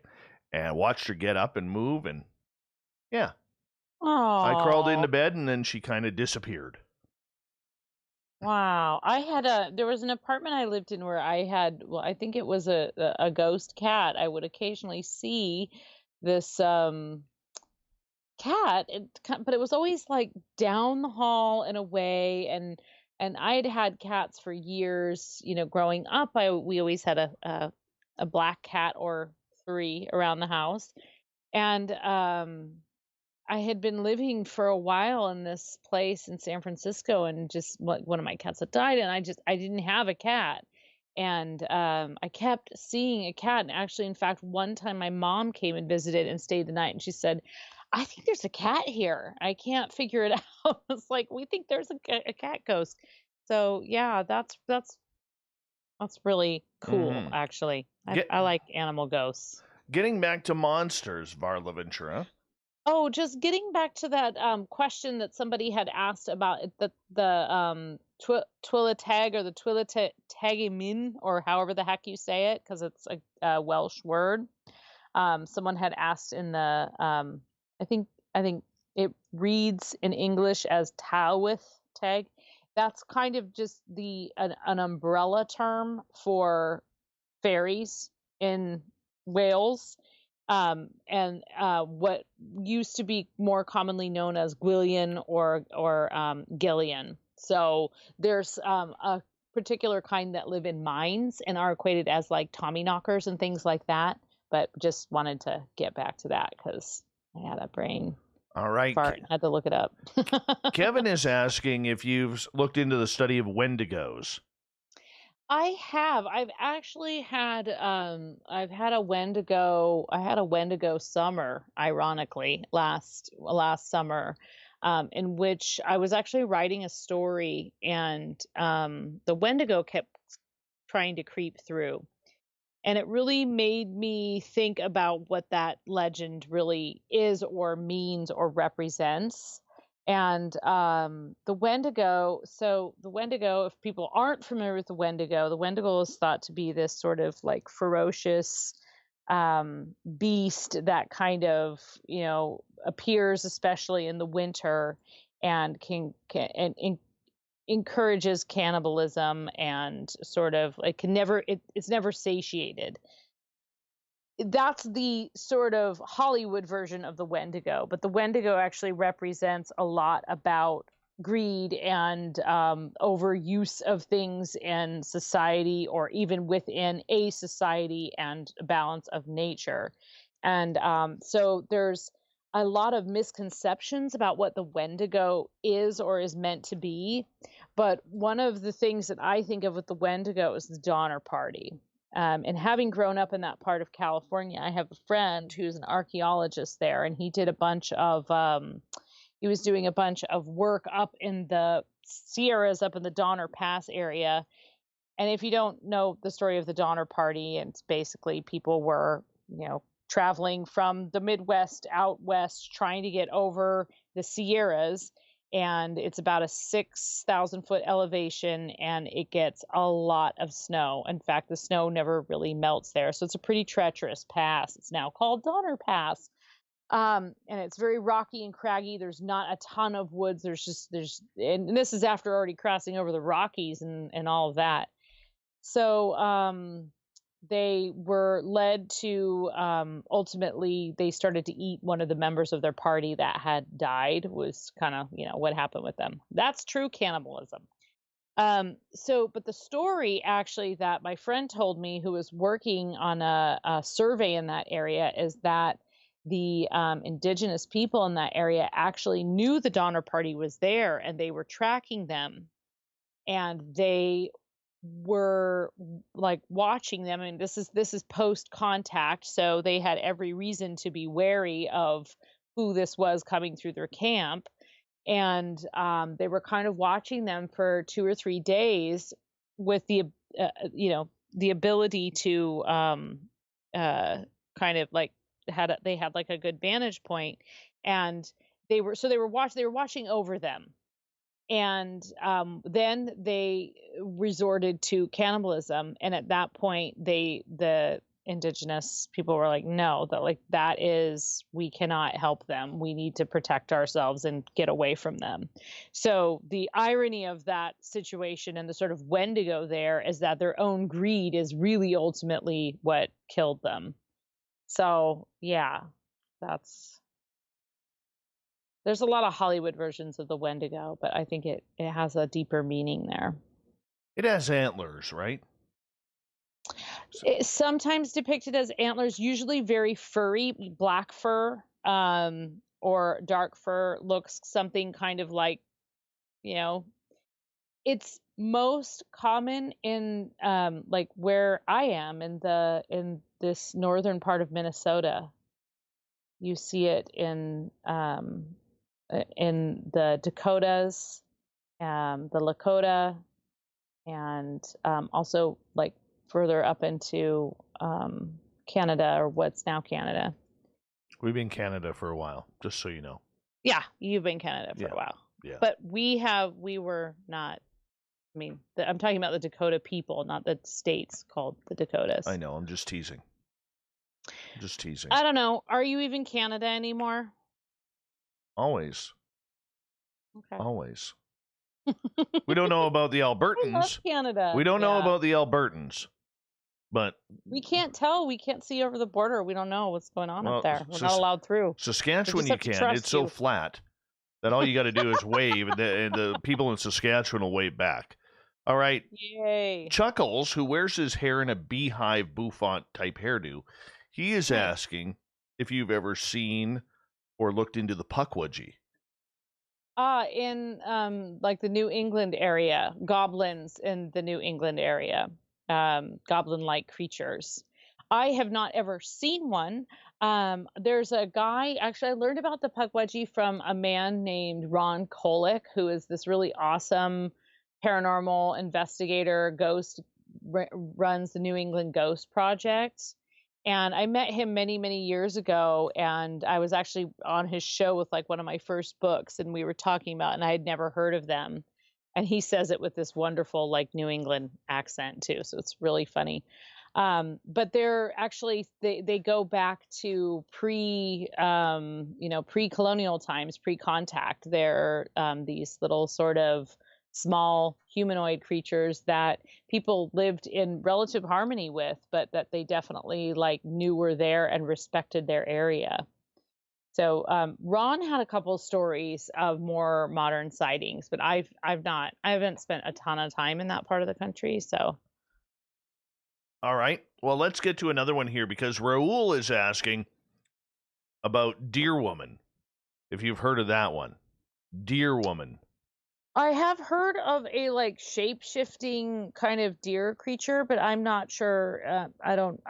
and watched her get up and move, and yeah. I crawled into bed, and then she kind of disappeared. Wow. There was an apartment I lived in where I had, well, I think it was a ghost cat. I would occasionally see this, cat, but it was always like down the hall and away, and I'd had cats for years, growing up. We always had a black cat or 3 around the house, and I had been living for a while in this place in San Francisco, and just one of my cats had died, and I didn't have a cat. And I kept seeing a cat, and actually, in fact, one time my mom came and visited and stayed the night, and she said, I think there's a cat here. I can't figure it out. It's like, we think there's a cat ghost. So yeah, that's really cool, actually. I like animal ghosts. Getting back to monsters, Varla Ventura. Oh, just getting back to that question that somebody had asked about the Twilitag or the Twilitagimin, or however the heck you say it, because it's a Welsh word. Someone had asked in the I think it reads in English as Tawith tag. That's kind of just an umbrella term for fairies in Wales. and what used to be more commonly known as Gwillian or Gillian. So there's a particular kind that live in mines and are equated as like Tommyknockers and things like that. But just wanted to get back to that because I had a brain All right. fart and had to look it up. Kevin is asking if you've looked into the study of Wendigos. I have. I've actually had I've had a Wendigo. I had a Wendigo summer, ironically, last summer, in which I was actually writing a story, and the Wendigo kept trying to creep through. And it really made me think about what that legend really is or means or represents. And the Wendigo, so the Wendigo, if people aren't familiar with the Wendigo is thought to be this sort of like ferocious beast that kind of, appears especially in the winter and can encourages cannibalism and sort of like it's never satiated. That's the sort of Hollywood version of the Wendigo, but the Wendigo actually represents a lot about greed and overuse of things in society or even within a society and a balance of nature. And so there's a lot of misconceptions about what the Wendigo is or is meant to be. But one of the things that I think of with the Wendigo is the Donner Party. And having grown up in that part of California, I have a friend who's an archaeologist there, and he did a bunch of, he was doing a bunch of work up in the Sierras, up in the Donner Pass area. And if you don't know the story of the Donner Party, it's basically people were, traveling from the Midwest out west, trying to get over the Sierras. And it's about a 6,000 foot elevation, and it gets a lot of snow. In fact, the snow never really melts there. So it's a pretty treacherous pass. It's now called Donner Pass. And it's very rocky and craggy. There's not a ton of woods. And this is after already crossing over the Rockies and all of that. So, they were led to ultimately they started to eat one of the members of their party that had died. Was kind of what happened with them. That's true cannibalism. But the story actually that my friend told me, who was working on a survey in that area, is that the indigenous people in that area actually knew the Donner Party was there, and they were tracking them, and they were like watching them. And this is post contact, so they had every reason to be wary of who this was coming through their camp. And they were kind of watching them for 2 or 3 days with the the ability to kind of like they had like a good vantage point, and they were watching over them. And then they resorted to cannibalism. And at that point, the indigenous people were like, no, we cannot help them. We need to protect ourselves and get away from them. So the irony of that situation and the sort of Wendigo there is that their own greed is really ultimately what killed them. So yeah, there's a lot of Hollywood versions of the Wendigo, but I think it has a deeper meaning there. It has antlers, right? It's sometimes depicted as antlers, usually very furry, black fur, or dark fur. Looks something kind of like, it's most common in like where I am in this northern part of Minnesota. You see it in the Dakotas, the Lakota, and also like further up into Canada, or what's now Canada. We've been in Canada for a while, just so you know. Yeah, you've been in Canada for a while. Yeah. But we were not, I'm talking about the Dakota people, not the states called the Dakotas. I know, I'm just teasing. I don't know. Are you even Canada anymore? Always. Okay. Always. We don't know about the Albertans. I love Canada. We don't know about the Albertans. But we can't tell. We can't see over the border. We don't know what's going on well, up there. We're not allowed through. Saskatchewan, We you just have to can. trust It's so you. flat that all you got to do is wave, and the people in Saskatchewan will wave back. All right. Yay. Chuckles, who wears his hair in a beehive bouffant type hairdo, he is asking if you've ever seen or looked into the Pukwudgie. In like the New England area, goblins in the New England area, goblin-like creatures. I have not ever seen one. There's a guy, actually, I learned about the Pukwudgie from a man named Ron Kolick, who is this really awesome paranormal investigator, runs the New England Ghost Project. And I met him many, many years ago, and I was actually on his show with like one of my first books, and we were talking about, and I had never heard of them. And he says it with this wonderful like New England accent too, so it's really funny. But they're actually they go back to pre-colonial times, pre-contact. They're these little sort of small humanoid creatures that people lived in relative harmony with, but that they definitely like knew were there and respected their area. So Ron had a couple stories of more modern sightings, but I haven't spent a ton of time in that part of the country. So all right, well, let's get to another one here, because Raul is asking about Deer Woman, if you've heard of that one. Deer Woman. I have heard of a like shape-shifting kind of deer creature, but I'm not sure. I don't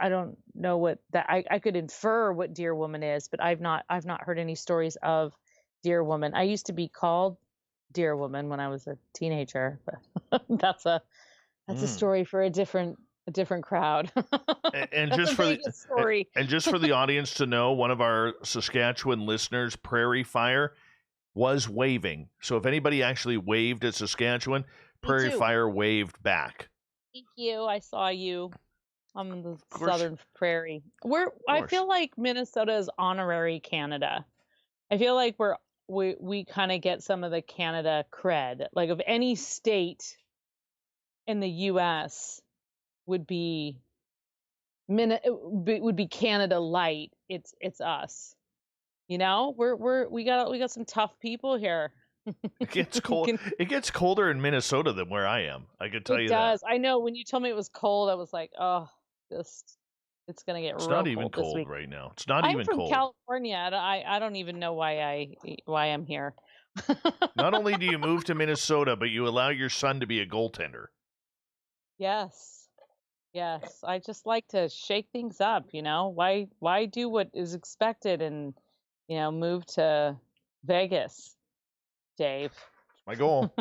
know what that. I could infer what Deer Woman is, but I've not heard any stories of Deer Woman. I used to be called Deer Woman when I was a teenager, but that's a story for a different crowd. And That's just a for Vegas story. and just for the audience to know, one of our Saskatchewan listeners, Prairie Fire, was waving. So if anybody actually waved at Saskatchewan, Prairie Fire waved back. Thank you. I saw you on the southern prairie. I feel like Minnesota is honorary Canada. I feel like we kind of get some of the Canada cred. Like of any state in the U.S. would be Canada light. It's us. You know, we got some tough people here. It gets cold. It gets colder in Minnesota than where I am. I can tell you that. It does. I know. When you told me it was cold, I was like, oh, it's gonna get. It's real not even cold this cold week. right now. It's not I'm even from cold. California. I don't even know why I'm here. Not only do you move to Minnesota, but you allow your son to be a goaltender. Yes. I just like to shake things up. You know, why do what is expected and move to Vegas, Dave. That's my goal.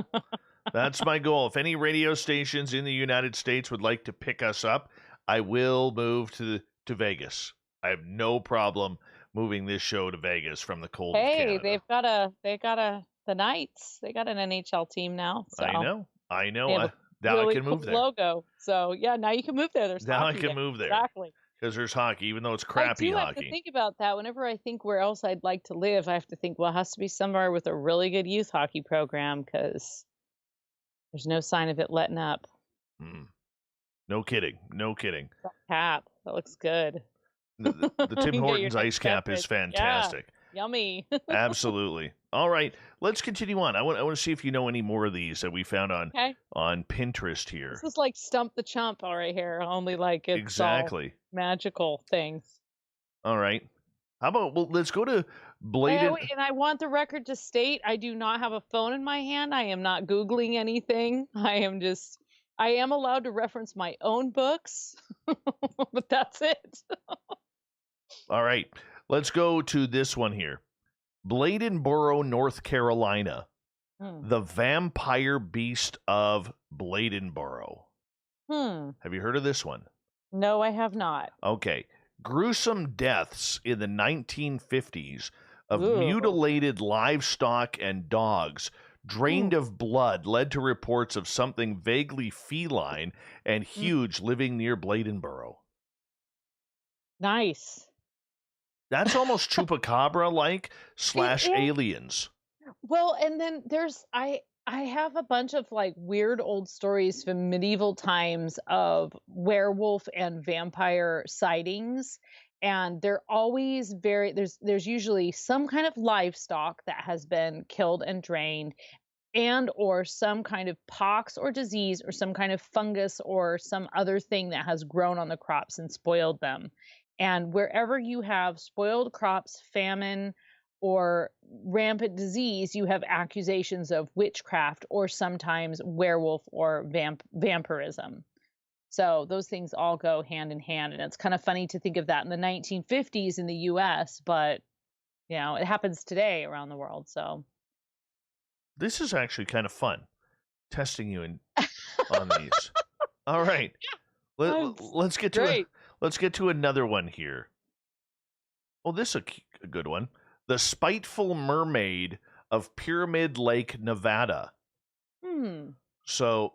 That's my goal. If any radio stations in the United States would like to pick us up, I will move to Vegas. I have no problem moving this show to Vegas from the cold of Canada. Hey, they got the Knights. They got an NHL team now. So. I know. Now really I can move cool there. Logo. So yeah, now you can move there. There's now I hockey can move there. Exactly. Because there's hockey, even though it's crappy I do hockey. have to think about that. Whenever I think where else I'd like to live, I have to think, well, it has to be somewhere with a really good youth hockey program, because there's no sign of it letting up. No kidding. Cap. That looks good. The Tim Hortons ice cap is fantastic. Yeah. Yummy. Absolutely. All right, let's continue on. I want to see if you know any more of these that we found on Pinterest here. This is like Stump the Chump right here, only like it's exactly magical things. All right. How about let's go to Bladen. And I want the record to state I do not have a phone in my hand. I am not Googling anything. I am allowed to reference my own books, but that's it. All right. Let's go to this one here. Bladenboro, North Carolina. The Vampire Beast of Bladenboro. Have you heard of this one? No, I have not. Okay. Gruesome deaths in the 1950s of mutilated livestock and dogs drained of blood led to reports of something vaguely feline and huge living near Bladenboro. Nice. That's almost Chupacabra-like / aliens. Well, and then I I have a bunch of like weird old stories from medieval times of werewolf and vampire sightings. And they're always there's usually some kind of livestock that has been killed and drained, and or some kind of pox or disease or some kind of fungus or some other thing that has grown on the crops and spoiled them. And wherever you have spoiled crops, famine, or rampant disease, you have accusations of witchcraft or sometimes werewolf or vampirism. So those things all go hand in hand. And it's kind of funny to think of that in the 1950s in the US, but it happens today around the world. So this is actually kind of fun, testing you on these. All right, let's get to another one here. Oh, this is a good one. The Spiteful Mermaid of Pyramid Lake, Nevada. So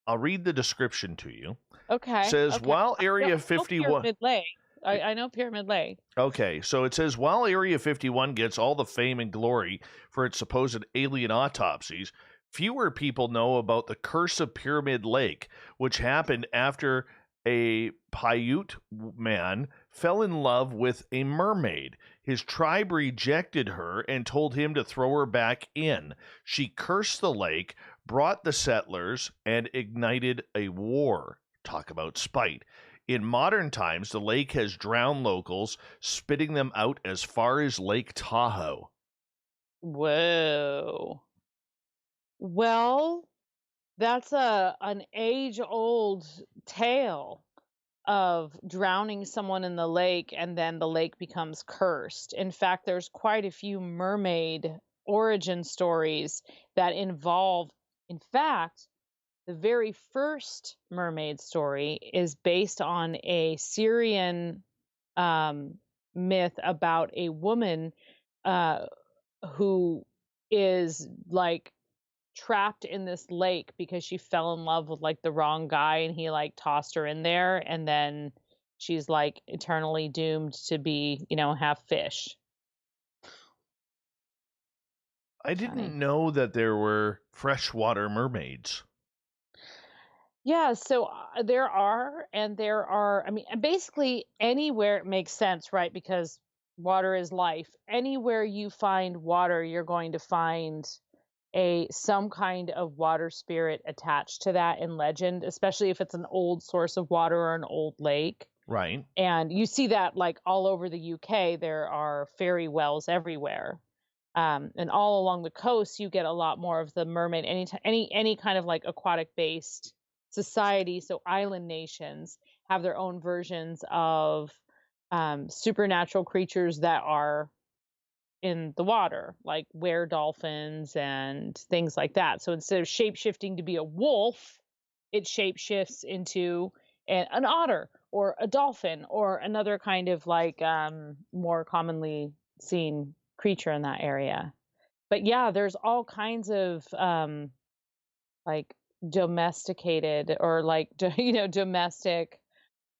I'll read the description to you. Okay. It says, while Area 51... Pyramid Lake. I know Pyramid Lake. Okay, so it says, while Area 51 gets all the fame and glory for its supposed alien autopsies, fewer people know about the curse of Pyramid Lake, which happened after a Paiute man fell in love with a mermaid. His tribe rejected her and told him to throw her back in. She cursed the lake, brought the settlers, and ignited a war. Talk about spite. In modern times, the lake has drowned locals, spitting them out as far as Lake Tahoe. Whoa. Well, that's an age-old tale of drowning someone in the lake and then the lake becomes cursed. In fact, there's quite a few mermaid origin stories that involve, in fact, the very first mermaid story is based on a Syrian myth about a woman who is like trapped in this lake because she fell in love with like the wrong guy and he like tossed her in there, and then she's like eternally doomed to be, half fish. I didn't know that there were freshwater mermaids. Yeah, so there are, I mean, basically anywhere it makes sense, right? Because water is life. Anywhere you find water, you're going to find some kind of water spirit attached to that in legend, especially if it's an old source of water or an old lake. Right. And you see that like all over the UK, there are fairy wells everywhere. And all along the coast, you get a lot more of the mermaid, any kind of like aquatic based society. So island nations have their own versions of supernatural creatures that are in the water, like were dolphins and things like that. So instead of shape-shifting to be a wolf, it shape-shifts into an otter or a dolphin or another kind of like more commonly seen creature in that area. But yeah, there's all kinds of like domesticated or like domestic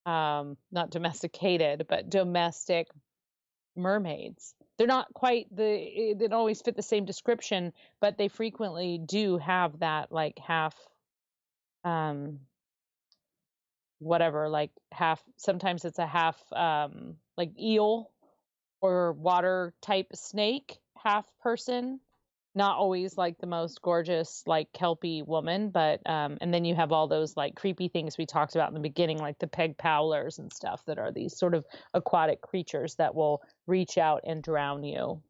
not domesticated but domestic mermaids. They're not quite they don't always fit the same description, but they frequently do have that like half whatever, like half, sometimes it's a half like eel or water type snake, half person. Not always like the most gorgeous like kelpie woman, but and then you have all those like creepy things we talked about in the beginning, like the peg powlers and stuff, that are these sort of aquatic creatures that will reach out and drown you.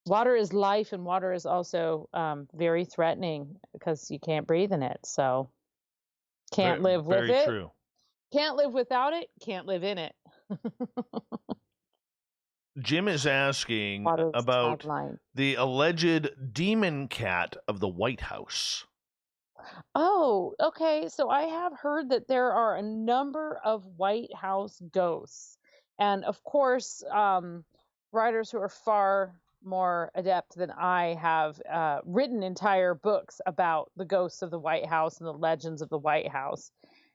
Water is life, and water is also very threatening because you can't breathe in it, so can't live with it. Very true. Can't live without it, can't live in it. Jim is asking about the alleged demon cat of the White House. Oh, okay. So I have heard that there are a number of White House ghosts. And of course, writers who are far more adept than I have written entire books about the ghosts of the White House and the legends of the White House.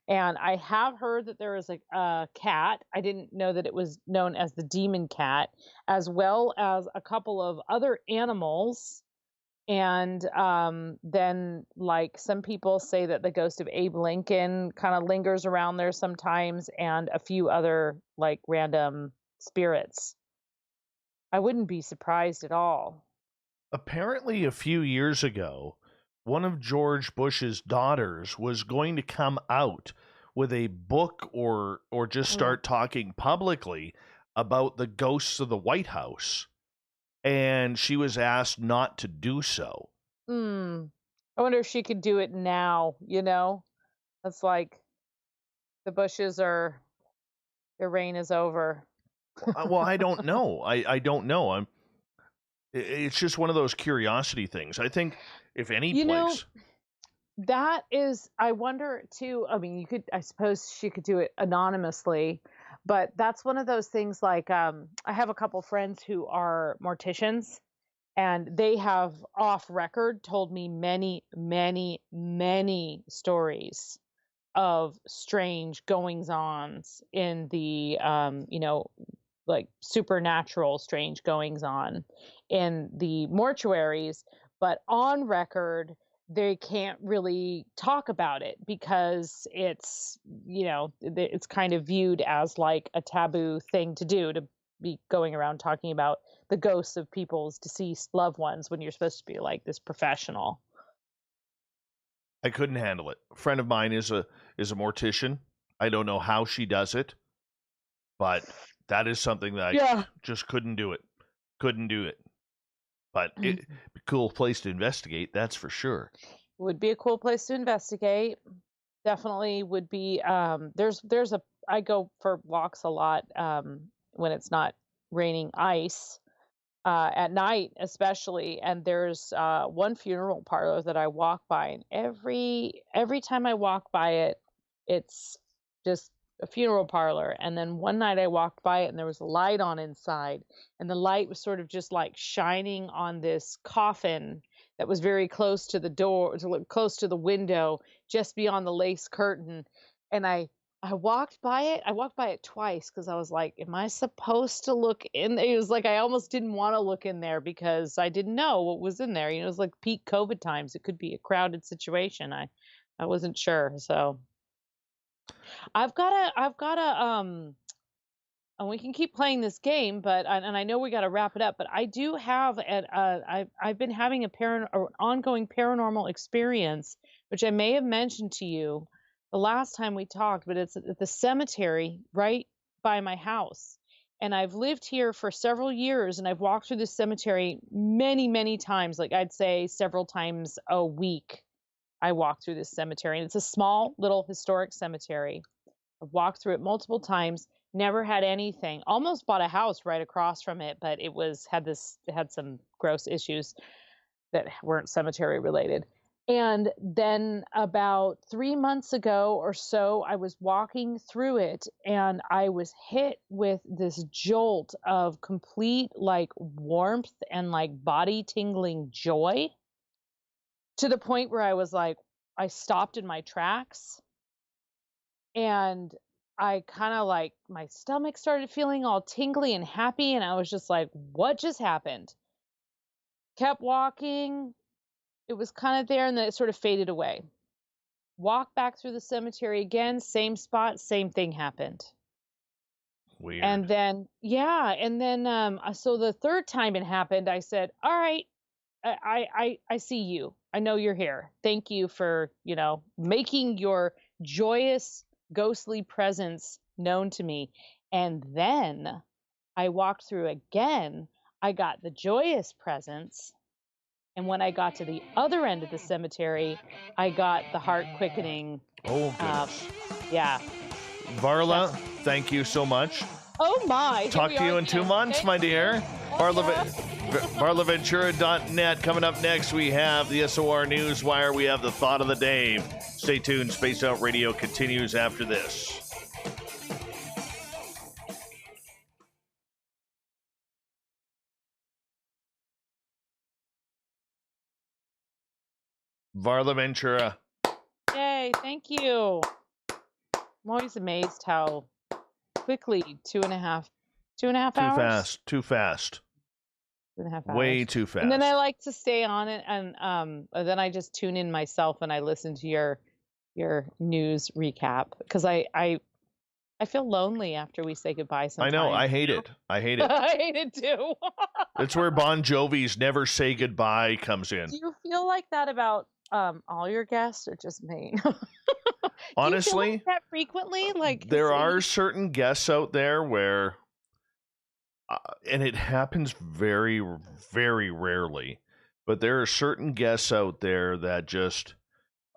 And I have heard that there is a cat. I didn't know that it was known as the demon cat, as well as a couple of other animals And then, like, some people say that the ghost of Abe Lincoln kind of lingers around there sometimes, and a few other, like, random spirits. I wouldn't be surprised at all. Apparently, a few years ago, one of George Bush's daughters was going to come out with a book or just start talking publicly about the ghosts of the White House. And she was asked not to do so. I wonder if she could do it now, you know? That's like the Bushes their reign is over. Well, I don't know. I don't know. It's just one of those curiosity things. I think if any place. That is, I wonder too. I mean, I suppose she could do it anonymously, but that's one of those things like, I have a couple friends who are morticians, and they have off record told me many, many, many stories of strange goings-ons in the, like supernatural strange goings-on in the mortuaries, but on record, they can't really talk about it because it's, it's kind of viewed as like a taboo thing to do, to be going around talking about the ghosts of people's deceased loved ones when you're supposed to be like this professional. I couldn't handle it. A friend of mine is a mortician. I don't know how she does it, but that is something that I just couldn't do it. Couldn't do it. But it'd be a cool place to investigate, that's for sure. Would be a cool place to investigate. Definitely would be. I go for walks a lot when it's not raining ice at night, especially. And there's one funeral parlor that I walk by, and every time I walk by it, it's just a funeral parlor. And then one night I walked by it, and there was a light on inside, and the light was sort of just like shining on this coffin that was very close to the door, close to the window, just beyond the lace curtain. And I walked by it. I walked by it twice because I was like, am I supposed to look in there? It was like I almost didn't want to look in there because I didn't know what was in there. It was like peak COVID times. It could be a crowded situation. I wasn't sure. So I've got a and we can keep playing this game, but and I know we got to wrap it up, but I do have I've been having an ongoing paranormal experience, which I may have mentioned to you the last time we talked, but it's at the cemetery right by my house. And I've lived here for several years, and I've walked through this cemetery many, many times. Like, I'd say several times a week I walk through this cemetery. And it's a small little historic cemetery. I've walked through it multiple times, never had anything. Almost bought a house right across from it, but it had some gross issues that weren't cemetery related. And then about 3 months ago or so, I was walking through it, and I was hit with this jolt of complete like warmth and like body tingling joy, to the point where I was like, I stopped in my tracks, and I kind of like, my stomach started feeling all tingly and happy, and I was just like, what just happened? Kept walking. It was kind of there, and then it sort of faded away. Walked back through the cemetery again, same spot, same thing happened. Weird. And then, so the third time it happened, I said, all right, I see you. I know you're here. Thank you for, making your joyous, ghostly presence known to me. And then I walked through again. I got the joyous presence. And when I got to the other end of the cemetery, I got the heart quickening. Oh, goodness. Yeah. Varla, thank you so much. Oh, my. Talk to you in 2 months, my dear. VarlaVentura.net. Coming up next, we have the SOR Newswire. We have the thought of the day. Stay tuned. Spaced Out Radio continues after this. Varla Ventura. Yay, thank you. I'm always amazed how quickly 2.5 hours. Too fast. 2.5 hours. Way too fast. And then I like to stay on it, and then I just tune in myself and I listen to your news recap because I feel lonely after we say goodbye sometimes. I know. I hate it. I hate it. I hate it too. That's where Bon Jovi's "Never Say Goodbye" comes in. Do you feel like that about all your guests or just me? Honestly, do you feel like that frequently? Like there are certain guests out there where, and it happens very, very rarely, but there are certain guests out there that just,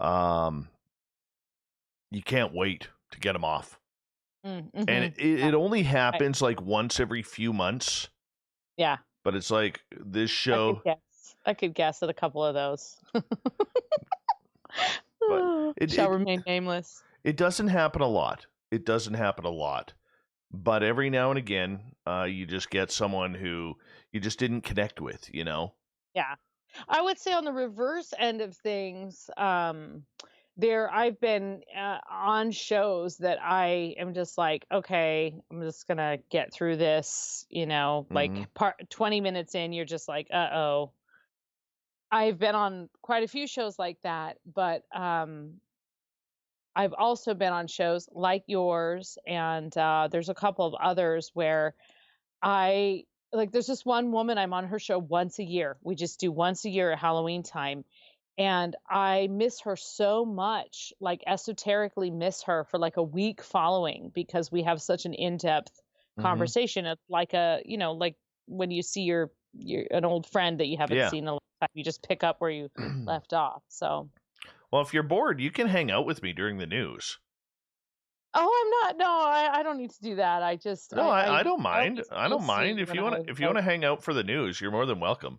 you can't wait to get them off. Mm-hmm. And it only happens like once every few months. Yeah. But it's like this show. I could guess at a couple of those. But Shall remain nameless. It doesn't happen a lot. It doesn't happen a lot. But every now and again, you just get someone who you just didn't connect with, you know? Yeah. I would say on the reverse end of things, I've been on shows that I am just like, okay, I'm just going to get through this, you know, like 20 minutes in, you're just like, uh-oh. I've been on quite a few shows like that, but I've also been on shows like yours, and there's a couple of others where there's this one woman, I'm on her show once a year. We just do once a year at Halloween time. And I miss her so much, like esoterically miss her for like a week following because we have such an in-depth conversation. It's like like when you see your an old friend that you haven't seen in a long time, you just pick up where you left off. So, well, if you're bored, you can hang out with me during the news. Oh, I'm not. No, I don't need to do that. I just I don't mind. I don't mind if you want to hang out for the news. You're more than welcome.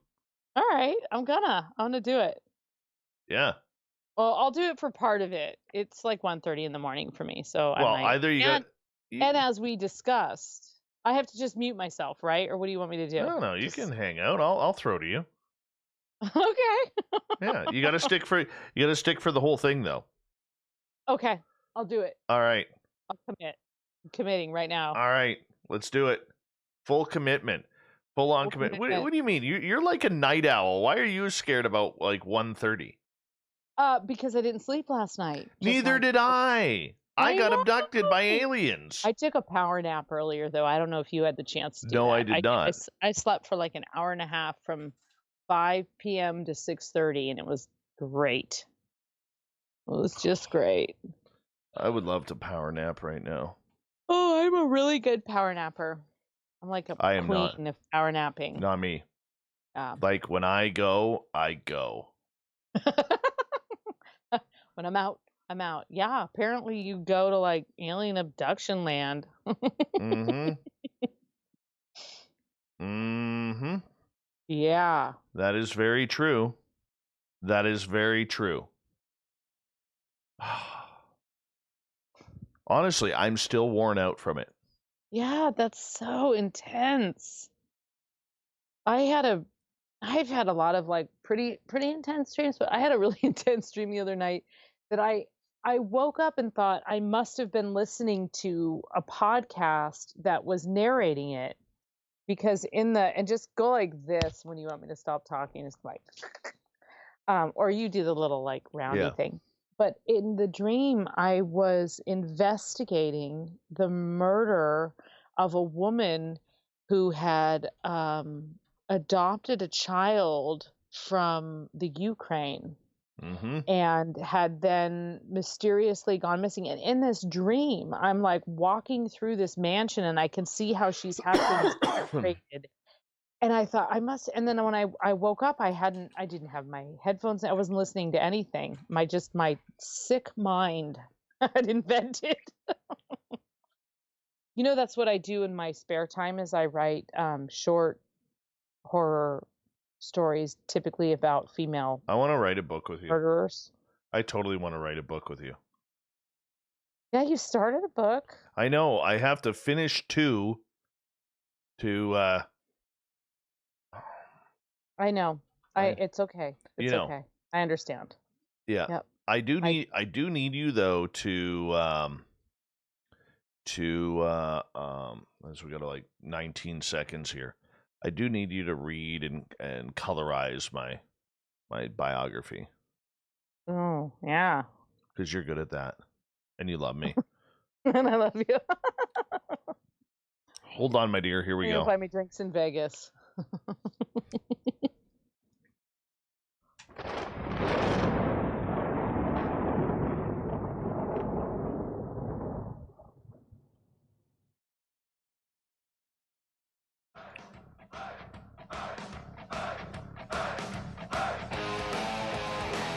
All right, I'm gonna do it. Yeah. Well, I'll do it for part of it. It's like 1:30 in the morning for me, so either and as we discussed, I have to just mute myself, right? Or what do you want me to do? No, you can hang out. I'll throw to you. Okay. Yeah, you got to stick for the whole thing though. Okay, I'll do it. All right. I'll commit. I'm committing right now. All right, let's do it. Full commitment. Full on commitment. What do you mean? You're like a night owl. Why are you scared about like 1:30? Because I didn't sleep last night. Neither did I. I got abducted by aliens. I took a power nap earlier, though. I don't know if you had the chance to do No, that. I did not. I slept for like an hour and a half from 5 p.m. to 6:30, and it was great. It was just great. I would love to power nap right now. Oh, I'm a really good power napper. I'm like a queen of power napping. Not me. Like when I go, I go. When I'm out, I'm out. Yeah, apparently you go to like alien abduction land. Yeah. That is very true. That is very true. Honestly, I'm still worn out from it. Yeah, that's so intense. I've had a lot of like pretty intense dreams, but I had a really intense dream the other night that I woke up and thought I must have been listening to a podcast that was narrating it, because and just go like this when you want me to stop talking. It's like or you do the little like roundy thing. But in the dream, I was investigating the murder of a woman who had adopted a child from the Ukraine and had then mysteriously gone missing. And in this dream, I'm like walking through this mansion and I can see how she's had been separated. And I thought and then when I woke up, I didn't have my headphones. I wasn't listening to anything. My sick mind had invented. You know, that's what I do in my spare time is I write short horror stories, typically about female I want to write a book with you. murderers. I totally want to write a book with you. Yeah, you started a book. I know. I have to finish 2 to I know. It's okay. It's okay. I understand. Yeah. Yep. I do need you though to as we got like 19 seconds here. I do need you to read and colorize my biography. Oh, yeah. Because you're good at that. And you love me. And I love you. Hold on, my dear. Here we You're go. gonna buy me drinks in Vegas.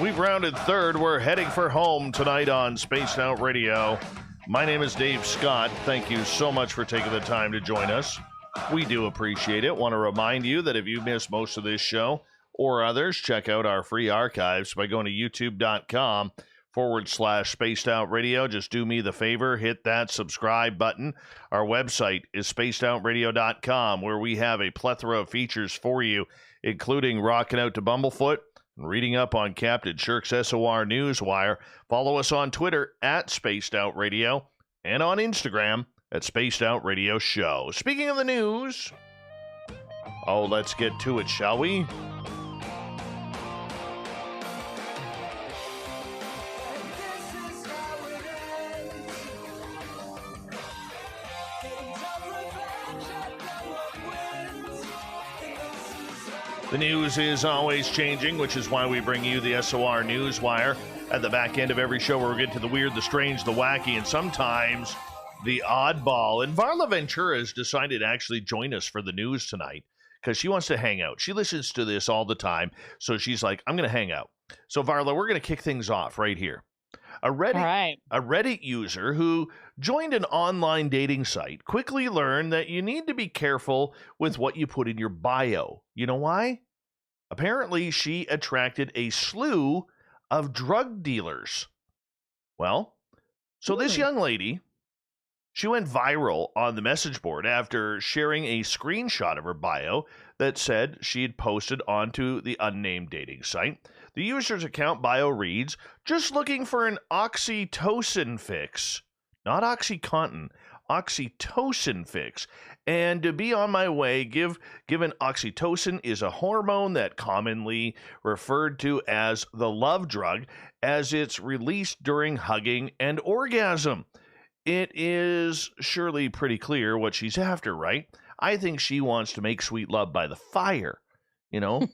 We've rounded third. We're heading for home tonight on Spaced Out Radio. My name is Dave Scott. Thank you so much for taking the time to join us. We do appreciate it. Want to remind you that if you missed most of this show or others, check out our free archives by going to youtube.com/Spaced Out Radio. Just do me the favor, hit that subscribe button. Our website is spacedoutradio.com, where we have a plethora of features for you, including Rocking Out to Bumblefoot, reading up on Captain Shirk's SOR Newswire. Follow us on Twitter at Spaced Out Radio and on Instagram at Spaced Out Radio Show. Speaking of the news, let's get to it, shall we? The news is always changing, which is why we bring you the SOR Newswire at the back end of every show, where we get to the weird, the strange, the wacky, and sometimes the oddball. And Varla Ventura has decided to actually join us for the news tonight because she wants to hang out. She listens to this all the time, so she's like, I'm going to hang out. So, Varla, we're going to kick things off right here. A Reddit user who joined an online dating site quickly learned that you need to be careful with what you put in your bio. You know why? Apparently, she attracted a slew of drug dealers. Well, so this young lady, she went viral on the message board after sharing a screenshot of her bio that said she had posted onto the unnamed dating site. The user's account bio reads, "Just looking for an oxytocin fix." Not OxyContin, oxytocin fix. And to be on my way, given oxytocin is a hormone that commonly referred to as the love drug, as it's released during hugging and orgasm. It is surely pretty clear what she's after, right? I think she wants to make sweet love by the fire, you know?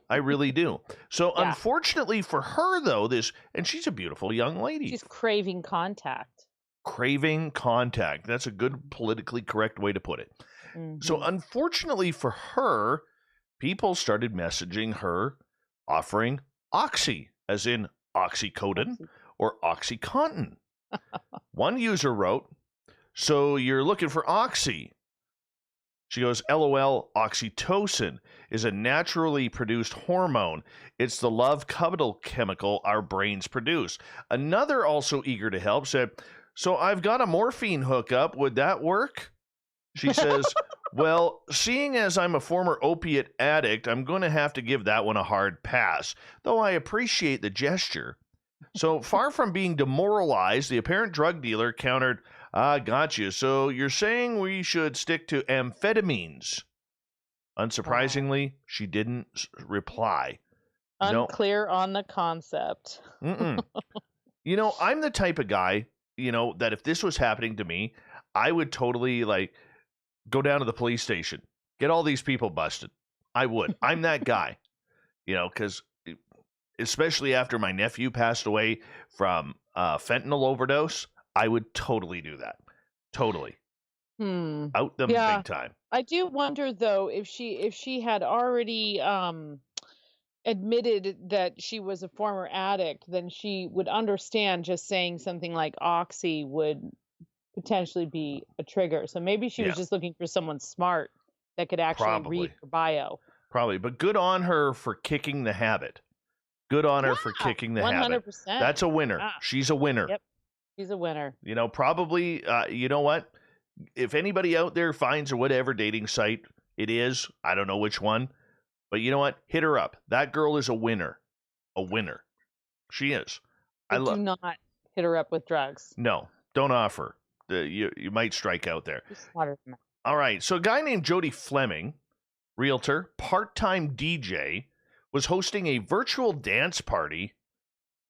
I really do. So unfortunately for her, though, and she's a beautiful young lady. She's craving contact. Craving contact. That's a good politically correct way to put it. Mm-hmm. So unfortunately for her, people started messaging her offering oxy, as in oxycodone or OxyContin. One user wrote, "So you're looking for oxy?" She goes, "LOL, oxytocin is a naturally produced hormone. It's the love cuddle chemical our brains produce." Another, also eager to help, said, "So I've got a morphine hookup. Would that work?" She says, "Well, seeing as I'm a former opiate addict, I'm going to have to give that one a hard pass, though I appreciate the gesture." So far from being demoralized, the apparent drug dealer countered, "Got you. So you're saying we should stick to amphetamines?" Unsurprisingly, she didn't reply. Unclear on the concept. You know, I'm the type of guy, that if this was happening to me, I would totally, go down to the police station, get all these people busted. I would. I'm that guy, because especially after my nephew passed away from fentanyl overdose, I would totally do that. Totally. Out them big time. I do wonder, though, if she had already admitted that she was a former addict, then she would understand just saying something like oxy would potentially be a trigger. So maybe she was just looking for someone smart that could actually read her bio. Probably. But good on her for kicking the habit. Good on her for kicking the 100%. Habit. That's a winner. Yeah. She's a winner. Yep. She's a winner. Probably, you know what? If anybody out there finds or whatever dating site it is, I don't know which one, but you know what? Hit her up. That girl is a winner. A winner. She is. Do not hit her up with drugs. No, don't offer. You might strike out there. All right. So a guy named Jody Fleming realtor, part-time DJ, was hosting a virtual dance party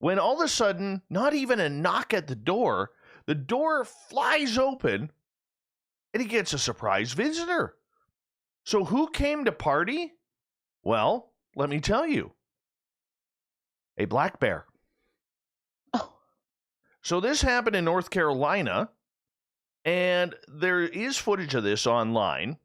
when all of a sudden, not even a knock at the door flies open and he gets a surprise visitor. So who came to party? Well, let me tell you. A black bear. Oh. So this happened in North Carolina, and there is footage of this online,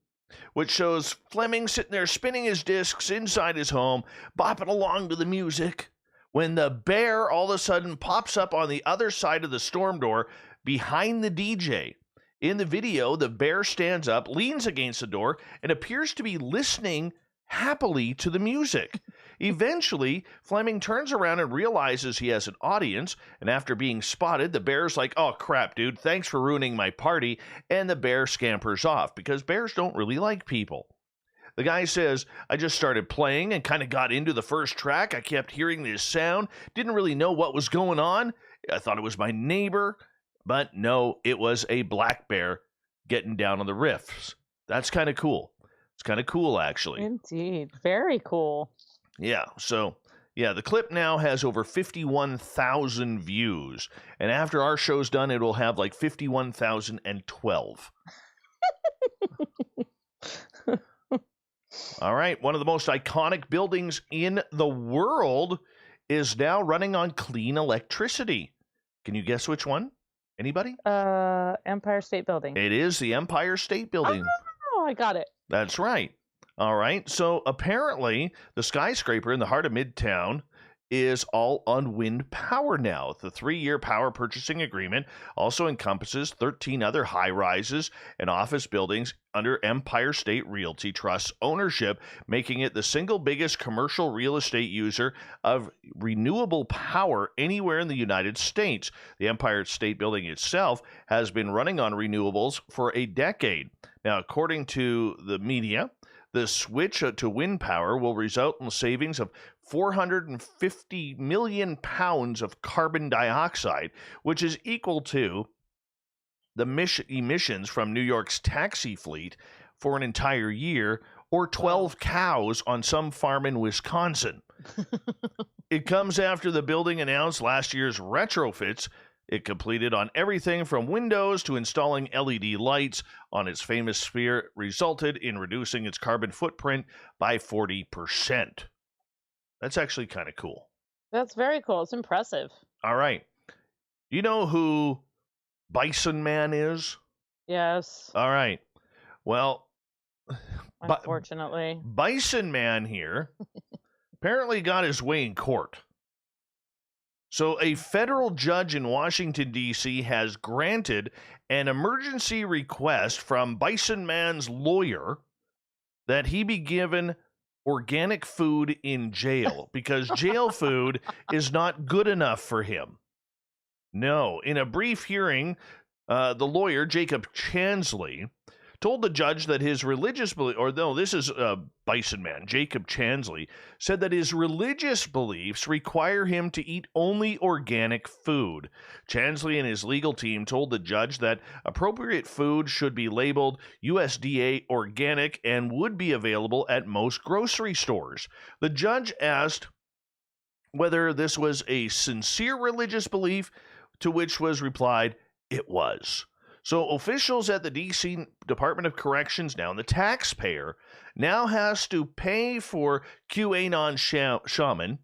which shows Fleming sitting there spinning his discs inside his home, bopping along to the music, when the bear all of a sudden pops up on the other side of the storm door behind the DJ. In the video, the bear stands up, leans against the door, and appears to be listening happily to the music. Eventually, Fleming turns around and realizes he has an audience, and after being spotted, the bear's like, "Oh crap, dude, thanks for ruining my party," and the bear scampers off, because bears don't really like people. The guy says, "I just started playing and kind of got into the first track. I kept hearing this sound, didn't really know what was going on. I thought it was my neighbor, but no, it was a black bear getting down on the riffs." That's kind of cool. It's kind of cool, actually. Indeed. Very cool. Yeah, so, yeah, the clip now has over 51,000 views. And after our show's done, it will have like 51,012. All right, one of the most iconic buildings in the world is now running on clean electricity. Can you guess which one? Anybody? Empire State Building. It is the Empire State Building. Oh, I got it. That's right. All right. So apparently the skyscraper in the heart of Midtown is all on wind power now. The 3-year power purchasing agreement also encompasses 13 other high-rises and office buildings under Empire State Realty Trust's ownership, making it the single biggest commercial real estate user of renewable power anywhere in the United States. The Empire State Building itself has been running on renewables for a decade. Now, according to the media, the switch to wind power will result in savings of 450 million pounds of carbon dioxide, which is equal to the emissions from New York's taxi fleet for an entire year, or 12 cows on some farm in Wisconsin. It comes after the building announced last year's retrofits it completed on everything from windows to installing LED lights on its famous sphere, resulted in reducing its carbon footprint by 40%. That's actually kind of cool. That's very cool. It's impressive. All right. You know who Bison Man is? Yes. All right. Well, unfortunately, Bison Man here apparently got his way in court. So a federal judge in Washington, D.C. has granted an emergency request from Bison Man's lawyer that he be given organic food in jail because jail food is not good enough for him. No. In a brief hearing, the lawyer, Jacob Changelings, told the judge that his religious belief, or no, this is Bison Man, Jacob Changelings, said that his religious beliefs require him to eat only organic food. Changelings and his legal team told the judge that appropriate food should be labeled USDA organic and would be available at most grocery stores. The judge asked whether this was a sincere religious belief, to which was replied, it was. So officials at the D.C. Department of Corrections now, and the taxpayer, now has to pay for QAnon shaman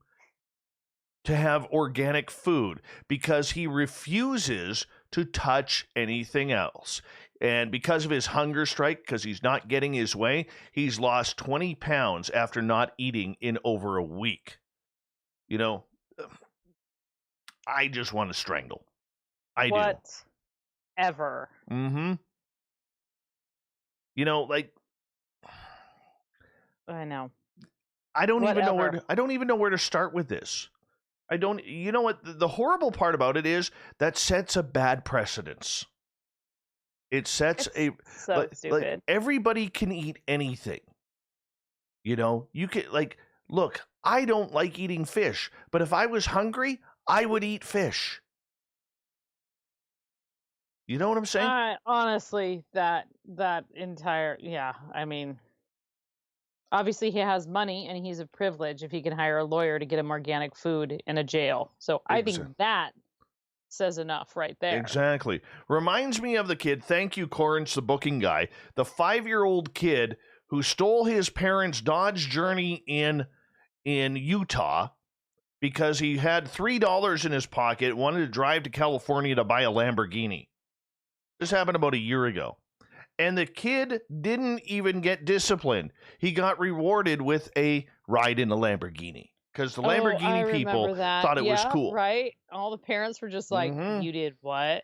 to have organic food because he refuses to touch anything else. And because of his hunger strike, because he's not getting his way, he's lost 20 pounds after not eating in over a week. You know, I just want to strangle. I do. Ever. Mm-hmm. You know, like, I know. I don't even know where to start with this. You know what? The horrible part about it is that sets a bad precedence. It sets so stupid. Like everybody can eat anything. You know, you can, like, look, I don't like eating fish, but if I was hungry, I would eat fish. You know what I'm saying? Honestly, that entire, I mean, obviously he has money and he's a privilege if he can hire a lawyer to get him organic food in a jail. So I think that says enough right there. Exactly. Reminds me of the kid, thank you, Corrence, the booking guy, the 5-year-old kid who stole his parents' Dodge Journey in Utah because he had $3 in his pocket, wanted to drive to California to buy a Lamborghini. This happened about a year ago. And the kid didn't even get disciplined. He got rewarded with a ride in a Lamborghini because the Lamborghini people thought it was cool. Right? All the parents were just like, you did what?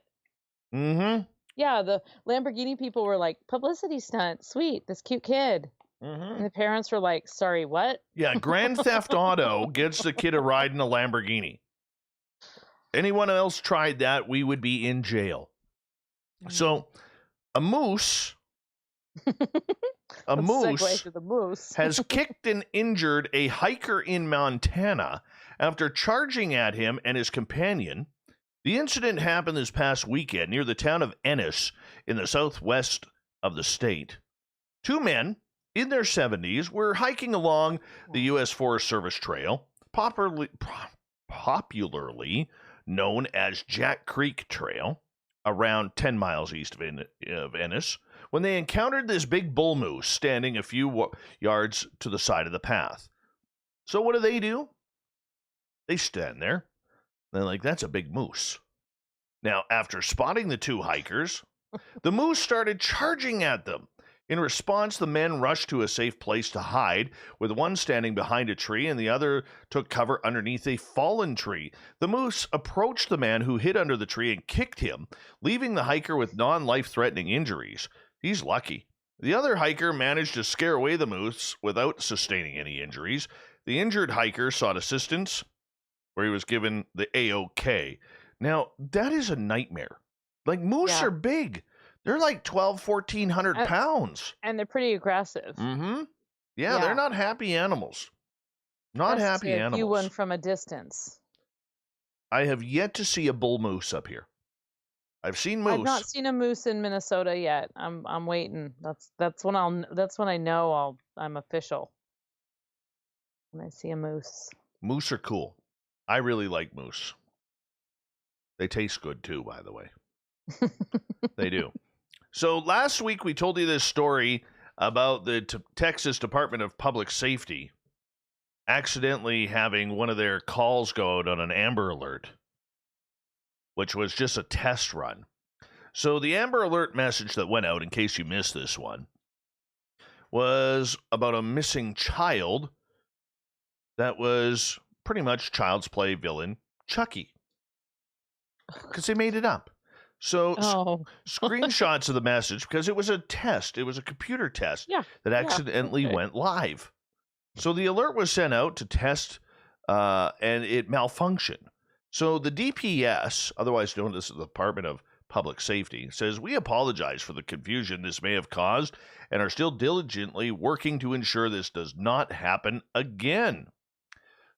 Mm-hmm. Yeah, the Lamborghini people were like, publicity stunt, sweet, this cute kid. And the parents were like, sorry, what? Yeah, Grand Theft Auto gets the kid a ride in a Lamborghini. Anyone else tried that, we would be in jail. So, a moose, segue to the moose. has kicked and injured a hiker in Montana after charging at him and his companion. The incident happened this past weekend near the town of Ennis in the southwest of the state. 2 men in their 70s were hiking along the U.S. Forest Service Trail, popularly known as Jack Creek Trail, around 10 miles east of Ennis, when they encountered this big bull moose standing a few yards to the side of the path. So what do? They stand there. They're like, that's a big moose. Now, after spotting the 2 hikers, the moose started charging at them. In response, the men rushed to a safe place to hide, with one standing behind a tree and the other took cover underneath a fallen tree. The moose approached the man who hid under the tree and kicked him, leaving the hiker with non-life-threatening injuries. He's lucky. The other hiker managed to scare away the moose without sustaining any injuries. The injured hiker sought assistance, where he was given the A-OK. Now, that is a nightmare. Like, moose are big. They're like 1,400 pounds. And they're pretty aggressive. Mm-hmm. Yeah, they're not happy animals. Not happy animals. You one from a distance. I have yet to see a bull moose up here. I've seen moose. I've not seen a moose in Minnesota yet. I'm waiting. That's when I know I'm official. When I see a moose. Moose are cool. I really like moose. They taste good too, by the way. They do. So last week we told you this story about the Texas Department of Public Safety accidentally having one of their calls go out on an Amber Alert, which was just a test run. So the Amber Alert message that went out, in case you missed this one, was about a missing child that was pretty much Child's Play villain Chucky. Because they made it up. So screenshots of the message, because it was a test. It was a computer test that accidentally went live. So the alert was sent out to test, and it malfunctioned. So the DPS, otherwise known as the Department of Public Safety, says, we apologize for the confusion this may have caused and are still diligently working to ensure this does not happen again.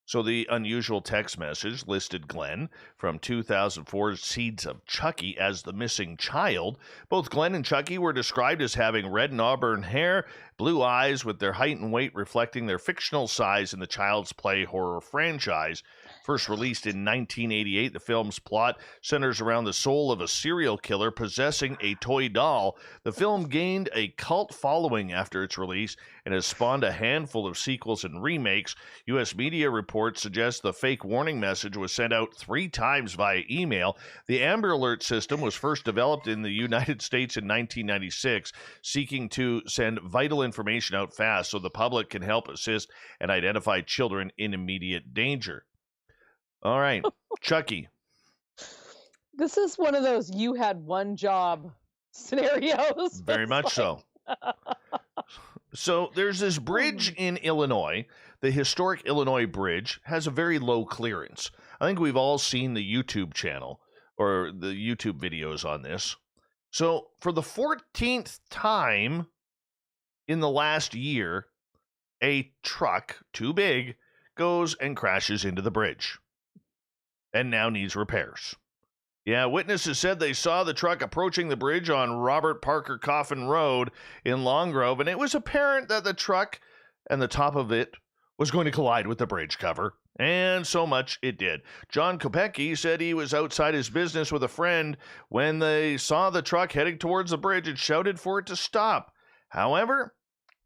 So the unusual text message listed Glenn from 2004's Seeds of Chucky as the missing child. Both Glenn and Chucky were described as having red and auburn hair, blue eyes, with their height and weight reflecting their fictional size in the Child's Play horror franchise. First released in 1988, the film's plot centers around the soul of a serial killer possessing a toy doll. The film gained a cult following after its release and has spawned a handful of sequels and remakes. U.S. media reports suggest the fake warning message was sent out 3 times via email. The Amber Alert system was first developed in the United States in 1996, seeking to send vital information out fast so the public can help assist and identify children in immediate danger. All right, Chucky. This is one of those you had one job scenarios. Very much so. So there's this bridge in Illinois. The historic Illinois Bridge has a very low clearance. I think we've all seen the YouTube channel or the YouTube videos on this. So for the 14th time in the last year, a truck too big goes and crashes into the bridge and now needs repairs. Yeah, witnesses said they saw the truck approaching the bridge on Robert Parker Coffin Road in Long Grove, and it was apparent that the truck and the top of it was going to collide with the bridge cover. And so much it did. John Kopecki said he was outside his business with a friend when they saw the truck heading towards the bridge and shouted for it to stop. However,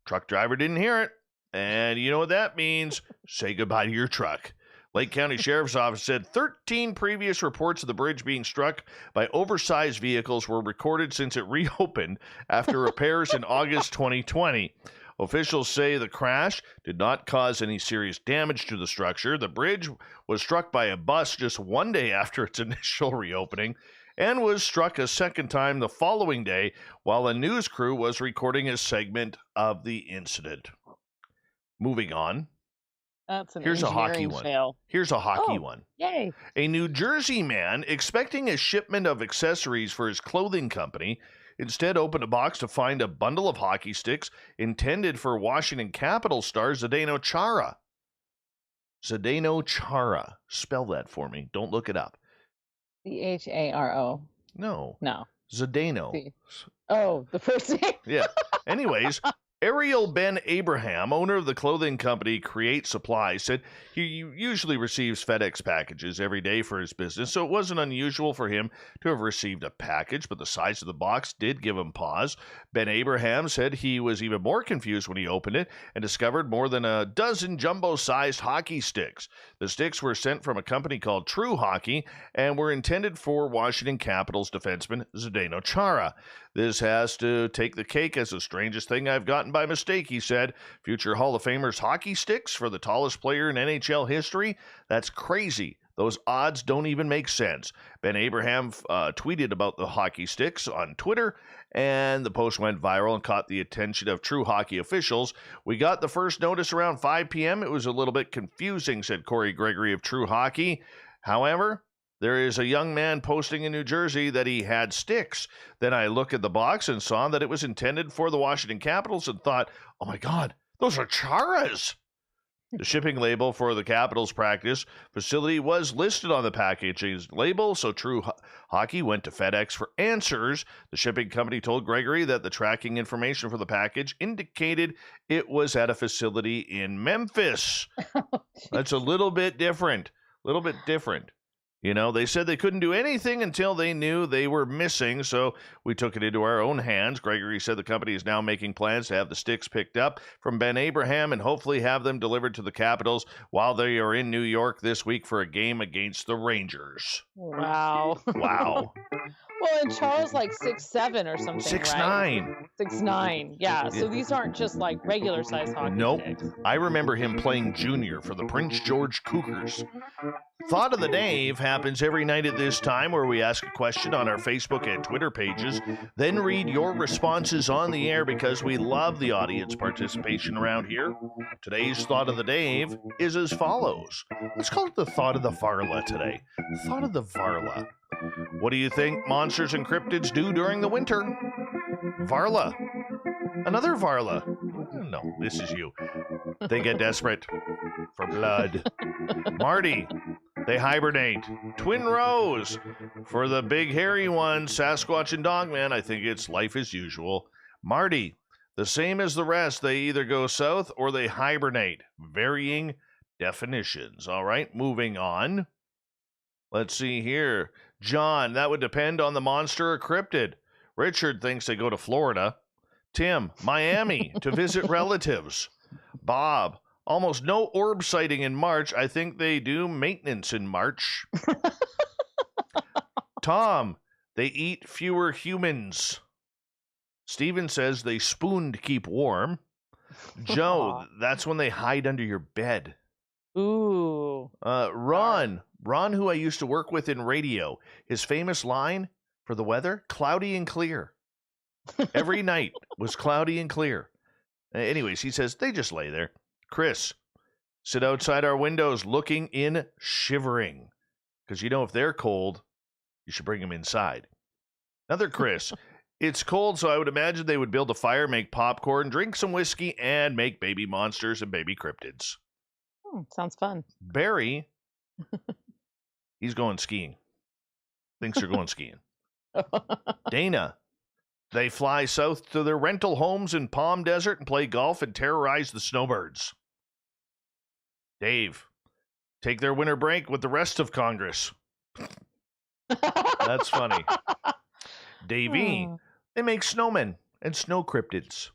truck driver didn't hear it. And you know what that means? Say goodbye to your truck. Lake County Sheriff's Office said 13 previous reports of the bridge being struck by oversized vehicles were recorded since it reopened after repairs in August 2020. Officials say the crash did not cause any serious damage to the structure. The bridge was struck by a bus just one day after its initial reopening and was struck a second time the following day while a news crew was recording a segment of the incident. Moving on. That's an Here's a hockey engineering one. fail. Here's a hockey Oh, one. Yay. A New Jersey man expecting a shipment of accessories for his clothing company instead opened a box to find a bundle of hockey sticks intended for Washington Capitals star Zdeno Chara. Zdeno Chara. Spell that for me. Don't look it up. Charo. No. No. Zdeno. Oh, the first name. Yeah. Anyways, Ariel Ben Abraham, owner of the clothing company Create Supply, said he usually receives FedEx packages every day for his business, so it wasn't unusual for him to have received a package, but the size of the box did give him pause. Ben Abraham said he was even more confused when he opened it and discovered more than a dozen jumbo-sized hockey sticks. The sticks were sent from a company called True Hockey and were intended for Washington Capitals defenseman Zdeno Chara. This has to take the cake as the strangest thing I've gotten by mistake, he said. Future Hall of Famers hockey sticks for the tallest player in NHL history? That's crazy. Those odds don't even make sense. Ben Abraham tweeted about the hockey sticks on Twitter, and the post went viral and caught the attention of True Hockey officials. We got the first notice around 5 p.m. It was a little bit confusing, said Corey Gregory of True Hockey. However, there is a young man posting in New Jersey that he had sticks. Then I looked at the box and saw that it was intended for the Washington Capitals and thought, oh my God, those are Charas. The shipping label for the Capitals practice facility was listed on the packaging label, so True Hockey went to FedEx for answers. The shipping company told Gregory that the tracking information for the package indicated it was at a facility in Memphis. That's a little bit different. You know, they said they couldn't do anything until they knew they were missing, so we took it into our own hands. Gregory said the company is now making plans to have the sticks picked up from Ben Abraham and hopefully have them delivered to the Capitals while they are in New York this week for a game against the Rangers. Wow. Wow. Well, and Charles like 6'7" or something, 6'9". right? 6'9". Yeah. So these aren't just like regular size hockey Nope. sticks. I remember him playing junior for the Prince George Cougars. Thought of the Dave happens every night at this time where we ask a question on our Facebook and Twitter pages, then read your responses on the air because we love the audience participation around here. Today's Thought of the Dave is as follows. Let's call it the Thought of the Varla today. Thought of the Varla. What do you think monsters and cryptids do during the winter? Varla. Another Varla. No, this is you. They get desperate for blood. Marty. They hibernate. Twin Rose. For the big hairy ones, Sasquatch and Dogman, I think it's life as usual. Marty. The same as the rest. They either go south or they hibernate. Varying definitions. All right, moving on. Let's see here. John, that would depend on the monster or cryptid. Richard thinks they go to Florida. Tim, Miami to visit relatives. Bob, almost no orb sighting in March. I think they do maintenance in March. Tom, they eat fewer humans. Steven says they spoon to keep warm. Joe, that's when they hide under your bed. Ooh. Ron, who I used to work with in radio, his famous line for the weather, cloudy and clear. Every night was cloudy and clear. Anyways, he says they just lay there. Chris, sit outside our windows looking in, shivering. Because, you know, if they're cold, you should bring them inside. Another Chris, it's cold, so I would imagine they would build a fire, make popcorn, drink some whiskey, and make baby monsters and baby cryptids. Sounds fun. Barry, he's going skiing. Thinks they're going skiing. Dana, They fly south to their rental homes in Palm Desert and play golf and terrorize the snowbirds. Dave, take their winter break with the rest of Congress. That's funny. Davey, they make snowmen and snow cryptids.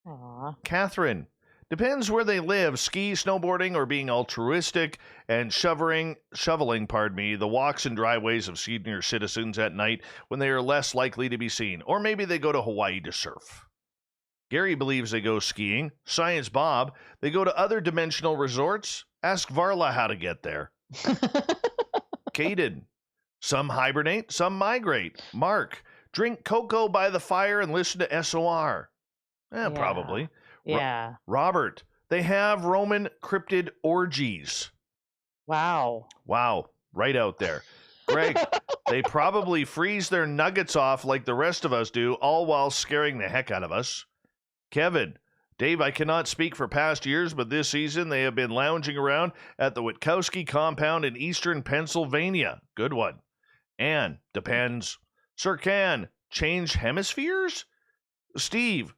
Aw. Catherine, depends where they live, ski, snowboarding, or being altruistic and shoveling, the walks and driveways of senior citizens at night when they are less likely to be seen. Or maybe they go to Hawaii to surf. Gary believes they go skiing. Science Bob, they go to other dimensional resorts. Ask Varla how to get there. Caden, some hibernate, some migrate. Mark, drink cocoa by the fire and listen to SOR. Probably. Yeah. Robert, they have Roman cryptid orgies. Wow. Wow. Right out there. Greg, they probably freeze their nuggets off like the rest of us do, all while scaring the heck out of us. Kevin, Dave, I cannot speak for past years, but this season they have been lounging around at the Witkowski compound in eastern Pennsylvania. Good one. Anne, depends. Sir Can, change hemispheres? Steve,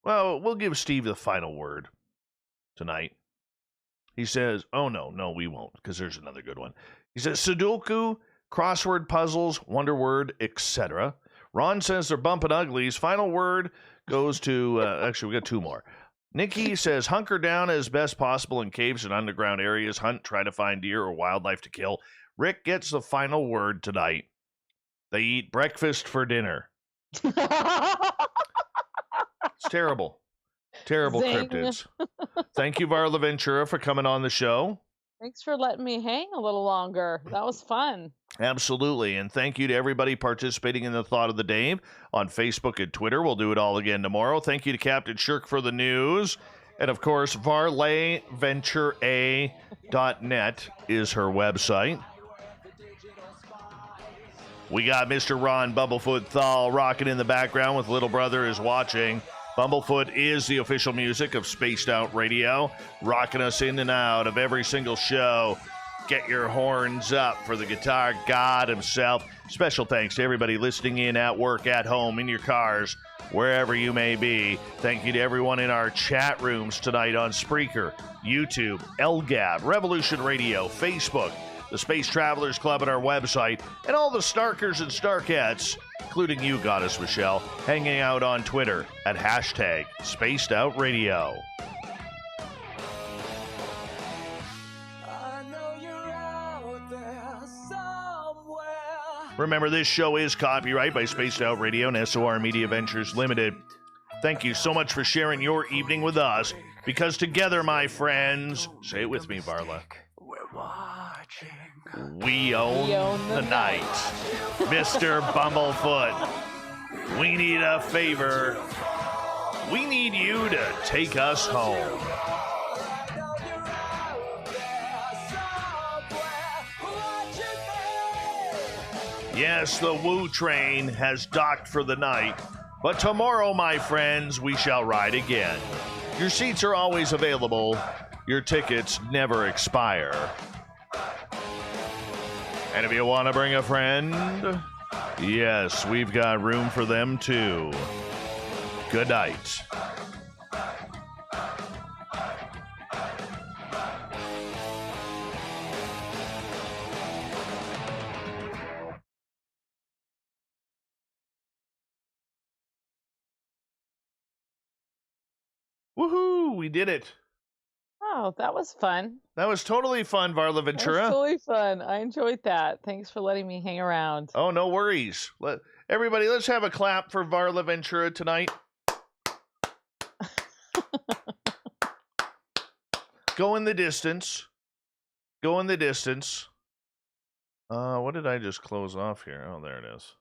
well, we'll give Steve the final word tonight. He says, oh, no, we won't, because there's another good one. He says, Sudoku, crossword puzzles, wonder word, etc. Ron says they're bumping uglies. Final word goes to, actually, we got two more. Nikki says, hunker down as best possible in caves and underground areas. Hunt, try to find deer or wildlife to kill. Rick gets the final word tonight. They eat breakfast for dinner. It's terrible. Terrible Zing. cryptids. Thank you, Varla Ventura, for coming on the show. Thanks for letting me hang a little longer. That was fun. Absolutely. And thank you to everybody participating in the Thought of the Dave on Facebook and Twitter. We'll do it all again tomorrow. Thank you to Captain Shirk for the news. And, of course, varlaventura.net is her website. We got Mr. Ron Bumblefoot Thal rocking in the background with Little Brother is Watching. Bumblefoot is the official music of Spaced Out Radio, rocking us in and out of every single show. Get your horns up for the guitar god himself. Special thanks to everybody listening in at work, at home, in your cars, wherever you may be. Thank you to everyone in our chat rooms tonight on Spreaker, YouTube, LGAB, Revolution Radio, Facebook, the Space Travelers Club at our website, and all the Starkers and Starkettes, including you, Goddess Michelle, hanging out on Twitter at hashtag Spaced Out Radio. Remember, this show is copyright by Spaced Out Radio and SOR Media Ventures Limited. Thank you so much for sharing your evening with us, because together, my friends, say it with me, Varla, we own the night. Mr. Bumblefoot, we need a favor. We need you to take us home. Yes, the Woo train has docked for the night, but tomorrow, my friends, we shall ride again. Your seats are always available. Your tickets never expire. And if you want to bring a friend, yes, we've got room for them too. Good night. Woohoo! We did it. Oh, that was fun. That was totally fun, Varla Ventura. That was totally fun. I enjoyed that. Thanks for letting me hang around. Oh, no worries. Everybody, let's have a clap for Varla Ventura tonight. Go in the distance. Go in the distance. What did I just close off here? Oh, there it is.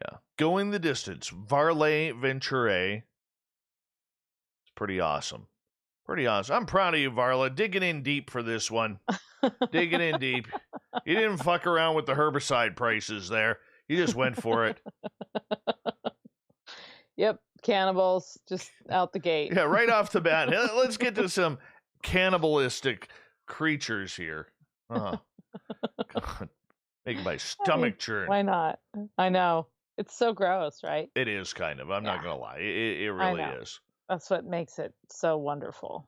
Yeah. Go in the distance. Varla Ventura. It's pretty awesome. Pretty awesome. I'm proud of you, Varla. Digging in deep for this one. Digging in deep. You didn't fuck around with the herbicide prices there. You just went for it. Yep. Cannibals just out the gate. Yeah, right off the bat. Let's get to some cannibalistic creatures here. Oh, God. Making my stomach churn. Why not? I know. It's so gross, right? It is kind of. I'm not Yeah. going to lie. It I really know. is. That's what makes it so wonderful.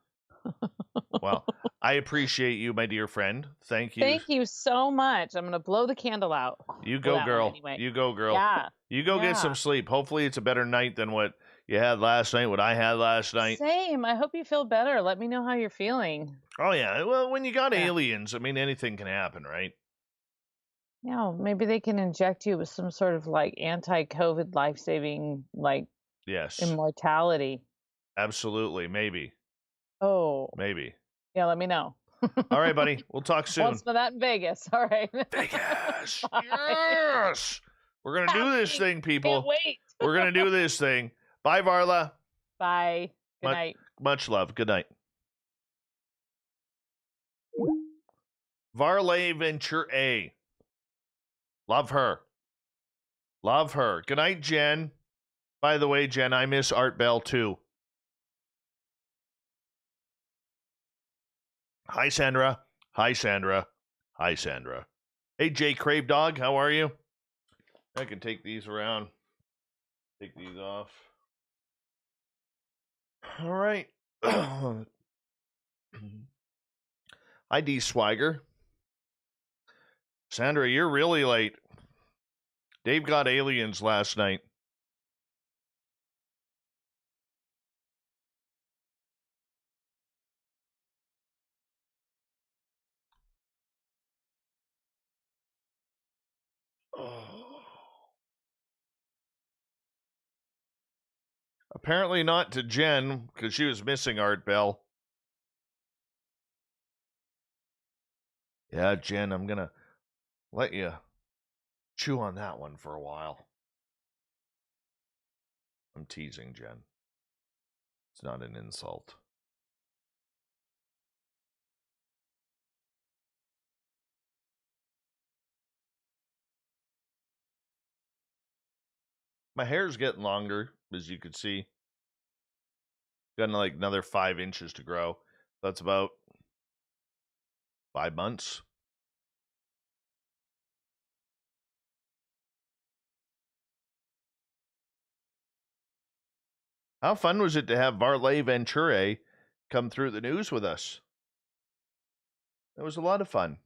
Well, I appreciate you, my dear friend. Thank you. Thank you so much. I'm gonna blow the candle out. You Well, go, that one girl. anyway. You go, girl. Yeah. You go get some Yeah. sleep. Hopefully, it's a better night than what you had last night, what I had last night. Same. I hope you feel better. Let me know how you're feeling. Oh, yeah. Well, when you got Yeah. aliens, I mean, anything can happen, right? Yeah, maybe they can inject you with some sort of like anti-COVID life-saving like Yes. immortality. Absolutely. Maybe. Oh. Maybe. Yeah, let me know. All right, buddy. We'll talk soon. Let's know that in Vegas. All right. Vegas. Bye. Yes. We're going to do this thing, people. Can't wait. We're going to do this thing. Bye, Varla. Bye. Good night. Much love. Good night. Varla Ventura. Love her. Love her. Good night, Jen. By the way, Jen, I miss Art Bell too. Hi, Sandra. Hi, Sandra. Hi, Sandra. Hey, Jay Crave Dog, how are you? I can take these around. Take these off. All right. Hi, D. Swagger. Sandra, you're really late. Dave got aliens last night. Apparently not to Jen, because she was missing Art Bell. Yeah, Jen, I'm going to let you chew on that one for a while. I'm teasing, Jen. It's not an insult. My hair's getting longer, as you could see. Got like another 5 inches to grow. That's about 5 months. How fun was it to have Varla Ventura come through the news with us? It was a lot of fun.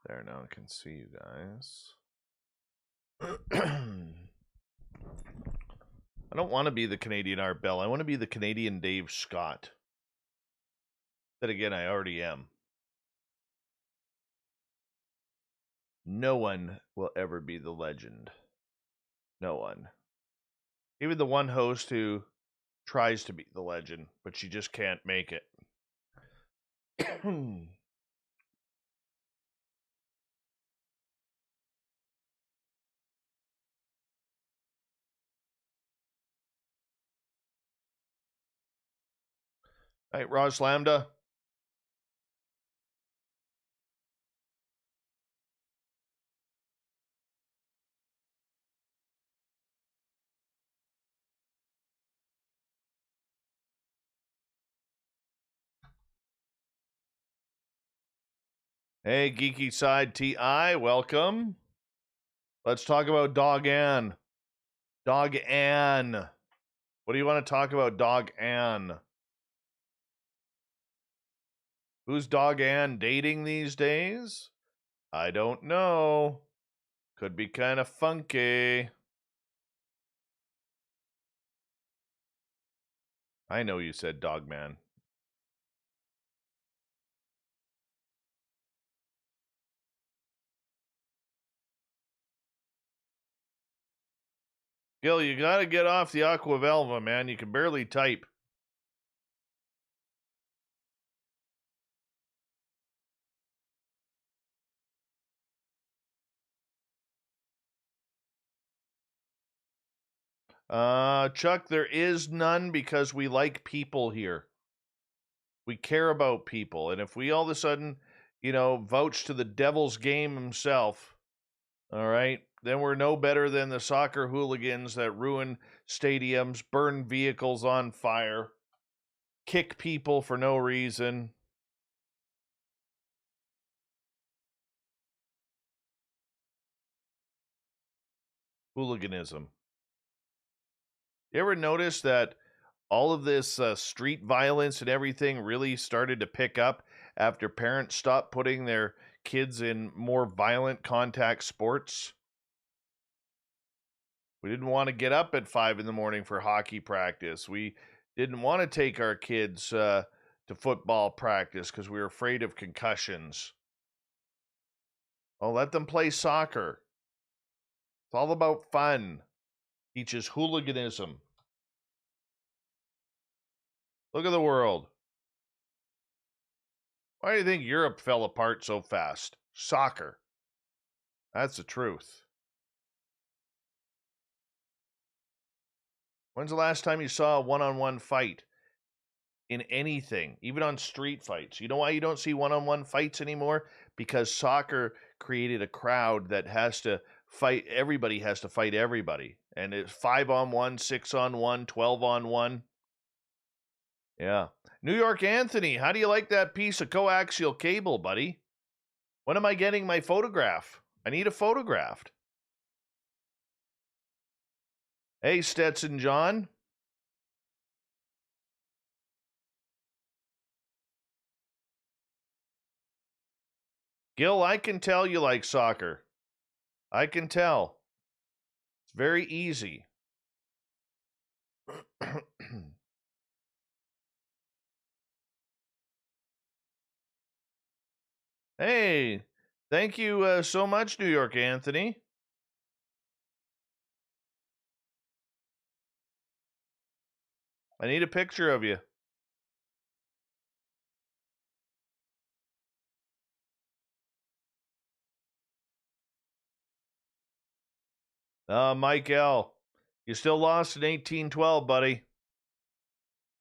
There, now I can see you guys. I don't want to be the Canadian Art Bell. I want to be the Canadian Dave Scott. Then again, I already am. No one will ever be the legend. No one. Even the one host who tries to be the legend, but she just can't make it. All right, Ross Lambda. Hey, Geeky Side TI, welcome. Let's talk about Dog Ann. Dog Ann. What do you want to talk about, Dog Ann? Who's Dog Ann dating these days? I don't know. Could be kind of funky. I know you said Dog Man. Gil, you got to get off the Aquavelva, man. You can barely type. Chuck, there is none because we like people here. We care about people. And if we all of a sudden, vouch to the devil's game himself, all right, then we're no better than the soccer hooligans that ruin stadiums, burn vehicles on fire, kick people for no reason. Hooliganism. You ever notice that all of this street violence and everything really started to pick up after parents stopped putting their kids in more violent contact sports? We didn't want to get up at 5 in the morning for hockey practice. We didn't want to take our kids to football practice because we were afraid of concussions. Oh, let them play soccer. It's all about fun. Teaches hooliganism. Look at the world. Why do you think Europe fell apart so fast? Soccer. That's the truth. When's the last time you saw a one-on-one fight in anything, even on street fights? You know why you don't see one-on-one fights anymore? Because soccer created a crowd that has to fight. Everybody has to fight everybody. And it's 5-on-1, 6-on-1, 12-on-1. Yeah. New York Anthony, how do you like that piece of coaxial cable, buddy? When am I getting my photograph? I need it photographed. Hey, Stetson John. Gil, I can tell you like soccer. I can tell. It's very easy. Hey, thank you so much, New York Anthony. I need a picture of you. Mike L., you still lost in 1812, buddy.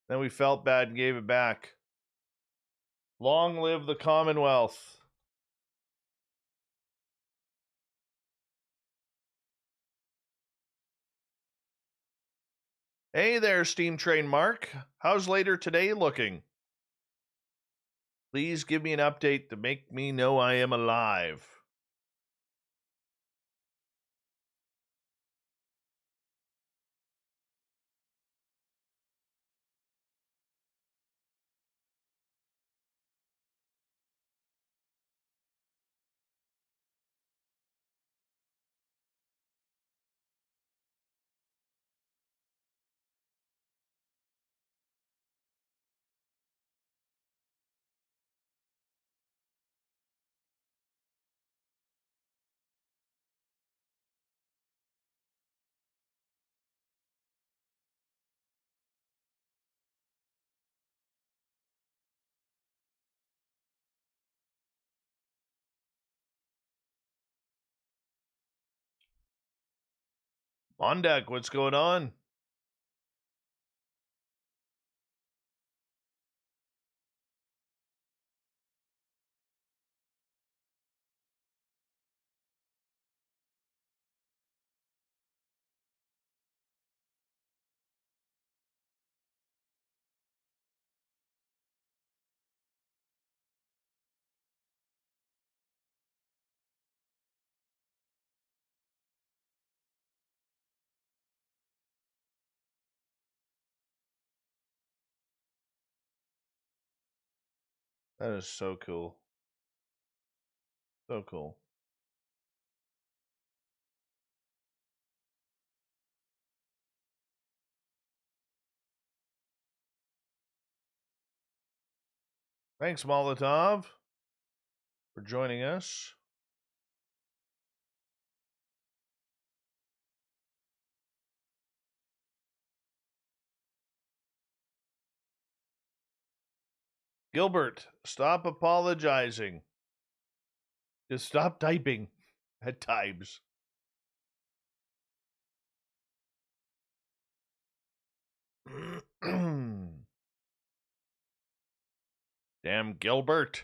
Then we felt bad and gave it back. Long live the Commonwealth. Hey there, Steam Train Mark. How's later today looking? Please give me an update to make me know I am alive. On deck, what's going on? That is so cool. So cool. Thanks, Molotov, for joining us. Gilbert, stop apologizing. Just stop typing at times. Damn Gilbert.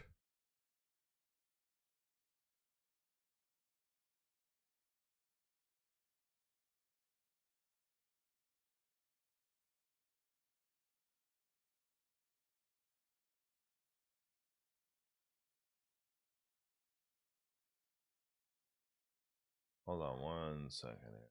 Hold on 1 second here.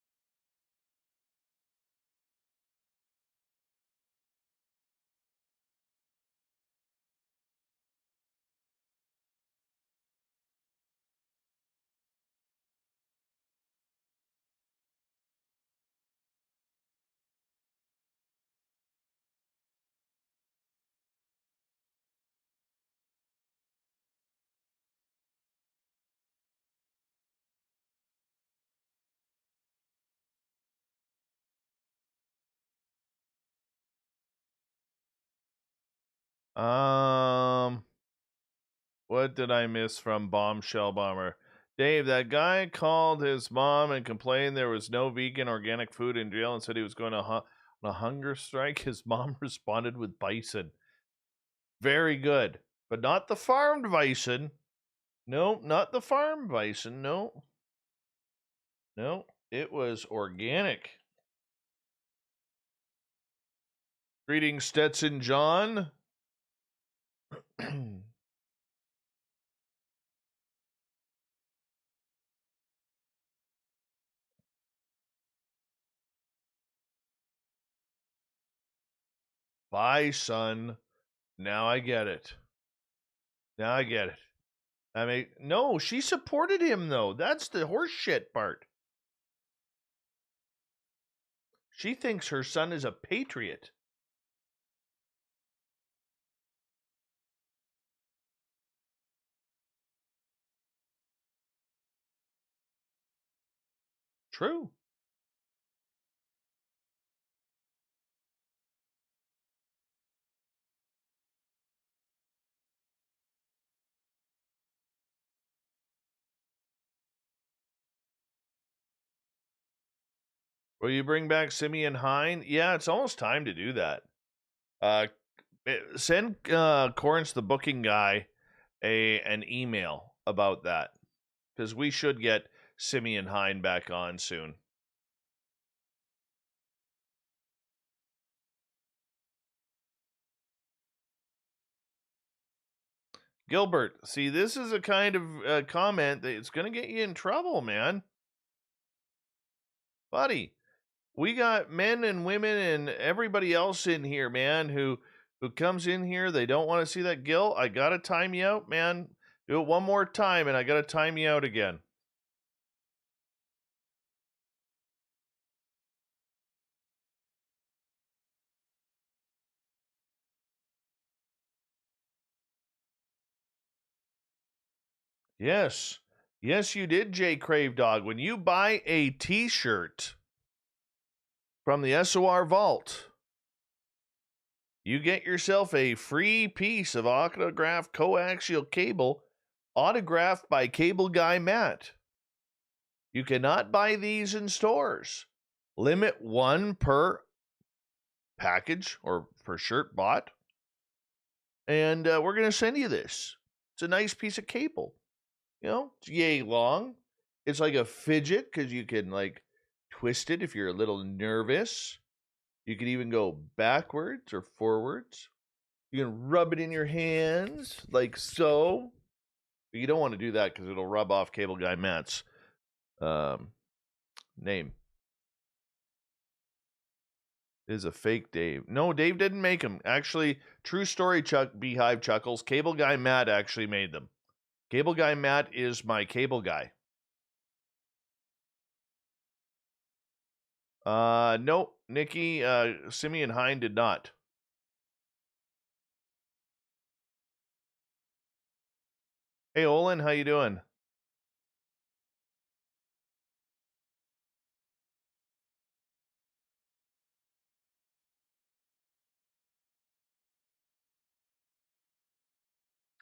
What did I miss from Bombshell Bomber? Dave, that guy called his mom and complained there was no vegan organic food in jail and said he was going to on a hunger strike. His mom responded with bison. Very good. But not the farmed bison. No, not the farmed bison. No. No, it was organic. Greetings, Stetson John. Bye, son. Now I get it. Now I get it. I mean, no, she supported him, though. That's the horse shit part. She thinks her son is a patriot. True. Will you bring back Simeon Hine? Yeah, it's almost time to do that. Send Corrence, the booking guy, an email about that, because we should get Simeon Hine back on soon. Gilbert, see, this is a kind of comment that it's going to get you in trouble, man. Buddy, we got men and women and everybody else in here, man, who comes in here. They don't want to see that. Gil, I got to time you out, man. Do it one more time, and I got to time you out again. Yes. Yes, you did, J. Crave Dog. When you buy a t-shirt from the SOR Vault, you get yourself a free piece of autographed coaxial cable autographed by Cable Guy Matt. You cannot buy these in stores. Limit one per package or per shirt bought. And we're going to send you this. It's a nice piece of cable. You know, it's yay long. It's like a fidget because you can like twist it if you're a little nervous. You can even go backwards or forwards. You can rub it in your hands like so. But you don't want to do that because it'll rub off Cable Guy Matt's name. Is a fake Dave. No, Dave didn't make them. Actually, true story, Chuck Beehive Chuckles. Cable Guy Matt actually made them. Cable Guy Matt is my cable guy. No, Nikki, Simeon Hine did not. Hey, Olin, how you doing?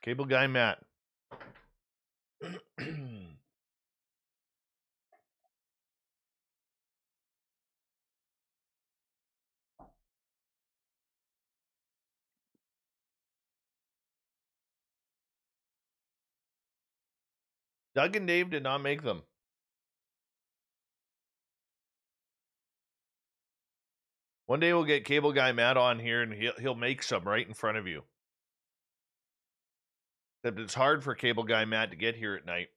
Cable Guy Matt. Doug and Dave did not make them. One day we'll get Cable Guy Matt on here, and he'll make some right in front of you. Except it's hard for Cable Guy Matt to get here at night.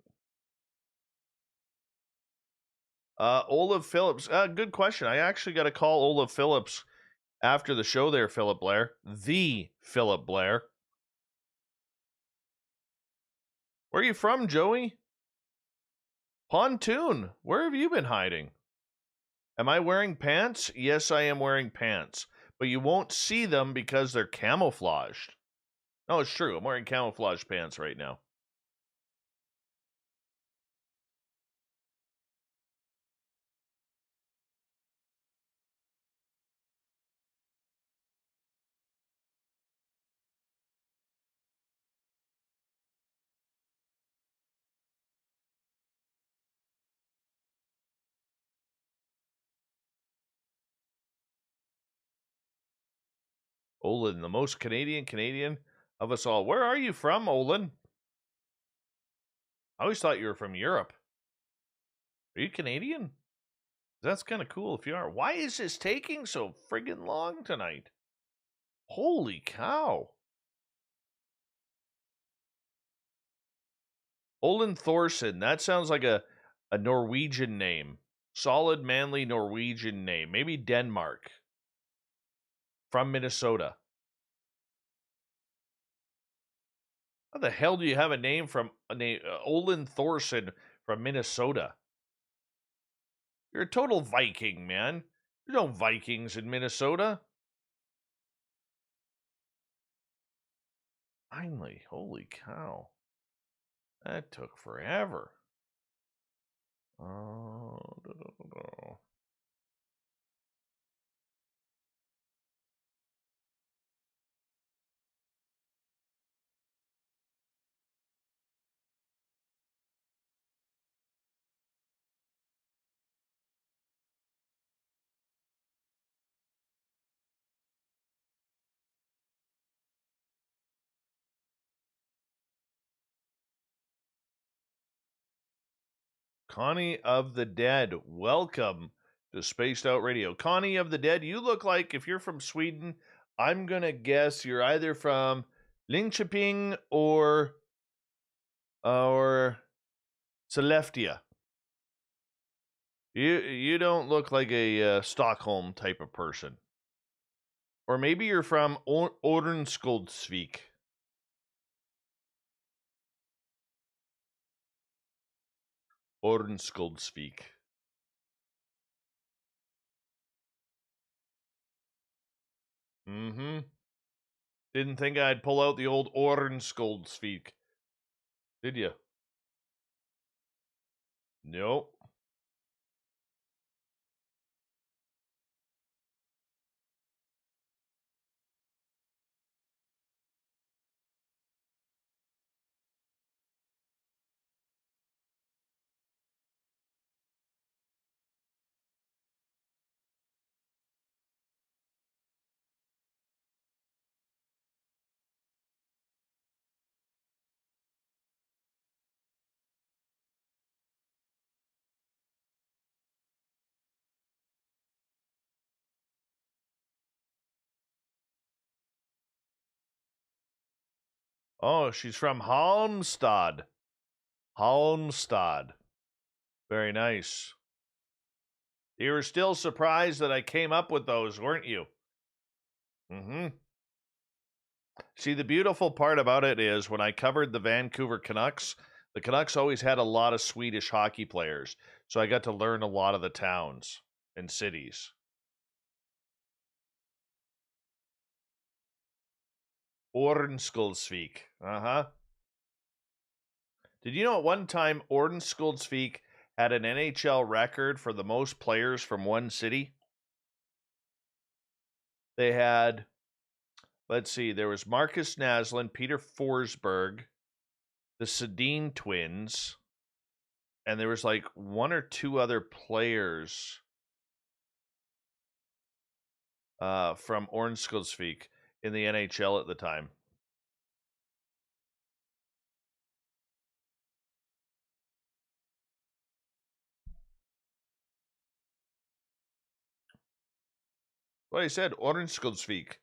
Olaf Phillips. Good question. I actually got to call Olaf Phillips after the show there, Philip Blair. The Philip Blair. Where are you from, Joey? Pontoon. Where have you been hiding? Am I wearing pants? Yes, I am wearing pants. But you won't see them because they're camouflaged. No, it's true. I'm wearing camouflage pants right now. Olin, the most Canadian of us all. Where are you from, Olin? I always thought you were from Europe. Are you Canadian? That's kind of cool if you are. Why is this taking so friggin' long tonight? Holy cow. Olin Thorson, that sounds like a Norwegian name. Solid, manly Norwegian name. Maybe Denmark. From Minnesota. How the hell do you have a name from Olin Thorson from Minnesota? You're a total Viking, man. There's no Vikings in Minnesota. Finally, holy cow. That took forever. Oh, Connie of the Dead, welcome to Spaced Out Radio. Connie of the Dead, you look like, if you're from Sweden, I'm going to guess you're either from Linköping or Sollefteå. You don't look like a Stockholm type of person. Or maybe you're from Orenskoldsvik. Orenskoldsvik. Mm-hmm. Didn't think I'd pull out the old Orenskoldsvik. Did you? Nope. Oh, she's from Halmstad. Halmstad. Very nice. You were still surprised that I came up with those, weren't you? Mm-hmm. See, the beautiful part about it is when I covered the Vancouver Canucks, the Canucks always had a lot of Swedish hockey players. So I got to learn a lot of the towns and cities. Orenskoldsvik. Uh-huh. Did you know at one time Orenskoldsvik had an NHL record for the most players from one city? They had Let's see. There was Marcus Naslund, Peter Forsberg, the Sedin twins, and there was like one or two other players from Ornsköldsvik in the NHL at the time. What I said, Ornsköldsvik.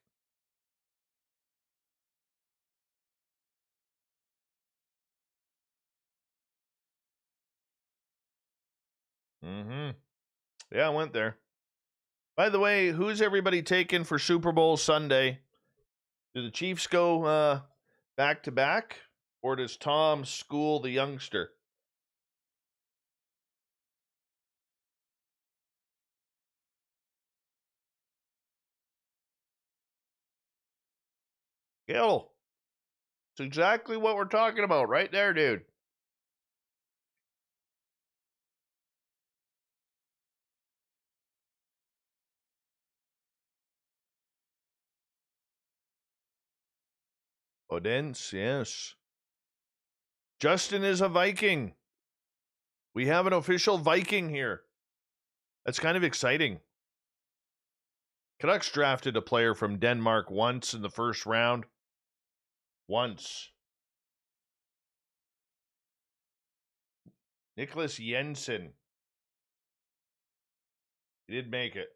Mm-hmm. Yeah, I went there. By the way, who's everybody taking for Super Bowl Sunday? Do the Chiefs go back to back, or does Tom school the youngster? Gil, it's exactly what we're talking about right there, dude. Odense, yes. Justin is a Viking. We have an official Viking here. That's kind of exciting. Canucks drafted a player from Denmark once in the first round. Once. Nicholas Jensen. He did make it.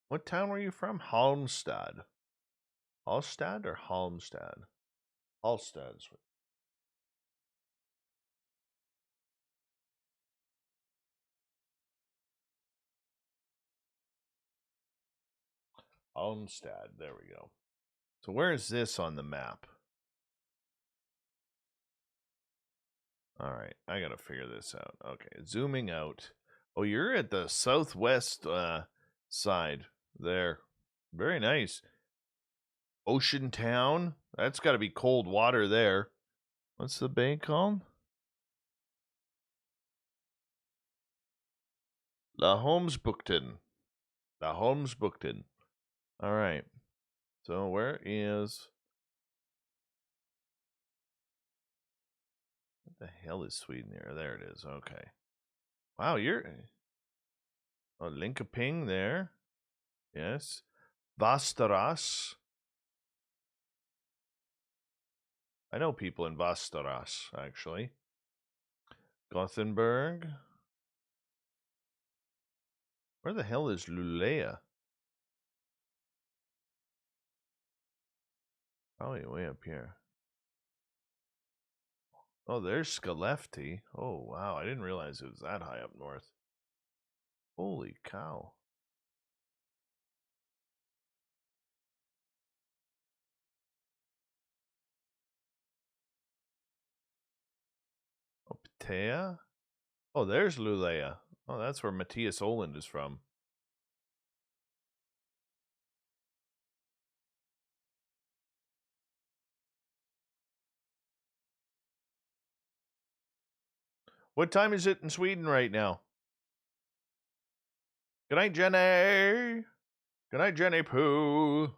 What town were you from? Halmstad. Hallstad or Halmstad? Hallstad's. Halmstad. There we go. So where is this on the map? All right, I gotta figure this out. Okay, zooming out. Oh, you're at the southwest side there. Very nice. Ocean Town. That's got to be cold water there. What's the bay called? La Holmsbukten. La Holmsbukten. All right. So where is... What the hell is Sweden here? There it is. Okay. Wow, you're... Oh, Linkoping there. Yes. Vastaras. I know people in Vastaras, actually. Gothenburg. Where the hell is Luleå? Probably way up here. Oh, there's Skellefteå. Oh, wow. I didn't realize it was that high up north. Holy cow. Optea? Oh, there's Luleå. Oh, that's where Matthias Oland is from. What time is it in Sweden right now? Good night, Jenny. Good night, Jenny Pooh.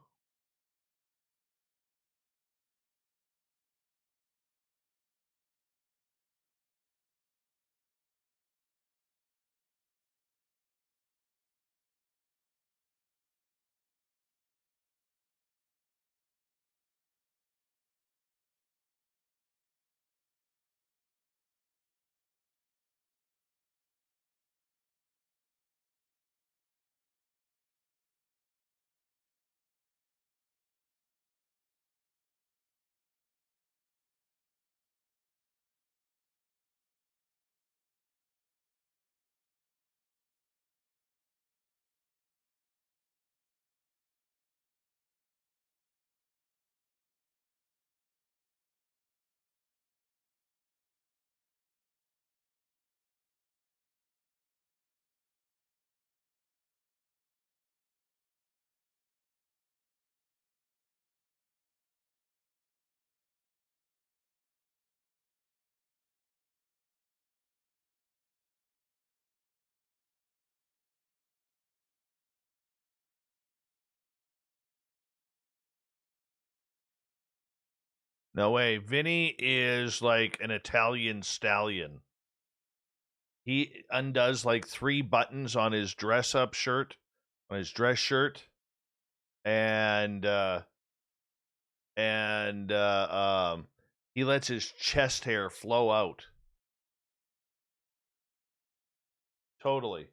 No way. Vinny is like an Italian stallion. He undoes like 3 buttons on his dress-up shirt, on his dress shirt, and he lets his chest hair flow out. Totally.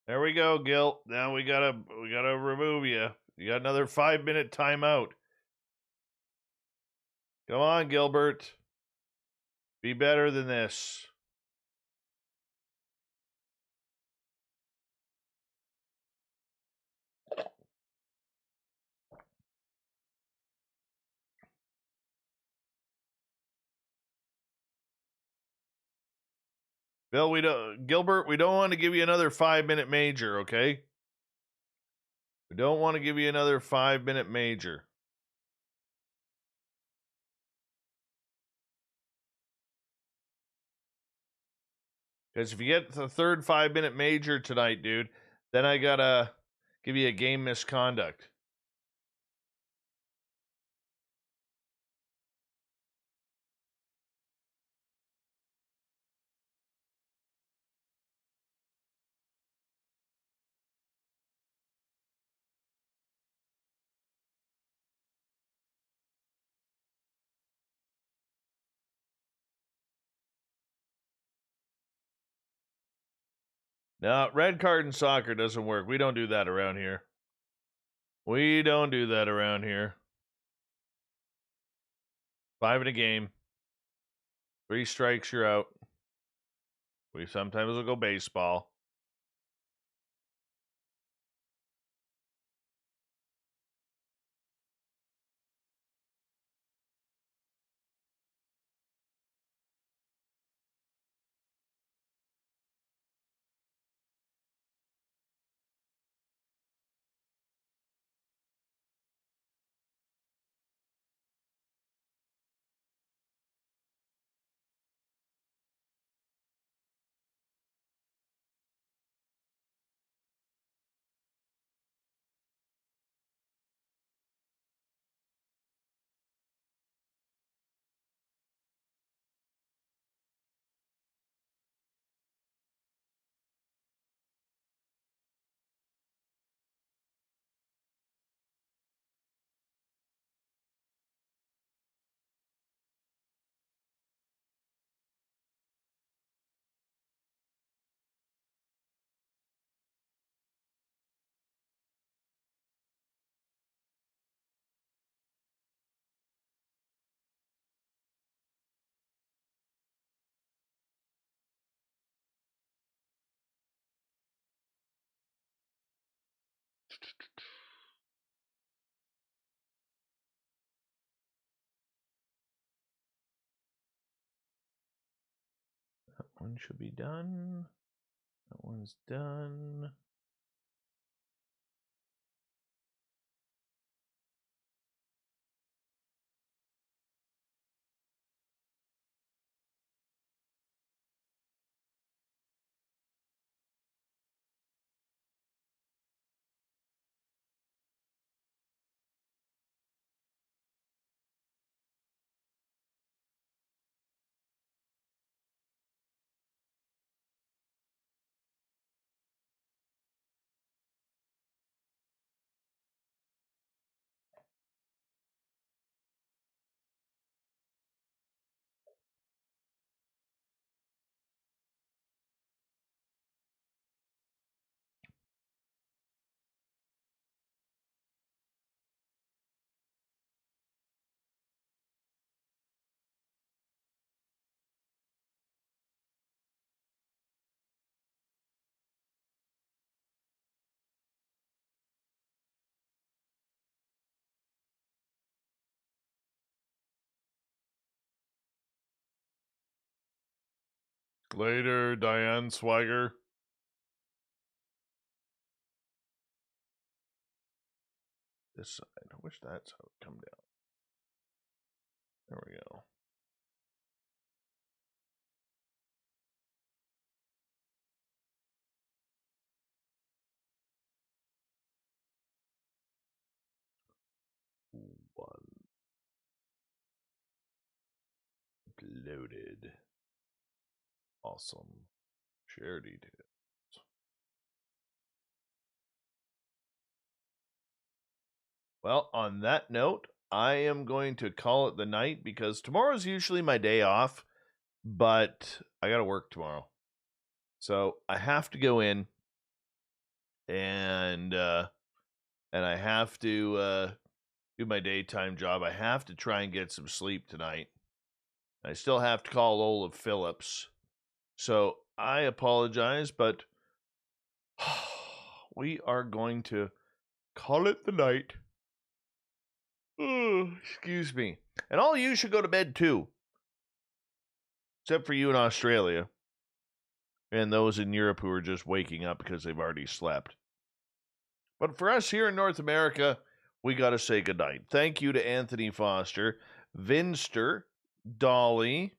There we go, Gil. Now we gotta remove you. You got another 5-minute timeout. Come on, Gilbert. Be better than this. Bill, Gilbert, we don't want to give you another 5-minute major, okay? We don't want to give you another 5-minute major. Because if you get the third 5-minute major tonight, dude, then I gotta give you a game misconduct. No, red card in soccer doesn't work. We don't do that around here. We don't do that around here. 5 in a game. 3 strikes, you're out. We sometimes will go baseball. That one should be done. That one's done. Later, Diane Swagger. this side. I wish that's how it come down. There we go. One. Loaded. Awesome. Share details. Well, on that note, I am going to call it the night because tomorrow's usually my day off, but I got to work tomorrow. So I have to go in and I have to do my daytime job. I have to try and get some sleep tonight. I still have to call Olaf Phillips. So I apologize, but we are going to call it the night. Excuse me. And all you should go to bed too. Except for you in Australia. And those in Europe who are just waking up because they've already slept. But for us here in North America, we got to say goodnight. Thank you to Anthony Foster, Vinster, Dolly,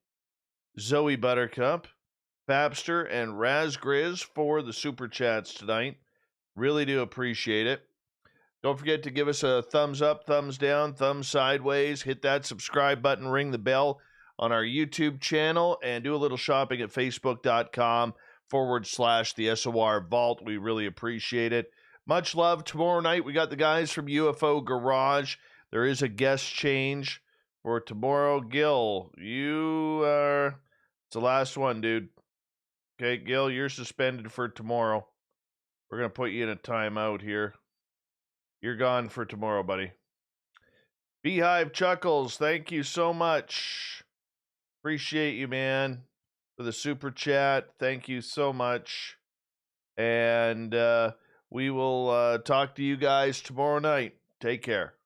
Zoe Buttercup, Papster, and Razgriz for the super chats tonight. Really do appreciate it. Don't forget to give us a thumbs up, thumbs down, thumbs sideways. Hit that subscribe button, ring the bell on our YouTube channel, and do a little shopping at facebook.com/the SOR Vault. We really appreciate it. Much love. Tomorrow night, we got the guys from UFO Garage. There is a guest change for tomorrow. Gil, you are... It's the last one, dude. Okay, Gil, you're suspended for tomorrow. We're going to put you in a timeout here. You're gone for tomorrow, buddy. Beehive Chuckles, thank you so much. Appreciate you, man, for the super chat. Thank you so much. And we will talk to you guys tomorrow night. Take care.